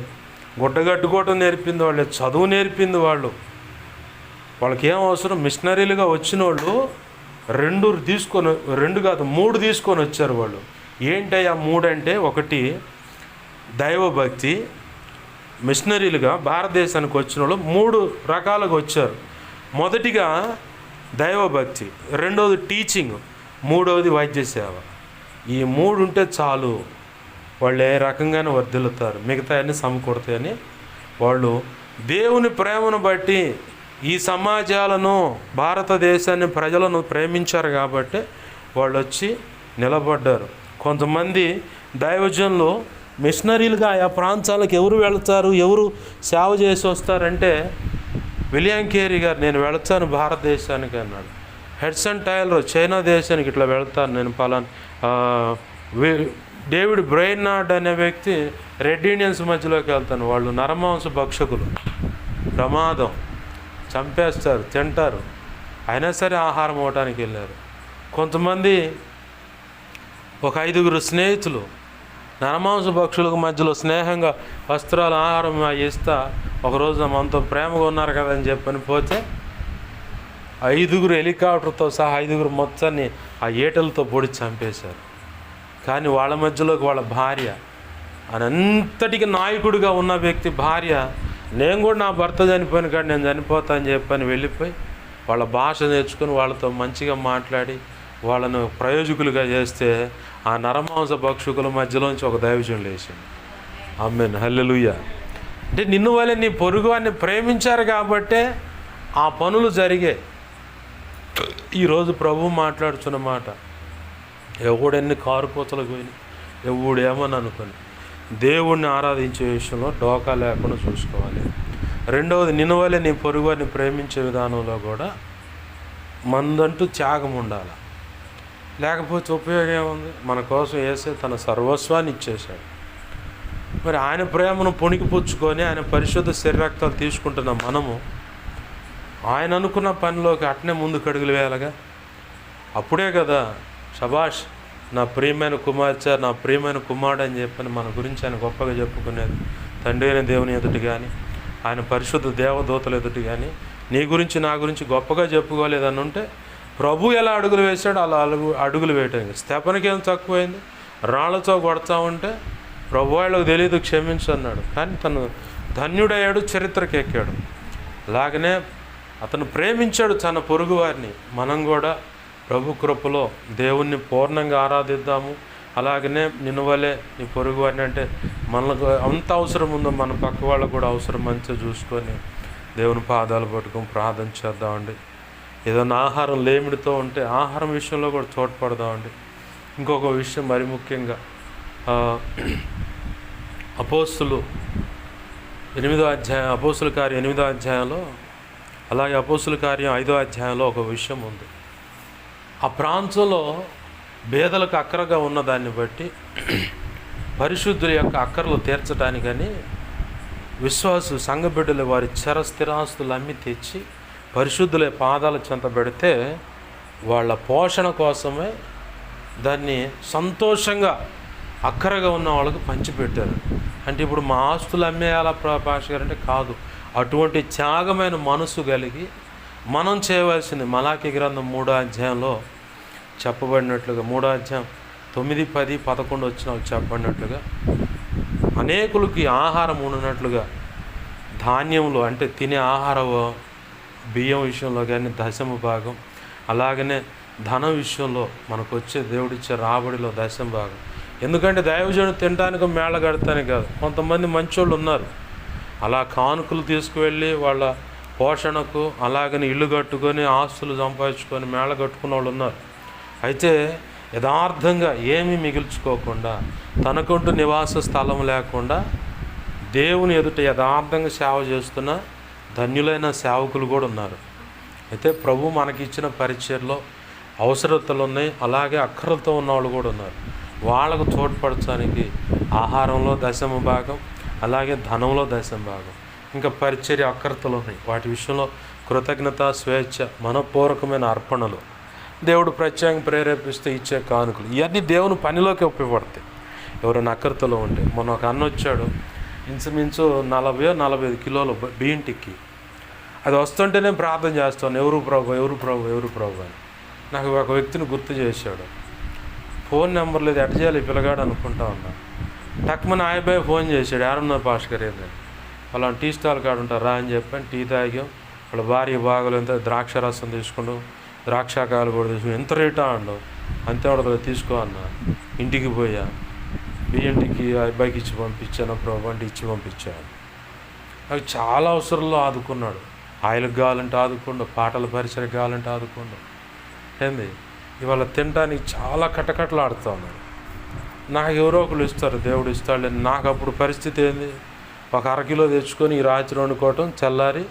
గుడ్డ కట్టుకోవటం నేర్పింది వాళ్ళే, చదువు నేర్పింది వాళ్ళు. వాళ్ళకి ఏం అవసరం? మిషనరీలుగా వచ్చిన వాళ్ళు 3 తీసుకొని వచ్చారు వాళ్ళు. ఏంటయ్యా 3 అంటే, ఒకటి దైవభక్తి. మిషనరీలుగా భారతదేశానికి వచ్చిన వాళ్ళు 3 రకాలుగా వచ్చారు. మొదటిగా దైవభక్తి, రెండవది టీచింగ్, మూడవది వైద్య సేవ. ఈ 3 ఉంటే చాలు, వాళ్ళు ఏ రకంగానే వర్ధిల్లుతారు, మిగతా అన్నీ సమకూడతాయని వాళ్ళు దేవుని ప్రేమను బట్టి ఈ సమాజాలను, భారతదేశాన్ని, ప్రజలను ప్రేమించారు కాబట్టి వాళ్ళు వచ్చి నిలబడ్డారు. కొంతమంది దైవజనులు మిషనరీలుగా ఆయా ప్రాంతాలకు ఎవరు వెళతారు, ఎవరు సేవ చేసి వస్తారంటే, విలియం కేరీ గారు నేను వెళతాను భారతదేశానికి అన్నాడు. హెడ్సన్ టైలర్ చైనా దేశానికి ఇట్లా వెళతాను నేను డేవిడ్ బ్రెయినార్డ్ అనే వ్యక్తి రెడ్ ఇండియన్స్ మధ్యలోకి వెళ్తాను, వాళ్ళు నరమాంస భక్షకులు, ప్రమాదం, చంపేస్తారు, తింటారు, అయినా సరే ఆహారం ఇవ్వడానికి వెళ్ళారు. కొంతమంది ఒక 5 స్నేహితులు నరమాంస భక్షులకు మధ్యలో స్నేహంగా వస్త్రాలు, ఆహారం ఇస్తా ఒకరోజు మనతో ప్రేమగా ఉన్నారు కదా అని చెప్పని పోతే 5 హెలికాప్టర్తో సహా 5 మొత్తాన్ని ఆ ఏటలతో పొడి చంపేశారు. కానీ వాళ్ళ మధ్యలోకి వాళ్ళ భార్య, అనంతటికి నాయకుడిగా ఉన్న వ్యక్తి భార్య, నేను కూడా నా భర్త చనిపోయిన కాదు నేను చనిపోతా అని చెప్పని వెళ్ళిపోయి వాళ్ళ భాష నేర్చుకుని వాళ్ళతో మంచిగా మాట్లాడి వాళ్ళను ప్రయోజకులుగా చేస్తే ఆ నరమాంస భక్షకుల మధ్యలోంచి ఒక దైవజనుడు లేచిండు. ఆమేన్, హల్లెలూయా. అంటే నిన్ను వల్ల నీ పొరుగు వారిని ప్రేమించారు కాబట్టే ఆ పనులు జరిగాయి. ఈరోజు ప్రభు మాట్లాడుతున్న మాట, ఎవడెన్ని కారుపోతలకు పోయినా, ఎవడేమని అనుకొని దేవుణ్ణి ఆరాధించే విషయంలో డోకా లేకుండా చూసుకోవాలి. రెండవది, నిన్ను వల్ల నీ పొరుగు వారిని ప్రేమించే విధానంలో కూడా మందంటూ త్యాగం ఉండాలి. లేకపోతే ఉపయోగం ఏముంది? మన కోసం యేసే తన సర్వస్వాన్ని ఇచ్చేశాడు. మరి ఆయన ప్రేమను పుణికిపుచ్చుకొని ఆయన పరిశుద్ధ శరీరక్తాలు తీసుకుంటున్న మనము ఆయన అనుకున్న పనిలోకి అట్నే ముందుకు అడుగులు వేయాలిగా. అప్పుడే కదా శబాష్ నా ప్రియమైన కుమార్తె, నా ప్రియమైన కుమారుడు అని చెప్పని మన గురించి ఆయన గొప్పగా చెప్పుకునేది. తండ్రి అయిన దేవుని ఎదుటి కానీ, ఆయన పరిశుద్ధ దేవదూతల ఎదుటి కానీ నీ గురించి నా గురించి గొప్పగా చెప్పుకోలేదని ఉంటే, ప్రభు ఎలా అడుగులు వేశాడు అలా అడుగులు వేయటానికి. స్తెఫనుకి ఏం తక్కువైంది? రాళ్లతో కొడతా ఉంటే ప్రభు వాళ్ళకు తెలియదు క్షమించు అన్నాడు, కానీ తను ధన్యుడయ్యాడు, చరిత్రకి ఎక్కాడు. అలాగనే అతను ప్రేమించాడు తన పొరుగు వారిని. మనం కూడా ప్రభు కృపలో దేవుణ్ణి పూర్ణంగా ఆరాధిద్దాము. అలాగనే నిన్ను వలే నీ పొరుగు వారిని, అంటే మనకు అంత అవసరం ఉందో మన పక్క వాళ్ళకు కూడా అవసరం మంచిగా చూసుకొని దేవుని పాదాలు పట్టుకొని ప్రార్థన చేద్దామండి. ఏదైనా ఆహారం లేమిడితో ఉంటే ఆహారం విషయంలో కూడా తోడ్పడదామండి. ఇంకొక విషయం మరి ముఖ్యంగా, అపోస్తుల కార్యం 8వ అధ్యాయంలో, అలాగే అపోస్తుల కార్యం 5వ అధ్యాయంలో ఒక విషయం ఉంది. ఆ ప్రాంతంలో పేదలకు అక్కరగా ఉన్నదాన్ని బట్టి పరిశుద్ధుల యొక్క అక్కర్లు తీర్చడానికని విశ్వాసు సంఘ బిడ్డలు వారి స్థిరాస్తులు అమ్మి తెచ్చి పరిశుద్ధుల పాదాల చెంత పెడితే వాళ్ళ పోషణ కోసమే దాన్ని సంతోషంగా అక్కరగా ఉన్న వాళ్ళకు పంచిపెట్టారు. అంటే ఇప్పుడు మా ఆస్తులు అమ్మేయాలా పాష గారు అంటే కాదు. అటువంటి త్యాగమైన మనసు కలిగి మనం చేయవలసింది మలాకి గ్రంథం 3వ అధ్యాయంలో చెప్పబడినట్లుగా, 3వ అధ్యాయం 9, 10, 11 వచ్చిన చెప్పబడినట్లుగా అనేకులకి ఆహారం ఉన్నట్లుగా ధాన్యంలో, అంటే తినే ఆహార బియ్యం విషయంలో కానీ 10వ భాగం, అలాగనే ధనం విషయంలో మనకు వచ్చే దేవుడిచ్చే రాబడిలో 10వ భాగం. ఎందుకంటే దైవజనుడు తినడానికి మేళ కడతానికి కాదు. కొంతమంది మంచోళ్ళు ఉన్నారు, అలా కానుకలు తీసుకువెళ్ళి వాళ్ళ పోషణకు అలాగని ఇల్లు కట్టుకొని ఆస్తులు సంపాదించుకొని మేళ కట్టుకున్న వాళ్ళు ఉన్నారు. అయితే యథార్థంగా ఏమీ మిగిల్చుకోకుండా, తనకంటూ నివాస స్థలం లేకుండా దేవుని ఎదుట యథార్థంగా సేవ చేస్తున్న ధన్యులైన సేవకులు కూడా ఉన్నారు. అయితే ప్రభు మనకిచ్చిన పరిచర్లో అవసరతలు ఉన్నాయి, అలాగే అక్కరలతో ఉన్నవాళ్ళు కూడా ఉన్నారు. వాళ్ళకు తోడ్పడటానికి ఆహారంలో 10వ భాగం, అలాగే ధనంలో దశం భాగం, ఇంకా పరిచర్య అక్కర్తలు ఉన్నాయి. వాటి విషయంలో కృతజ్ఞత, స్వేచ్ఛ, మనపూర్వకమైన అర్పణలు, దేవుడు ప్రత్యేకంగా ప్రేరేపిస్తే ఇచ్చే కానుకలు, ఇవన్నీ దేవుని పనిలోకి ఉపయోగపడతాయి. ఎవరైనా అక్కర్తలో ఉంటే. మొన్న ఒక అన్న వచ్చాడు, ఇంచుమించు 40-45 కిలోలు బియ్యం టిక్కి. అది వస్తుంటే నేను ప్రార్థన చేస్తాను, ఎవరు ప్రభు అని. నాకు ఒక వ్యక్తిని గుర్తు చేశాడు. ఫోన్ నెంబర్ లేదు, ఎట్ట చేయాలి పిల్లగాడు అనుకుంటా ఉన్నా. టక్మని ఆయబాయ్ ఫోన్ చేశాడు, ఎవరున్నారు పాస్టర్ గారు ఏంటంటే. వాళ్ళ టీ స్టాల్ కాడ ఉంటారా అని చెప్పాను. టీ తాగాం. వాళ్ళ భార్య బాగోలు ఎంత ద్రాక్ష రసం తీసుకుండు, ద్రాక్షాకాయలు కూడా తీసుకుని, ఎంత రేటా అండు, అంతే ఉండదు తీసుకో అన్న. ఇంటికి పోయా, బియ్యంటికి అబ్బాయికి ఇచ్చి పంపించాను, ప్రభు అంటే ఇచ్చి పంపించాను. నాకు చాలా అవసరంలో ఆదుకున్నాడు. ఆయిల్కి కావాలంటే ఆదుకోండు, పాటల పరిచయం కావాలంటే ఆదుకోండు. ఏంది ఇవాళ తినడానికి చాలా కటకటలాడుతూ ఉన్నాడు. నాకు ఎవరో ఒకరు ఇస్తారు, దేవుడు ఇస్తాడు. నాకు అప్పుడు పరిస్థితి ఏంది, ఒక 1/2 కిలో తెచ్చుకొని ఈ రాత్రి వండుకోవటం, చల్లారి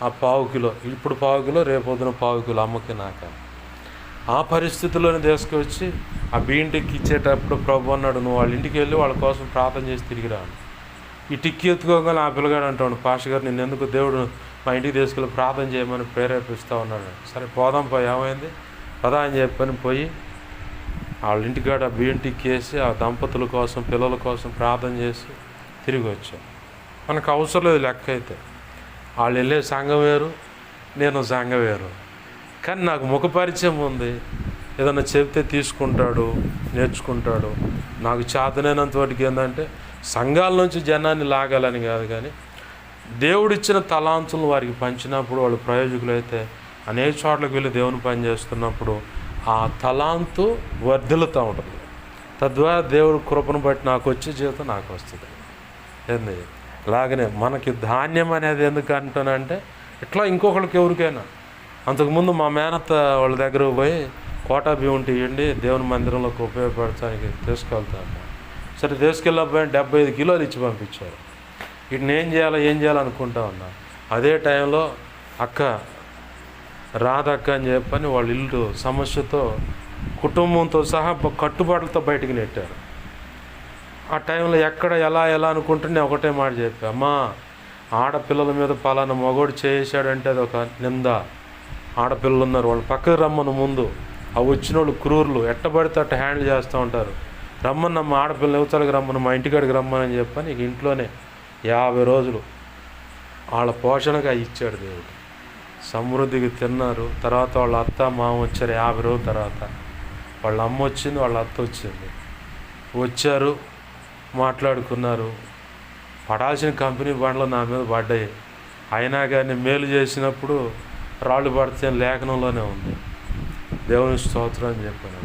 ఆ 1/4 కిలో, ఇప్పుడు 1/4 కిలో, రేపొద్దున 1/4 కిలో అమ్మకి నాకు. ఆ పరిస్థితుల్లోనే తీసుకొచ్చి ఆ బియ్యం టిక్కి ఇచ్చేటప్పుడు ప్రభు అన్నాడు, నువ్వు వాళ్ళ ఇంటికి వెళ్ళి వాళ్ళ కోసం ప్రార్థన చేసి తిరిగి రాను. ఈ టిక్కి ఎత్తుకోగానే ఆ పిల్లగాడు అంటాడు, పాస్టర్ గారు నిన్ను ఎందుకు దేవుడు మా ఇంటికి తీసుకెళ్ళి ప్రార్థన చేయమని ప్రేరేపిస్తూ ఉన్నాడు. సరే పోదాం పోయి, ఏమైంది పదా అని చెప్పని పోయి వాళ్ళ ఇంటికాడ బియ్యం టిక్కి వేసి ఆ దంపతుల కోసం, పిల్లల కోసం ప్రార్థన చేసి తిరిగి వచ్చాం. మనకు అవసరం లేదు లెక్క అయితే. వాళ్ళు వెళ్ళే సంఘం వేరు, నేను సంఘం వేరు. కానీ నాకు ముఖ పరిచయం ఉంది, ఏదన్నా చెప్తే తీసుకుంటాడు, నేర్చుకుంటాడు. నాకు చేతనైనంత వాటికి ఏంటంటే సంఘాల నుంచి జనాన్ని లాగాలని కాదు, కానీ దేవుడిచ్చిన తలాంతులను వారికి పంచినప్పుడు వాళ్ళు ప్రయోజకులైతే అనేక చోట్లకు వెళ్ళి దేవుని పని చేస్తున్నప్పుడు ఆ తలాంతు వర్ధిల్లుతూ ఉంటుంది. తద్వారా దేవుడు కృపను బట్టి నాకు వచ్చే జీవితం నాకు వస్తుంది. ఏంది అలాగనే మనకి ధాన్యం అనేది ఎందుకు అంటానంటే, ఇట్లా ఇంకొకరికి ఎవరికైనా. అంతకుముందు మా మేనత్త వాళ్ళ దగ్గర పోయి కోటా బియ్యం ఇవ్వండి దేవుని మందిరంలోకి ఉపయోగపడటానికి తీసుకెళ్తాను. సరే తీసుకెళ్ళకపోయినా 75 కిలోలు ఇచ్చి పంపించారు. వీటిని ఏం చేయాలనుకుంటా ఉన్నా. అదే టైంలో అక్క రాదక్క అని చెప్పని వాళ్ళ ఇల్లు సమస్యతో కుటుంబంతో సహా కట్టుబాట్లతో బయటికి నెట్టారు. ఆ టైంలో ఎక్కడ ఎలా అనుకుంటే నేను ఒకటే మాట చెప్పా, అమ్మా ఆడపిల్లల మీద పలానా మగోడు చేసాడంటే అది ఒక నింద. ఆడపిల్లలు ఉన్నారు, వాళ్ళు పక్కకు రమ్మను ముందు. ఆ వచ్చిన వాళ్ళు క్రూరులు ఎట్టబడితే అట్ట హ్యాండిల్ చేస్తూ ఉంటారు. రమ్మన్నమ్మ ఆడపిల్లలు యువతలకు రమ్మను, మా ఇంటికాడికి రమ్మని చెప్పని ఇక ఇంట్లోనే 50 రోజులు వాళ్ళ పోషణగా ఇచ్చాడు దేవుడు. సమృద్ధికి తిన్నారు. తర్వాత వాళ్ళ అత్త మామ వచ్చారు. 50 రోజుల తర్వాత వాళ్ళ అమ్మ వచ్చింది, వాళ్ళ అత్త వచ్చింది. వచ్చారు, మాట్లాడుకున్నారు. పడాల్సిన కంపెనీ బండ్లు నా మీద పడ్డాయి. అయినా కానీ మేలు చేసినప్పుడు రాళ్ళు పడితే లేఖనంలోనే ఉంది. దేవుని స్తోత్రం అని చెప్పాను.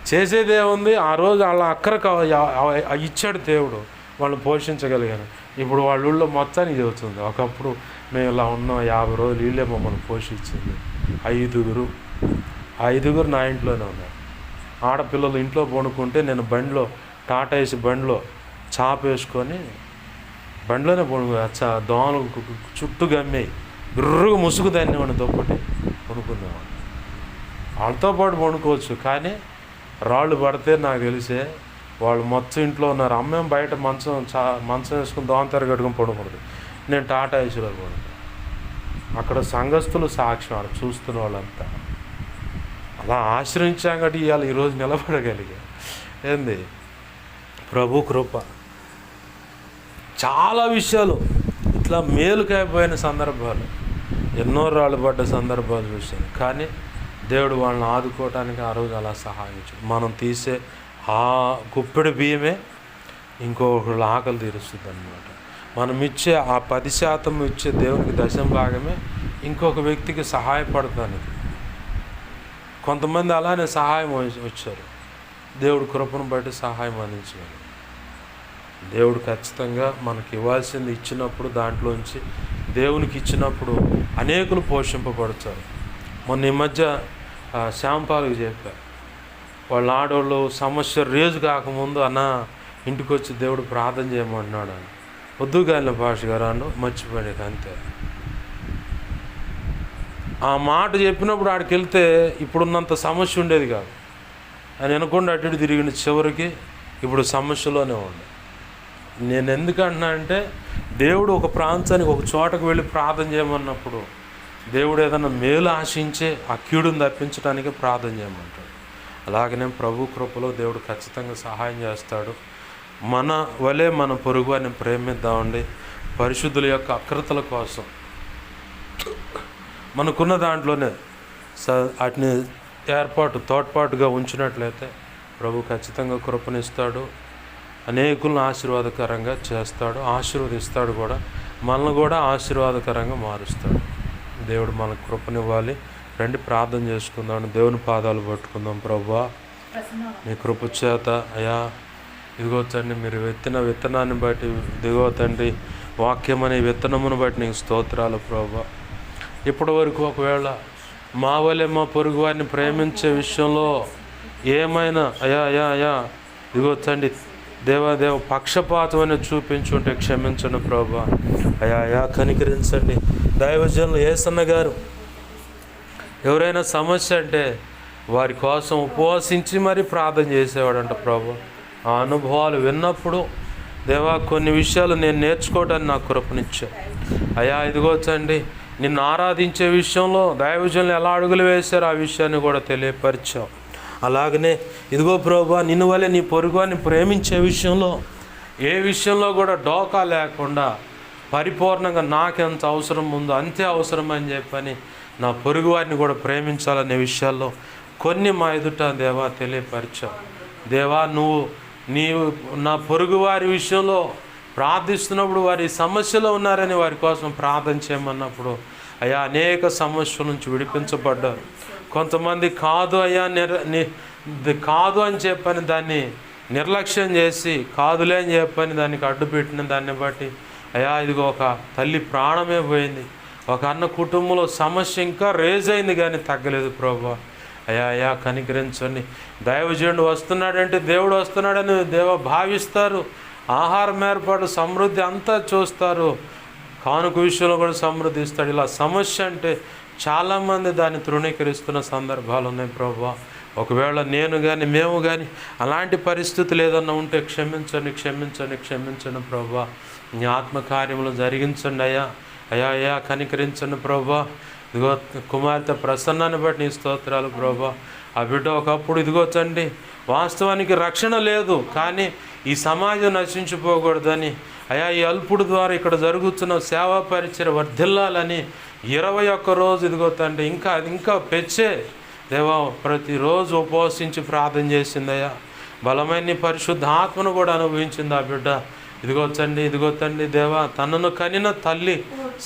చేసేదేముంది, ఆ రోజు వాళ్ళ అక్కరకు ఇచ్చాడు దేవుడు, వాళ్ళని పోషించగలిగాను. ఇప్పుడు వాళ్ళ ఊళ్ళో మొత్తానికి చెబుతుంది, ఒకప్పుడు మేము ఇలా ఉన్నాం 50 రోజులు వీళ్ళే మమ్మల్ని పోషించింది. 5గురు నా ఇంట్లోనే ఉన్నారు. ఆడపిల్లలు ఇంట్లో పడుకుంటే నేను బండిలో టాటా ఏసి బండిలో చాప వేసుకొని బండిలోనే దోమలు చుట్టూ గమ్మాయి బిర్రుగా ముసుగు దాన్నేవాడిని దుప్పటి కొనుక్కునేవాడిని. వాళ్ళతో పాటు పండుకోవచ్చు, కానీ రాళ్ళు పడితే నాకు తెలిసే వాళ్ళు మొత్తం ఇంట్లో ఉన్నారు. అమ్మేం బయట మంచం వేసుకుని దోమ తెరగట్టుకుని పడకూడదు. నేను టాటా ఏసీలో పడుతాను. అక్కడ సంఘస్థులు సాక్ష్యం, అక్కడ చూస్తున్న వాళ్ళంతా అలా ఆశ్రయించాం కాబట్టి ఇవాళ ఈరోజు నిలబడగలిగా. ఏంది ప్రభు కృప. చాలా విషయాలు ఇట్లా మేలుకైపోయిన సందర్భాలు, ఎన్నో రాళ్ళు పడ్డ సందర్భాలు చూశాను. కానీ దేవుడు వాళ్ళని ఆదుకోవటానికి ఆ రోజు అలా సహాయించాడు. మనం తీసే ఆ గుప్పెడు బియ్యమే ఇంకొకళ్ళు ఆకలి తీరుస్తుంది అన్నమాట. మనం ఇచ్చే ఆ 10% ఇచ్చే దేవునికి 10వ భాగమే ఇంకొక వ్యక్తికి సహాయపడటానికి. కొంతమంది అలానే సహాయం వచ్చారు. దేవుడు కృపను బట్టి సహాయం అందించాడు. దేవుడు ఖచ్చితంగా మనకి ఇవ్వాల్సింది ఇచ్చినప్పుడు, దాంట్లోంచి దేవునికి ఇచ్చినప్పుడు అనేకులు పోషింపబడతారు. మొన్న ఈ మధ్య శ్యాంపాలకు చెప్పారు, వాళ్ళ ఆడవాళ్ళు సమస్య రేజు కాకముందు అన్న ఇంటికి వచ్చి దేవుడు ప్రార్థన చేయమన్నాడు అని. వద్దు గాలిన పాష గారు అన్న మర్చిపోయాడు అంతే. ఆ మాట చెప్పినప్పుడు ఆడికి వెళ్తే ఇప్పుడున్నంత సమస్య ఉండేది కాదు. ఆయన అనుకోండి అటు ఇటు తిరిగిన చివరికి ఇప్పుడు సమస్యలోనే ఉంది. నేను ఎందుకంటున్నా అంటే దేవుడు ఒక ప్రాంతానికి ఒక చోటకు వెళ్ళి ప్రార్థన చేయమన్నప్పుడు దేవుడు ఏదైనా మేలు ఆశించే ఆ కీడును తప్పించడానికి ప్రార్థన చేయమంటాడు. అలాగనే ప్రభు కృపలో దేవుడు ఖచ్చితంగా సహాయం చేస్తాడు. మన వలె మన పొరుగువారిని ప్రేమిద్దామండి. పరిశుద్ధుల యొక్క అక్రతల కోసం మనకున్న దాంట్లోనే వాటిని తోడ్పాటుగా ఉంచినట్లయితే ప్రభు ఖచ్చితంగా కృపనిస్తాడు. అనేకులను ఆశీర్వాదకరంగా చేస్తాడు, ఆశీర్వదిస్తాడు కూడా. మనల్ని కూడా ఆశీర్వాదకరంగా మారుస్తాడు. దేవుడు మనకు కృపనివ్వాలి. రండి ప్రార్థన చేసుకుందాం, దేవుని పాదాలు పట్టుకుందాం. ప్రభువా, మీ కృప చేత అయ్యా ఇదిగో తండ్రి, మీరు విత్తనాన్ని బట్టి ఇదిగో తండ్రి, వాక్యం అనే విత్తనమును బట్టి నీకు స్తోత్రాలు. ప్రభువా, ఇప్పటి వరకు ఒకవేళ మా వలె మా పొరుగు వారిని ప్రేమించే విషయంలో ఏమైనా అయా ఇదిగో తండ్రి దేవ పక్షపాతం అనేది చూపించుంటే క్షమించండి ప్రభువా. అయా కనికరించండి. దైవజనులు యేసన్న గారు ఎవరైనా సమస్య అంటే వారి కోసం ఉపవాసించి మరీ ప్రార్థన చేసేవాడంట ప్రభు. ఆ అనుభవాలు విన్నప్పుడు దేవా కొన్ని విషయాలు నేను నేర్చుకోవడానికి నాకు కృపనిచ్చావు. అయా ఇదిగో తండ్రి, నిన్ను ఆరాధించే విషయంలో దైవజనులు ఎలా అడుగులు వేశారో ఆ విషయాన్ని కూడా తెలియపరిచావు. అలాగనే ఇదిగో ప్రభువా, నిన్ను వలె నీ పొరుగువారిని ప్రేమించే విషయంలో ఏ విషయంలో కూడా డోకా లేకుండా పరిపూర్ణంగా నాకెంత అవసరం ఉందో అంతే అవసరం అని చెప్పని నా పొరుగువారిని కూడా ప్రేమించాలనే విషయాల్లో కొన్ని మా ఎదుట దేవా తెలియపరిచావు. దేవా, నీవు నా పొరుగువారి విషయంలో ప్రార్థిస్తున్నప్పుడు వారి సమస్యలో ఉన్నారని వారి కోసం ప్రార్థన చేయమన్నప్పుడు అయ్యా అనేక సమస్యల నుంచి విడిపించబడ్డారు. కొంతమంది కాదు అయ్యా కాదు అని చెప్పని దాన్ని నిర్లక్ష్యం చేసి కాదులే అని చెప్పని దానికి అడ్డుపెట్టిన దాన్ని బట్టి అయ్యా ఇదిగో ఒక తల్లి ప్రాణమే పోయింది. ఒక అన్న కుటుంబంలో సమస్య ఇంకా రేజ్ అయింది కానీ తగ్గలేదు ప్రభువా. అయ్యా కనికరించండి. దైవజనుడు వస్తున్నాడంటే దేవుడు వస్తున్నాడని భావిస్తారు. ఆహారం ఏర్పాటు సమృద్ధి అంతా చూస్తారు. కానుక విషయంలో కూడా సమృద్ధి ఇస్తాడు. ఇలా సమస్య అంటే చాలామంది దాన్ని తృణీకరిస్తున్న సందర్భాలు ఉన్నాయి ప్రభువా. ఒకవేళ నేను కానీ మేము కానీ అలాంటి పరిస్థితులు ఏదన్నా ఉంటే క్షమించండి ప్రభువా. నీ ఆత్మకార్యములు జరిగించండి అయ్యా కనికరించండి ప్రభువా. ఇదిగో కుమార్తె ప్రసన్నాన్ని బట్టి నీ స్తోత్రాలు ప్రభువా. ఆ బిడ్డ ఒకప్పుడు ఇదిగో తండ్రి వాస్తవానికి రక్షణ లేదు, కానీ ఈ సమాజం నశించిపోకూడదని అయ్యా ఈ అల్పుడు ద్వారా ఇక్కడ జరుగుతున్న సేవా పరిచర్య వర్ధిల్లాలని 21 రోజు ఇదిగో తండ్రి ఇంకా పెంచే దేవా ప్రతిరోజు ఉపవాసించి ప్రార్థన చేసిందయ్యా. బలమైన పరిశుద్ధ ఆత్మను కూడా అనుభవించింది ఆ బిడ్డ. ఇదిగో తండ్రి దేవా, తనను కనిన తల్లి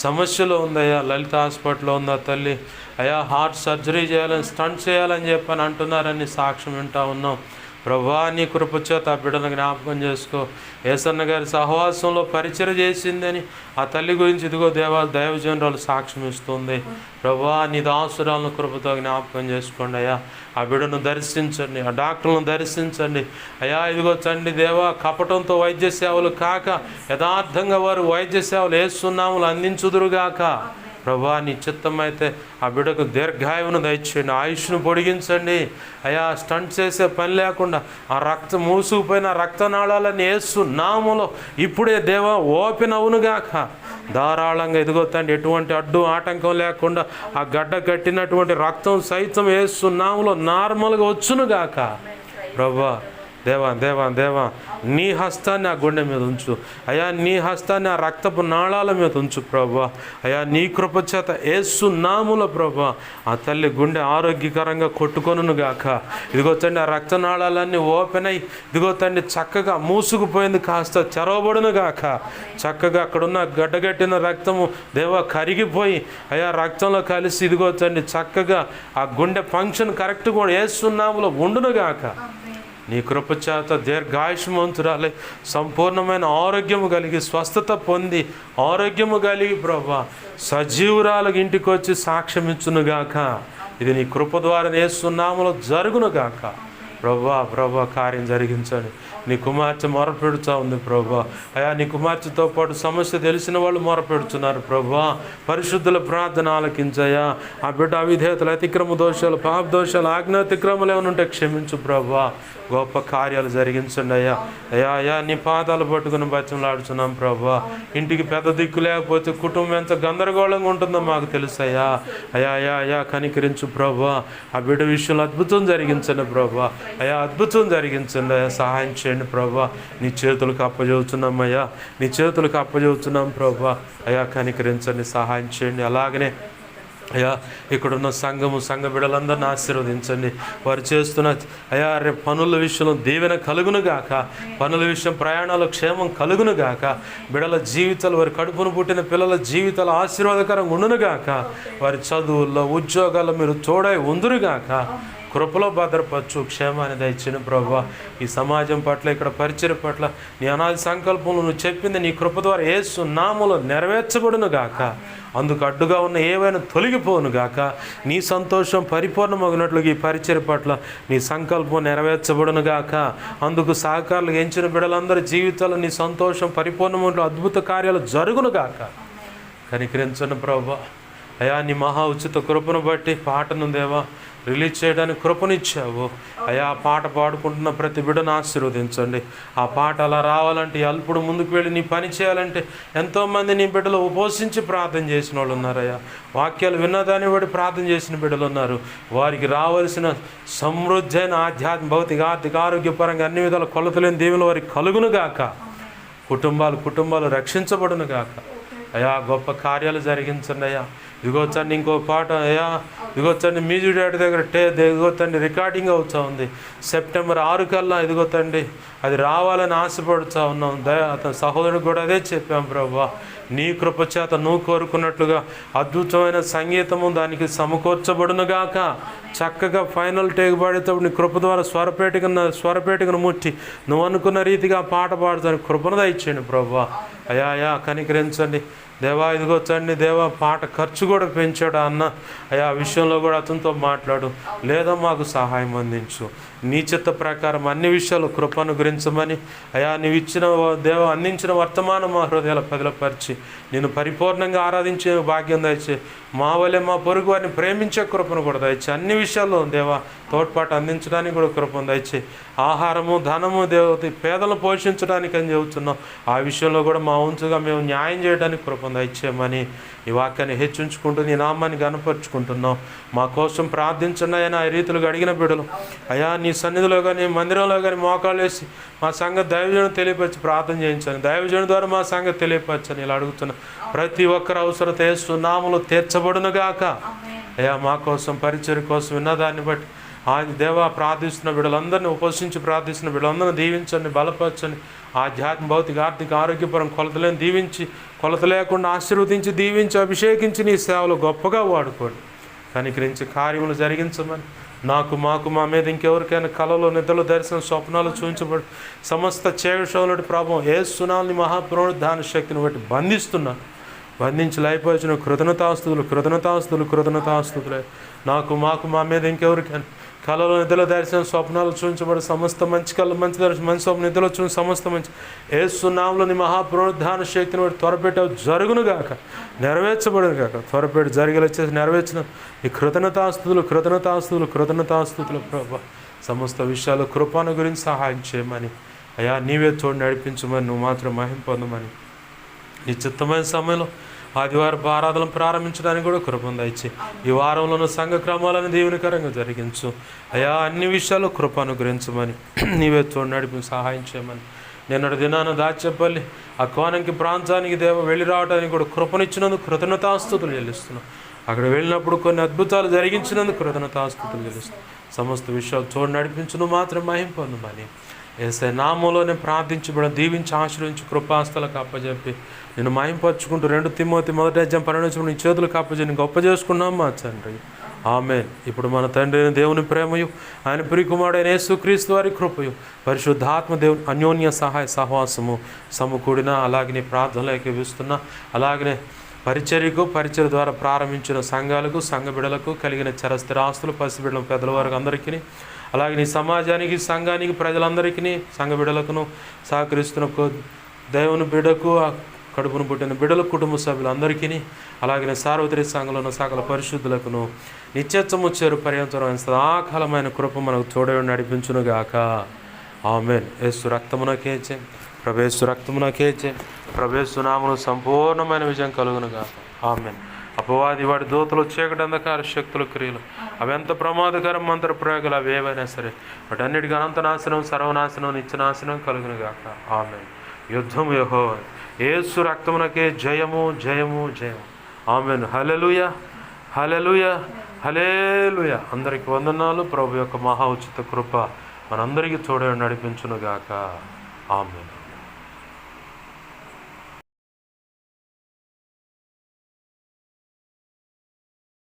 సమస్యలో ఉందయ్యా. లలిత హాస్పిటల్లో ఉంది ఆ తల్లి. అయ్యా హార్ట్ సర్జరీ చేయాలని స్టంట్ చేయాలని చెప్పని అంటున్నారని సాక్ష్యం వింటా ఉన్నాం. ప్రభువా, నీ కృపచేత ఆ బిడ్డను జ్ఞాపకం చేసుకో. యేసన్న గారి సహవాసంలో పరిచర్య చేసిందని ఆ తల్లి గురించి ఇదిగో దైవజనురాలు సాక్ష్యం ఇస్తుంది. ప్రభువా, నీ దాసురాలను కృపతో జ్ఞాపకం చేసుకోండి అయ్యా. ఆ బిడ్డను దర్శించండి, ఆ డాక్టర్లను దర్శించండి అయ్యా. ఇదిగో తండ్రి దేవా, కపటంతో వైద్య సేవలు కాక యథార్థంగా వారు వైద్య సేవలు యేసునామములో అందించుదురుగాక. ప్రభువా, నీ చిత్తమైతే ఆ బిడ్డకు దీర్ఘాయువును దయచేయండి, ఆయుష్ను పొడిగించండి అయ్యా. స్టంట్ చేసే పని లేకుండా ఆ రక్తం మూసుకుపోయిన రక్తనాళాలని యేసునామములో ఇప్పుడే దేవా ఓపెన్ అవునుగాక. ధారాళంగా ఇదిగో తండ్రి ఎటువంటి అడ్డు ఆటంకం లేకుండా ఆ గడ్డ కట్టినటువంటి రక్తం సైతం యేసునామములో నార్మల్గా వచ్చునుగాక. ప్రభువా దేవా నీ హస్తాన్ని ఆ గుండె మీద ఉంచు అయ్యా. నీ హస్తాన్ని ఆ రక్తపు నాళాల మీద ఉంచు ప్రభువా. అయ్యా నీ కృపచేత యేసునామములో ప్రభువా ఆ తల్లి గుండె ఆరోగ్యకరంగా కొట్టుకొనుగాక. ఇదిగో తండ్రి ఆ రక్తనాళాలన్నీ ఓపెన్ అయ్యి ఇదిగో తండ్రి చక్కగా మూసుకుపోయింది కాస్త తెరవబడునుగాక. చక్కగా అక్కడున్న గడ్డగట్టిన రక్తము దేవా కరిగిపోయి అయ్యా రక్తంలో కలిసి ఇదిగో తండ్రి చక్కగా ఆ గుండె ఫంక్షన్ కరెక్ట్ కూడా యేసునామములో ఉండునుగాక. నీ కృపచేత దీర్ఘాయుష్మంతురాలై సంపూర్ణమైన ఆరోగ్యము కలిగి స్వస్థత పొంది ఆరోగ్యము కలిగి ప్రభా సజీవురాలకు ఇంటికి వచ్చి సాక్ష్యం ఇచ్చునుగాక. ఇది నీ కృప ద్వారా యేసునామములో జరుగునుగాక. ప్రభా కార్యం జరిగించండి. నీ కుమార్తె మొరపెడుతూ ఉంది ప్రభా. అయా నీ కుమార్తెతో పాటు సమస్య తెలిసిన వాళ్ళు మొరపెడుతున్నారు ప్రభా. పరిశుద్ధుల ప్రార్థన ఆలకించయ్యా. ఆ బిడ్డ అవిధేయతలు, అతిక్రమ దోషాలు, పాప దోషాలు, ఆజ్ఞాతిక్రమలు ఏమైనా ఉంటే క్షమించు ప్రభా. గొప్ప కార్యాలు జరిగించండి అయ్యా. అయ్యా నీ పాదాలు పట్టుకుని బతిమలాడుతున్నాం ప్రభా. ఇంటికి పెద్ద దిక్కు లేకపోతే కుటుంబం ఎంత గందరగోళంగా ఉంటుందో మాకు తెలుసయ్యా. అయ్యా కనికరించు ప్రభా. ఆ బిడ్డ విషయంలో అద్భుతం జరిగించండి ప్రభా. అయ్యా అద్భుతం జరిగించండి అయ్యా. సహాయం చేయండి ప్రభా. నీ చేతులకు అప్పచెబుతున్నాం అయ్యా. నీ చేతులకు అప్పచెబుతున్నాం ప్రభా. అయ్యా కనికరించండి, సహాయం చేయండి. అలాగనే అయ్యా ఇక్కడున్న సంఘ బిడ్డలందరినీ ఆశీర్వదించండి. వారు చేస్తున్న అయ్యా రేపు పనుల విషయంలో దీవెన కలుగునుగాక. పనుల విషయం, ప్రయాణాలు క్షేమం కలుగునుగాక. బిడ్డల జీవితాలు, వారి కడుపును పుట్టిన పిల్లల జీవితాలు ఆశీర్వాదకరంగా ఉండునుగాక. వారి చదువుల్లో, ఉద్యోగాల్లో మీరు తోడై ఉందురుగాక. కృపలో భద్రపరచు, క్షేమాన్ని దయచిన ప్రభా. ఈ సమాజం పట్ల, ఇక్కడ పరిచయం పట్ల నీ అనాది సంకల్పంలో నువ్వు చెప్పింది నీ కృప ద్వారా యేసు నామములో నెరవేర్చబడును గాక. అందుకు అడ్డుగా ఉన్న ఏవైనా తొలగిపోను గాక. నీ సంతోషం పరిపూర్ణమగినట్లుగా ఈ పరిచయం పట్ల నీ సంకల్పం నెరవేర్చబడును గాక. అందుకు సహకారులు ఎంచిన బిడ్డలందరి జీవితాల్లో నీ సంతోషం పరిపూర్ణమైన అద్భుత కార్యాలు జరుగును గాక. కనికరించను ప్రభా. అయా నీ మహా ఉచిత కృపను బట్టి పాటను దేవా రిలీజ్ చేయడానికి కృపనిచ్చావు అయ్యా. ఆ పాట పాడుకుంటున్న ప్రతి బిడ్డను ఆశీర్వదించండి. ఆ పాట అలా రావాలంటే, అల్పుడు ముందుకు వెళ్ళి నీ పని చేయాలంటే ఎంతోమంది నీ బిడ్డలు ఉపవసించి ప్రార్థన చేసిన వాళ్ళు ఉన్నారయ్యా. వాక్యాలు విన్నదాన్ని బట్టి ప్రార్థన చేసిన బిడ్డలు ఉన్నారు. వారికి రావాల్సిన సమృద్ధి అయిన ఆధ్యాత్మిక, భౌతిక, ఆర్థిక, ఆరోగ్యపరంగా అన్ని విధాల కొలతలేని దీవెనలు వారికి కలుగును గాక. కుటుంబాలు రక్షించబడును గాక. అయ్యా గొప్ప కార్యాలు జరిగించండి అయ్యా. ఇదిగో తండ్రి ఇంకో పాట అయ్యా, ఇదిగో తండ్రి మ్యూజిక్ డైరెక్టర్ దగ్గర ఇదిగో తండ్రి రికార్డింగ్ అవుతూ ఉంది. సెప్టెంబర్ 6 కల్లా ఇదిగో తండ్రి అది రావాలని ఆశపడుతూ ఉన్నాం. అతని సహోదరుడికి కూడా అదే చెప్పాం ప్రభా. నీ కృప చేత నువ్వు కోరుకున్నట్లుగా అద్భుతమైన సంగీతము దానికి సమకూర్చబడునుగాక. చక్కగా ఫైనల్ టేక్ పాడేటప్పుడు నీ కృప ద్వారా స్వరపేటికను ముట్టి నువ్వు అనుకున్న రీతిగా పాట పాడుతాను కృపను దయచేయండి ప్రభా. అయ్యా కనికరించండి దేవా. ఇదిగో తండ్రి దేవా, పాట ఖర్చు కూడా పెంచాడు అన్న అయ్యా. ఆ విషయంలో కూడా అతనితో మాట్లాడు, లేదా మాకు సహాయం అందించు. నీ చిత్త ప్రకారం అన్ని విషయాలు కృపను గురించమని అయ్యా నీవు ఇచ్చిన దేవా అందించిన వర్తమానం మా హృదయాల పదిలపరిచి నేను పరిపూర్ణంగా ఆరాధించే భాగ్యం దయచే. మా వలె మా పొరుగు వారిని ప్రేమించే కృపను కూడా దయచే. అన్ని విషయాల్లో దేవా తోడ్పాటు అందించడానికి కూడా కృపను దయచే. ఆహారము, ధనము దేవత పేదలను పోషించడానికి అని చెబుతున్నాం. ఆ విషయంలో కూడా మా వంతుగా మేము న్యాయం చేయడానికి కృపను దయచేయమని ఈ వాక్యాన్ని హెచ్చించుకుంటూ నీ నామాన్ని గనపరుచుకుంటున్నాం. మా కోసం ప్రార్థించండి అయినా ఈ రీతులుగా అడిగిన బిడ్డలు అయ్యా నీ సన్నిధిలో కానీ మందిరంలో కానీ మోకాళ్ళు వేసి మా సంగతి దైవజనం తెలియపరిచి ప్రార్థన చేయించండి. దైవజనం ద్వారా మా సంగతి తెలియపరచని ఇలా అడుగుతున్నా. ప్రతి ఒక్కరి అవసరత యేసు నామములో తీర్చబడునుగాక. అయ్యా మా కోసం, పరిచర్య కోసం విన్నదాన్ని బట్టి ఆయన దేవా ప్రార్థిస్తున్న బిడ్డలందరినీ, ఉపవసించి ప్రార్థిస్తున్న బిడ్డలందరినీ దీవించండి, బలపరచండి. ఆధ్యాత్మిక, భౌతిక, ఆర్థిక, ఆరోగ్యపరం కొలతలేని దీవించి, కొలత లేకుండా ఆశీర్వదించి, దీవించి, అభిషేకించి నీ సేవలు గొప్పగా వాడుకోండి. కనికరించి కార్యములు జరిగించమని మాకు మా మీద ఇంకెవరికైనా కళలో, నిద్రలో, దర్శనం, స్వప్నాలు చూపించబడి సమస్త చేయుషోనుడి ప్రభావం యేసునామమున మహాపునరుద్ధాన శక్తిని బట్టి బంధిస్తున్నాను. బంధించి లైపోయిన కృతజ్ఞతాస్తుతులే. మాకు మా మీద ఇంకెవరికైనా కళలో, నిద్రలో, దర్శనం, స్వప్నాలు చూపించబడి సమస్త మంచి కళ, మంచి దర్శనం, మంచి స్వప్న, నిద్రలో చూసి సమస్త మంచి యేసునామమున మహాపునరుద్ధాన శక్తిని బట్టి త్వరపెట్టి జరుగునుగాక, నెరవేర్చబడును గాక. త్వరపెట్టి జరిగేలా చేసి నెరవేర్చిన ఈ కృతజ్ఞతాస్తుతులు ప్రభా. సమస్త విషయాలు కృపను గురించి సహాయం చేయమని అయ్యా నీవే తోడు నడిపించమని, నువ్వు మాత్రం మహిమ పొందమని నీ చిత్తమైన సమయంలో ఆదివారం ఆరాధన ప్రారంభించడానికి కూడా కృపను దయచేయి. ఈ వారంలోనూ సంఘ క్రమాలను దీవెనకరంగా జరిగించు అయ్యా. అన్ని విషయాలు కృప అనుగ్రహించమని నీవే తోడు నడిపి సహాయం చేయమని. నిన్నటి దినాన దాచేపల్లి ఆ కోనంకి ప్రాంతానికి వెళ్ళి రావడానికి కూడా కృపనిచ్చినందుకు కృతజ్ఞతాస్తుతులు చెల్లిస్తున్నాం. అక్కడ వెళ్ళినప్పుడు కొన్ని అద్భుతాలు జరిగించినందుకు కృతజ్ఞతాస్తుతులు చెల్లిస్తున్నాం. సమస్త విషయాలు తోడు నడిపించును మాత్రం మహిమ పొందమని యేసయ్య నామములోనే ప్రార్థించబడి దీవించి ఆశ్రయించి కృపాస్తులకు అప్పచెప్పి నేను మహింపరచుకుంటూ 2 తిమోతి 1:12 నీ చేతులకు అప్పచెప్పి గొప్ప చేసుకున్నాం మా తండ్రి. ఆమేన్. ఇప్పుడు మన తండ్రి అయిన దేవుని ప్రేమయు, ఆయన ప్రియకుమారుడైన యేసుక్రీస్తు వారి కృపయు, పరిశుద్ధాత్మ దేవుని అన్యోన్య సహాయ సహవాసము సమకూడిన, అలాగనే ప్రార్థనలు ఏకీవిస్తున్నా, అలాగనే పరిచర్య ద్వారా ప్రారంభించిన సంఘాలకు, సంఘ బిడలకు కలిగిన చరస్థిరాస్తులు, పసిబిడ్డల పెద్దల వారికి అందరికీ అలాగే నీ సమాజానికి, సంఘానికి, ప్రజలందరికీ, సంఘ బిడ్డలకును, సహకరిస్తున్న దేవుని బిడ్డకు, కడుపును పుట్టిన బిడ్డల కుటుంబ సభ్యులందరికీ, అలాగే సార్వత్రిక సంఘంలో సకల పరిశుద్ధులకును నిత్యత్వము చేరు పర్యంతరమైన సదాకాలమైన కృప మనకు తోడై నడిపించునుగాక. ఆమేన్. యేసు రక్తమునకేచే, ప్రభేసు రక్తమునకేచే, ప్రభేసు నామమున సంపూర్ణమైన విజయం కలుగునుగాక. ఆమేన్. అపవాది, వాడి దూతలు, చీకటి, అంధకార శక్తులు, క్రియలు, అవి ఎంత ప్రమాదకరం మంత్ర ప్రయోగాలు అవి ఏవైనా సరే వాటన్నిటికీ అనంత నాశనం, సర్వనాశనం, నిత్యనాశనం కలుగునుగాక. ఆమేన్. యుద్ధము యెహోవా, యేసు రక్తమునకే జయము, జయము, జయము. ఆమేన్. హల్లెలూయా, హల్లెలూయా, హల్లెలూయా. అందరికి వందనాలు. ప్రభు యొక్క మహా ఉచిత కృప మనందరికీ తోడే నడిపించునుగాక. ఆమేన్.